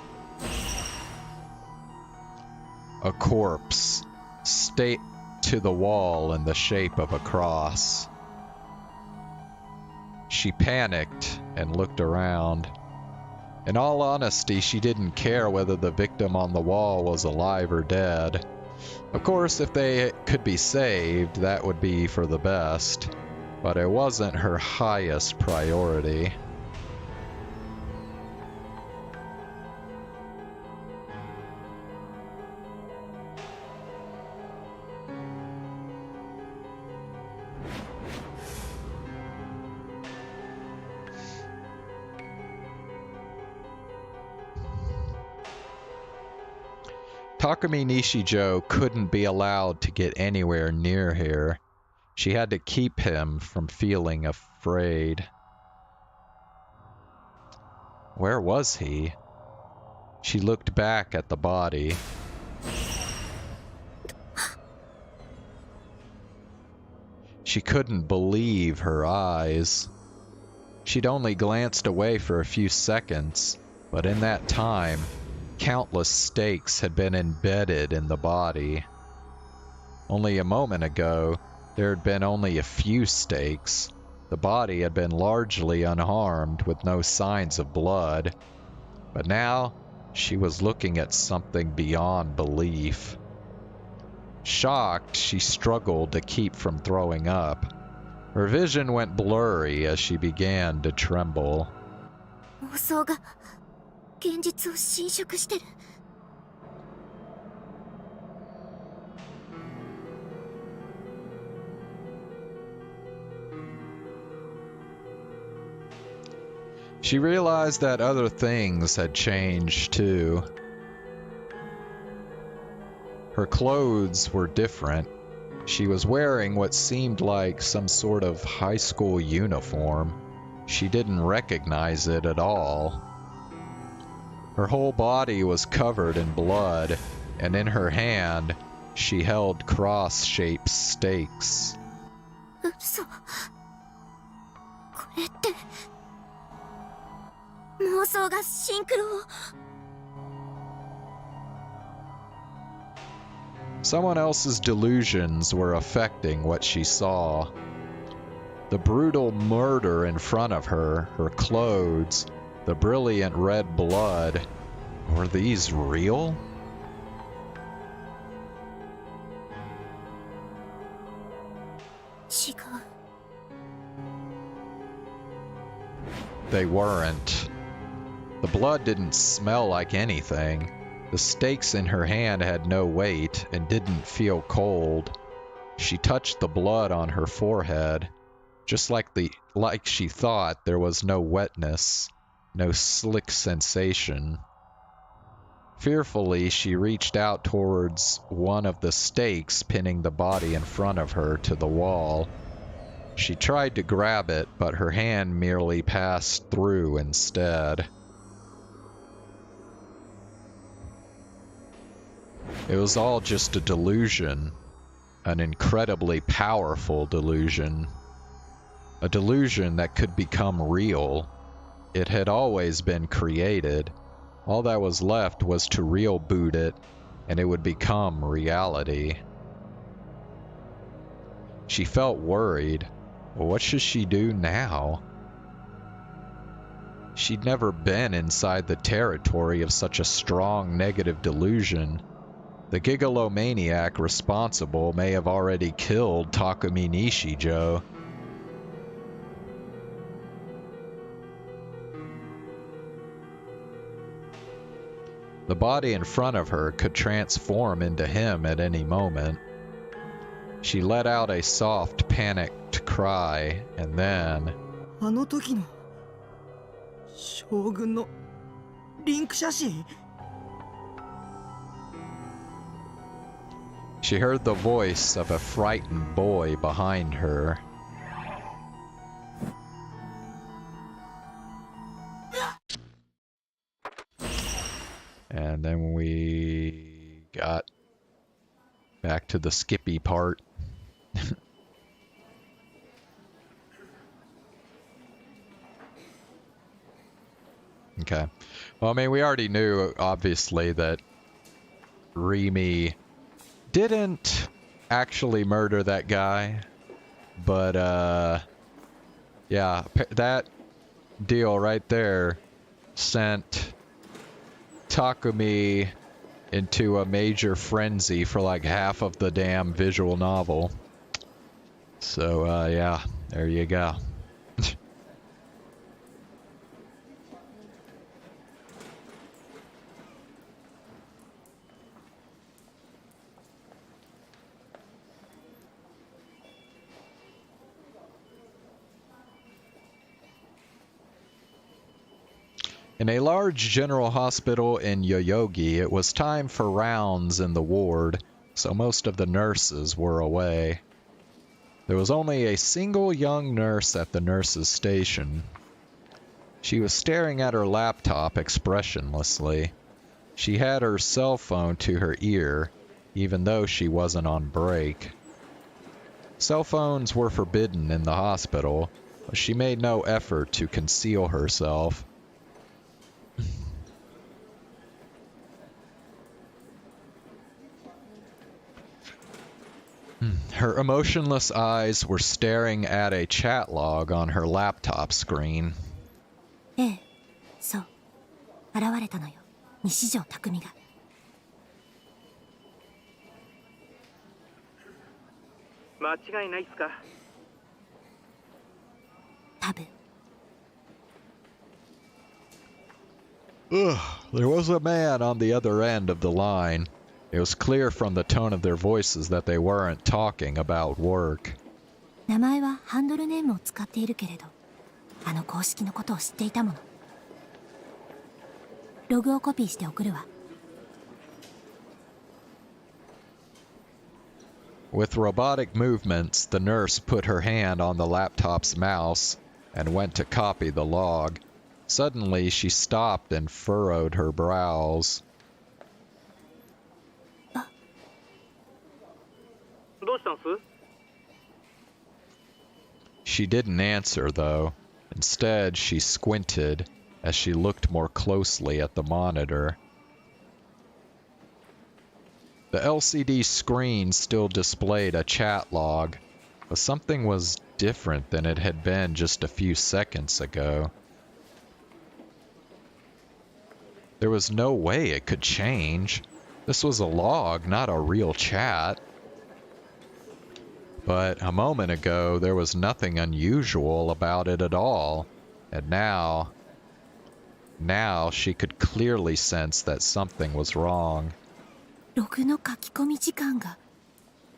a corpse staked to the wall in the shape of a cross. She panicked and looked around. In all honesty, she didn't care whether the victim on the wall was alive or dead. Of course, if they could be saved, that would be for the best. But it wasn't her highest priority. Takumi Nishijo couldn't be allowed to get anywhere near here. She had to keep him from feeling afraid. Where was he? She looked back at the body. She couldn't believe her eyes. She'd only glanced away for a few seconds, but in that time, countless stakes had been embedded in the body. Only a moment ago, there had been only a few stakes. The body had been largely unharmed with no signs of blood. But now, she was looking at something beyond belief. Shocked, she struggled to keep from throwing up. Her vision went blurry as she began to tremble. She realized that other things had changed too. Her clothes were different. She was wearing what seemed like some sort of high school uniform. She didn't recognize it at all. Her whole body was covered in blood, and in her hand, she held cross-shaped stakes. Someone else's delusions were affecting what she saw. The brutal murder in front of her, her clothes, the brilliant red blood. Were these real? they weren't. The blood didn't smell like anything. The stakes in her hand had no weight and didn't feel cold. She touched the blood on her forehead. Just like she thought, there was no wetness, no slick sensation. Fearfully, she reached out towards one of the stakes pinning the body in front of her to the wall. She tried to grab it, but her hand merely passed through instead. It was all just a delusion, an incredibly powerful delusion. A delusion that could become real. It had always been created. All that was left was to real boot it, and it would become reality. She felt worried. Well, what should she do now? She'd never been inside the territory of such a strong negative delusion. The gigalomaniac responsible may have already killed Takumi Nishijo. The body in front of her could transform into him at any moment. She let out a soft, panicked cry, and then... あの時の将軍のリンク写真 She heard the voice of a frightened boy behind her. And then we got back to the Skippy part. Okay. Well, I mean, we already knew, obviously, that Remy didn't actually murder that guy. But, yeah, that deal right there sent Takumi into a major frenzy for like half of the damn visual novel. So, yeah, there you go. In a large general hospital in Yoyogi, it was time for rounds in the ward, so most of the nurses were away. There was only a single young nurse at the nurses' station. She was staring at her laptop expressionlessly. She had her cell phone to her ear, even though she wasn't on break. Cell phones were forbidden in the hospital, but she made no effort to conceal herself. Her emotionless eyes were staring at a chat log on her laptop screen. ええ、そう。現れたのよ、西條匠が。間違いないっすか？多分。Ugh, there was a man on the other end of the line. It was clear from the tone of their voices that they weren't talking about work. 名前はハンドルネームを使っているけれど、あの公式のことを知っていたもの。ログをコピーして送るわ。With robotic movements, the nurse put her hand on the laptop's mouse and went to copy the log. Suddenly, she stopped and furrowed her brows. どうしたんす? She didn't answer, though. Instead, she squinted as she looked more closely at the monitor. The LCD screen still displayed a chat log, but something was different than it had been just a few seconds ago. There was no way it could change. This was a log, not a real chat. But a moment ago, there was nothing unusual about it at all. And now she could clearly sense that something was wrong. ログの書き込み時間が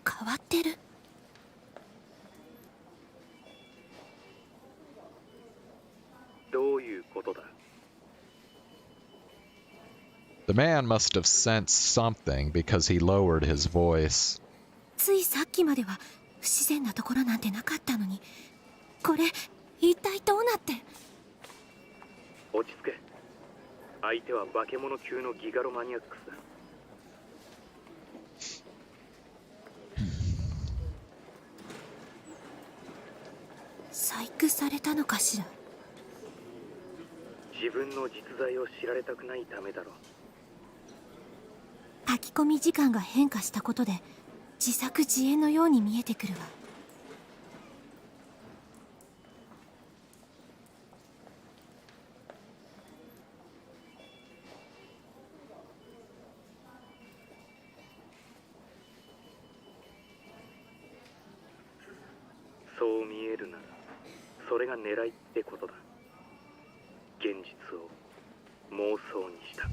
変わってる。どういうことだ？ The man must have sensed something because he lowered his voice. ついさっきまでは不自然なところなんてなかったのに、これ一体どうなって。落ち着け。相手は化け物級のギガロマニアックスだ。細工されたのかしら。自分の実在を知られたくないためだろう。書き込み時間が変化したことで自作自演のように見えてくるわ。そう見えるならそれが狙いってことだ。現実を妄想にした。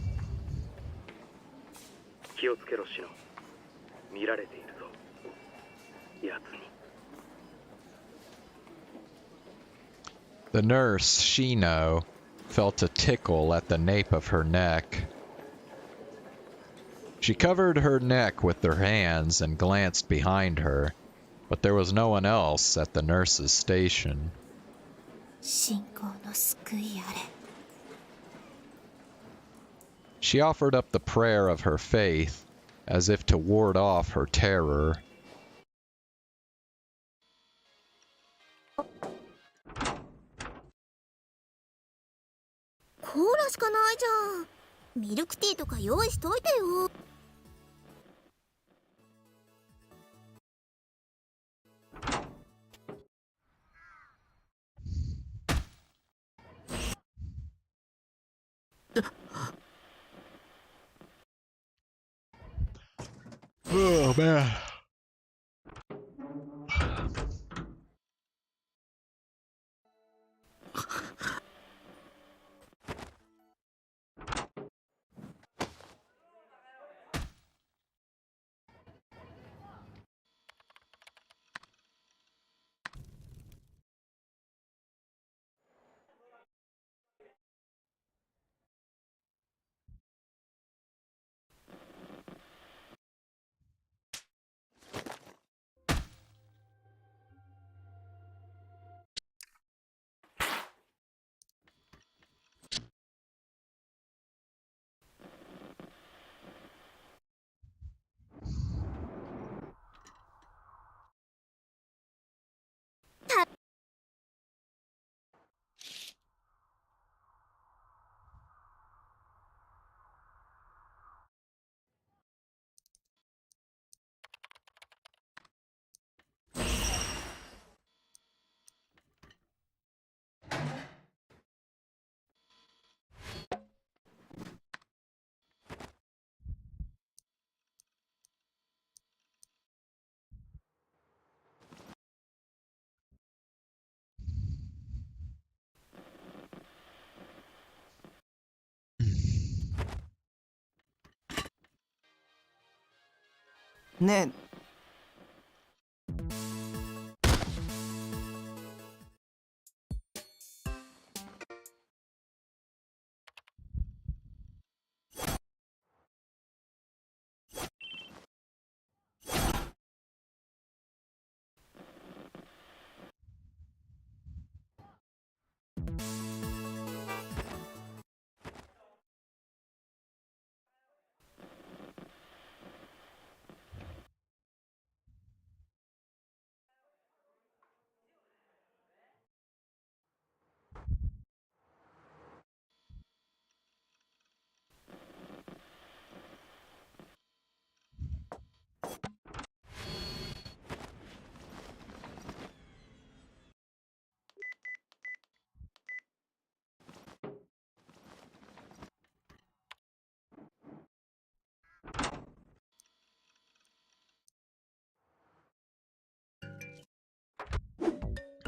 気をつけろシノ。見られているぞ奴に。 The nurse, Shino, felt a tickle at the nape of her neck. She covered her neck with her hands and glanced behind her, but there was no one else at the nurse's station. 信仰の救いあれ。 She offered up the prayer of her faith, as if to ward off her terror. コーラしかないじゃん。ミルクティーとか用意しといてよ。Oh man. Ne.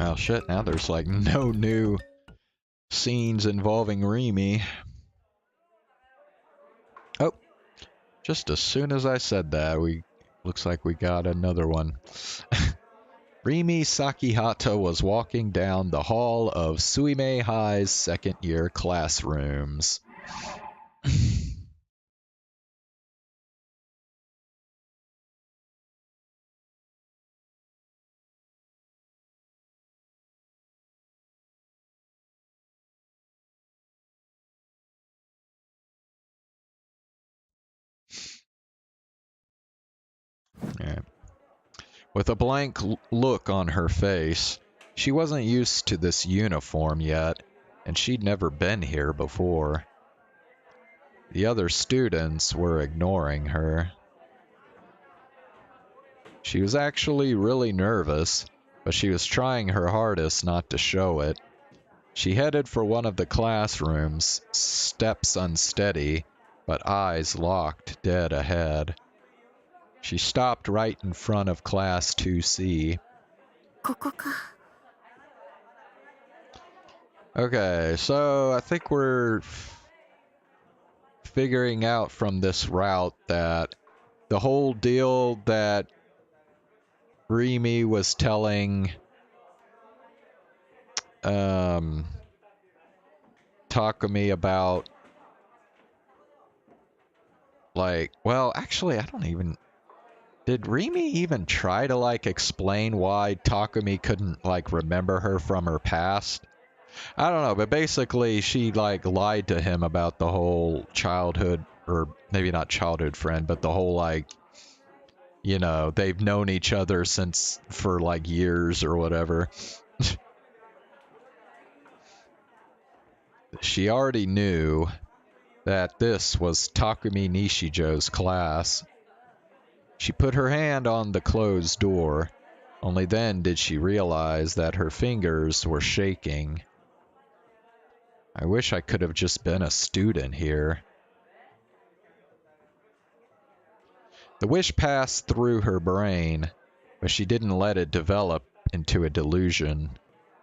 Oh shit, now there's like no new scenes involving Remy. Oh, just as soon as I said that, looks like we got another one. Remy Sakihata was walking down the hall of Suimei High's second-year classrooms. Yeah. With a blank look on her face, she wasn't used to this uniform yet, and she'd never been here before. The other students were ignoring her. She was actually really nervous, but she was trying her hardest not to show it. She headed for one of the classrooms, steps unsteady, but eyes locked dead ahead. She stopped right in front of Class 2C. Okay, so I think we're figuring out from this route that the whole deal that Remy was telling Takumi about, like, well, actually, I don't even... Did Remy even try to, like, explain why Takumi couldn't, like, remember her from her past? I don't know, but basically she, like, lied to him about the whole childhood, or maybe not childhood friend, but the whole, like, you know, they've known each other for, like, years or whatever. She already knew that this was Takumi Nishijo's class. She put her hand on the closed door. Only then did she realize that her fingers were shaking. I wish I could have just been a student here. The wish passed through her brain, but she didn't let it develop into a delusion.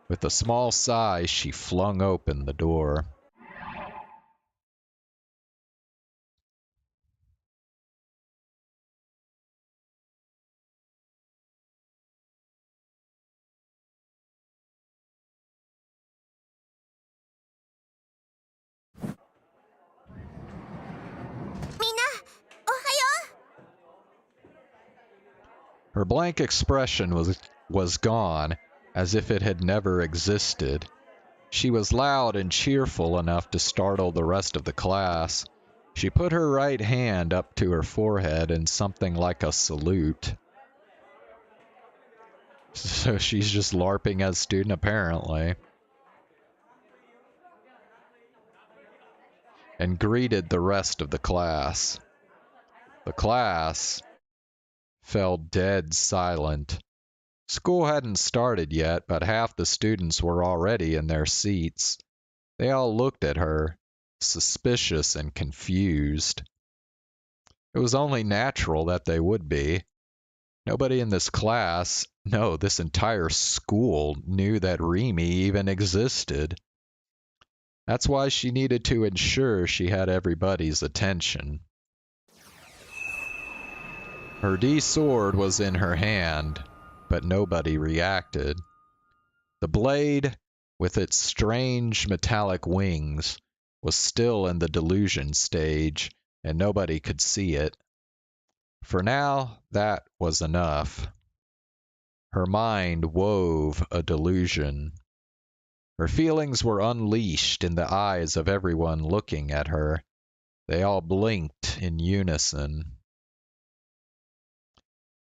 With a small sigh, she flung open the door. Her blank expression was gone, as if it had never existed. She was loud and cheerful enough to startle the rest of the class. She put her right hand up to her forehead in something like a salute. So she's just LARPing as student, apparently. And greeted the rest of the class. The class fell dead silent. School hadn't started yet, but half the students were already in their seats. They all looked at her, suspicious and confused. It was only natural that they would be. Nobody in this class, no, this entire school, knew that Remy even existed. That's why she needed to ensure she had everybody's attention. Her D sword was in her hand, but nobody reacted. The blade, with its strange metallic wings, was still in the delusion stage, and nobody could see it. For now, that was enough. Her mind wove a delusion. Her feelings were unleashed in the eyes of everyone looking at her. They all blinked in unison.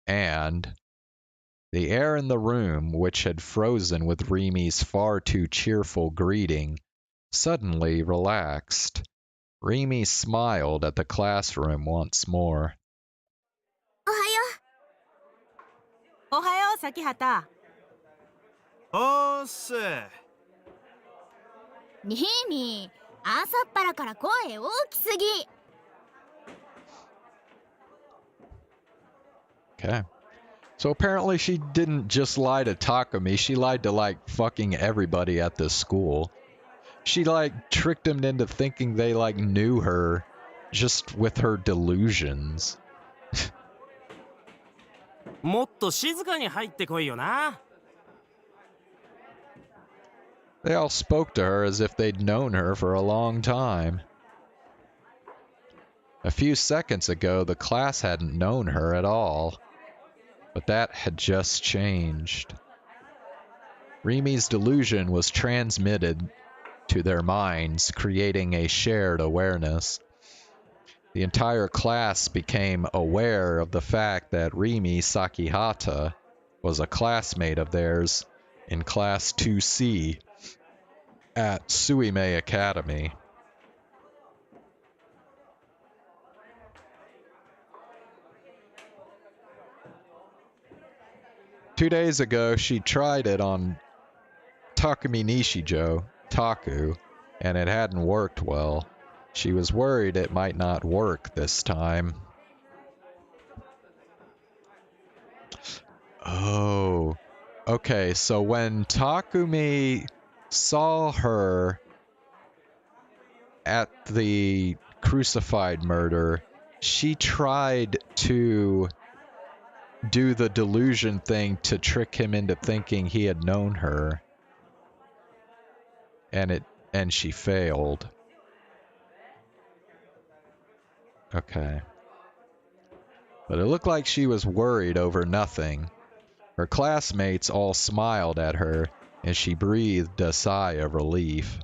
And the air in the room, which had frozen with Remy's far too cheerful greeting, suddenly relaxed. Remy smiled at the classroom once more. Ohayo, Sakihata. Ose. Nini, 朝っぱらから声大きすぎ. Okay. So apparently she didn't just lie to Takumi, she lied to like fucking everybody at this school. She like tricked him into thinking they like knew her just with her delusions. もっと静かに入ってこいよな。 They all spoke to her as if they'd known her for a long time. A few seconds ago, the class hadn't known her at all, but that had just changed. Rimi's delusion was transmitted to their minds, creating a shared awareness. The entire class became aware of the fact that Rimi Sakihata was a classmate of theirs in Class 2C at Suime Academy. Two days ago, she tried it on Takumi Nishijo, Taku, and it hadn't worked well. She was worried it might not work this time. Oh, okay, so when Takumi saw her at the crucified murder, she tried to do the delusion thing to trick him into thinking he had known her. And she failed. Okay. But it looked like she was worried over nothing. Her classmates all smiled at her, and she breathed a sigh of relief.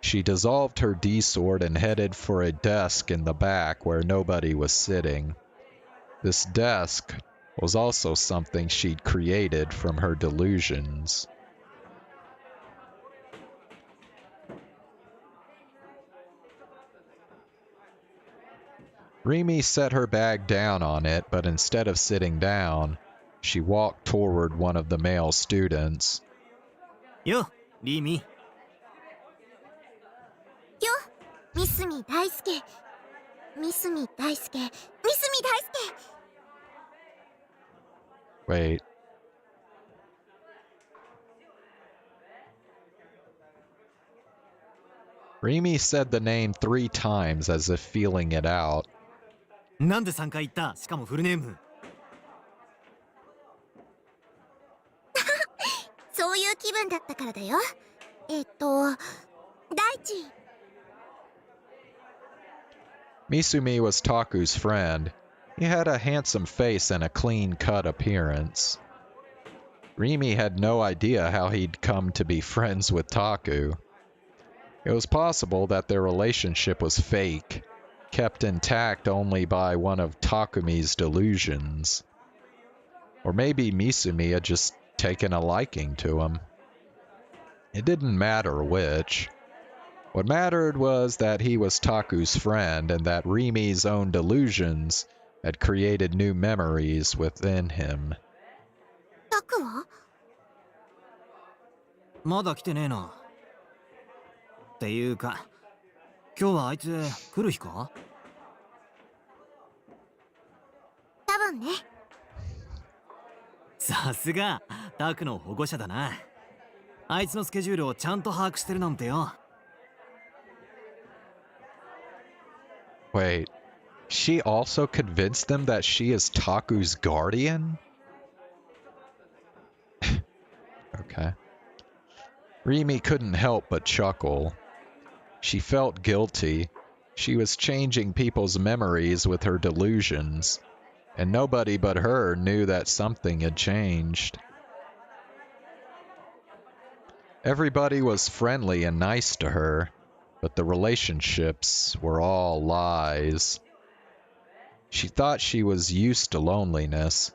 She dissolved her D-sword and headed for a desk in the back where nobody was sitting. This desk was also something she'd created from her delusions. Rimi set her bag down on it, but instead of sitting down, she walked toward one of the male students. Yo, Rimi. Yo, Misumi Daisuke. Misumi Daisuke. Misumi Daisuke! Wait. Rimi said the name 3 times as if feeling it out. なんで3回言った？しかもフルネーム。そういう気分だったからだよ。大地。 Misumi was Taku's friend. He had a handsome face and a clean-cut appearance. Rimi had no idea how he'd come to be friends with Taku. It was possible that their relationship was fake, kept intact only by one of Takumi's delusions. Or maybe Misumi had just taken a liking to him. It didn't matter which. What mattered was that he was Taku's friend and that Rimi's own delusions had created new memories within him. タクは？まだ来てねえな。っていうか、今日はあいつ来る日か？多分ね。さすがタクの保護者だな。あいつのスケジュールをちゃんと把握してるなんてよ。Wait, she also convinced them that she is Taku's guardian? Okay. Rimi couldn't help but chuckle. She felt guilty. She was changing people's memories with her delusions, and nobody but her knew that something had changed. Everybody was friendly and nice to her, but the relationships were all lies. She thought she was used to loneliness,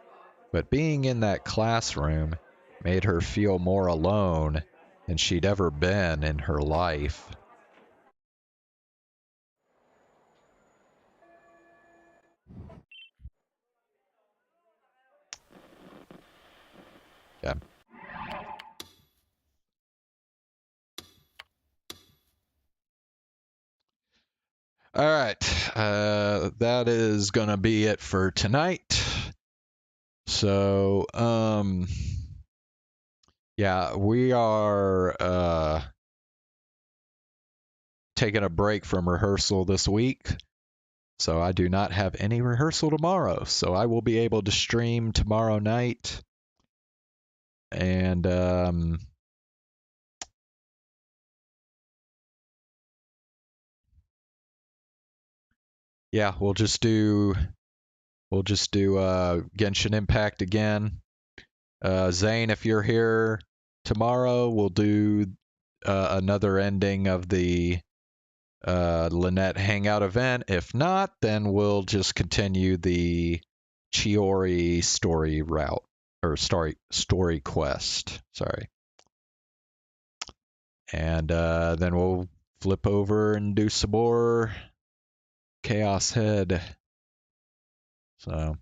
but being in that classroom made her feel more alone than she'd ever been in her life. Yeah. All right, that is gonna be it for tonight. So, yeah, we are taken a break from rehearsal this week, so I do not have any rehearsal tomorrow. So I will be able to stream tomorrow night. And yeah, we'll just do Genshin Impact again. Zane, if you're here tomorrow, we'll do another ending of the Lynette Hangout event. If not, then we'll just continue the Chiori story route, or story quest. Sorry. And then we'll flip over and do some more Chaos Head. So,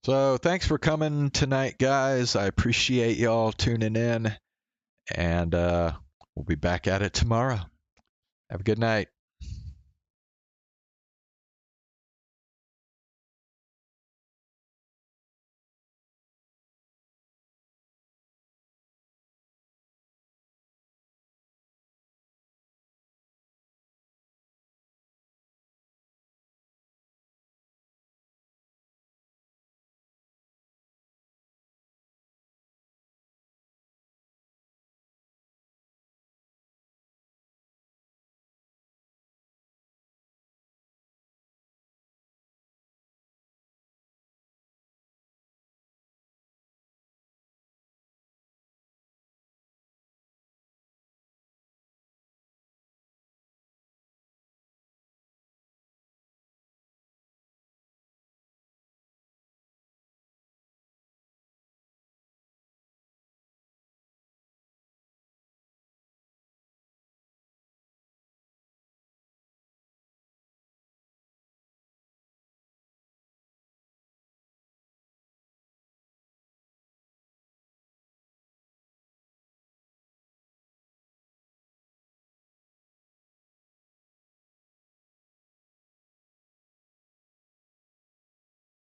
So thanks for coming tonight, guys. I appreciate y'all tuning in, and we'll be back at it tomorrow. Have a good night.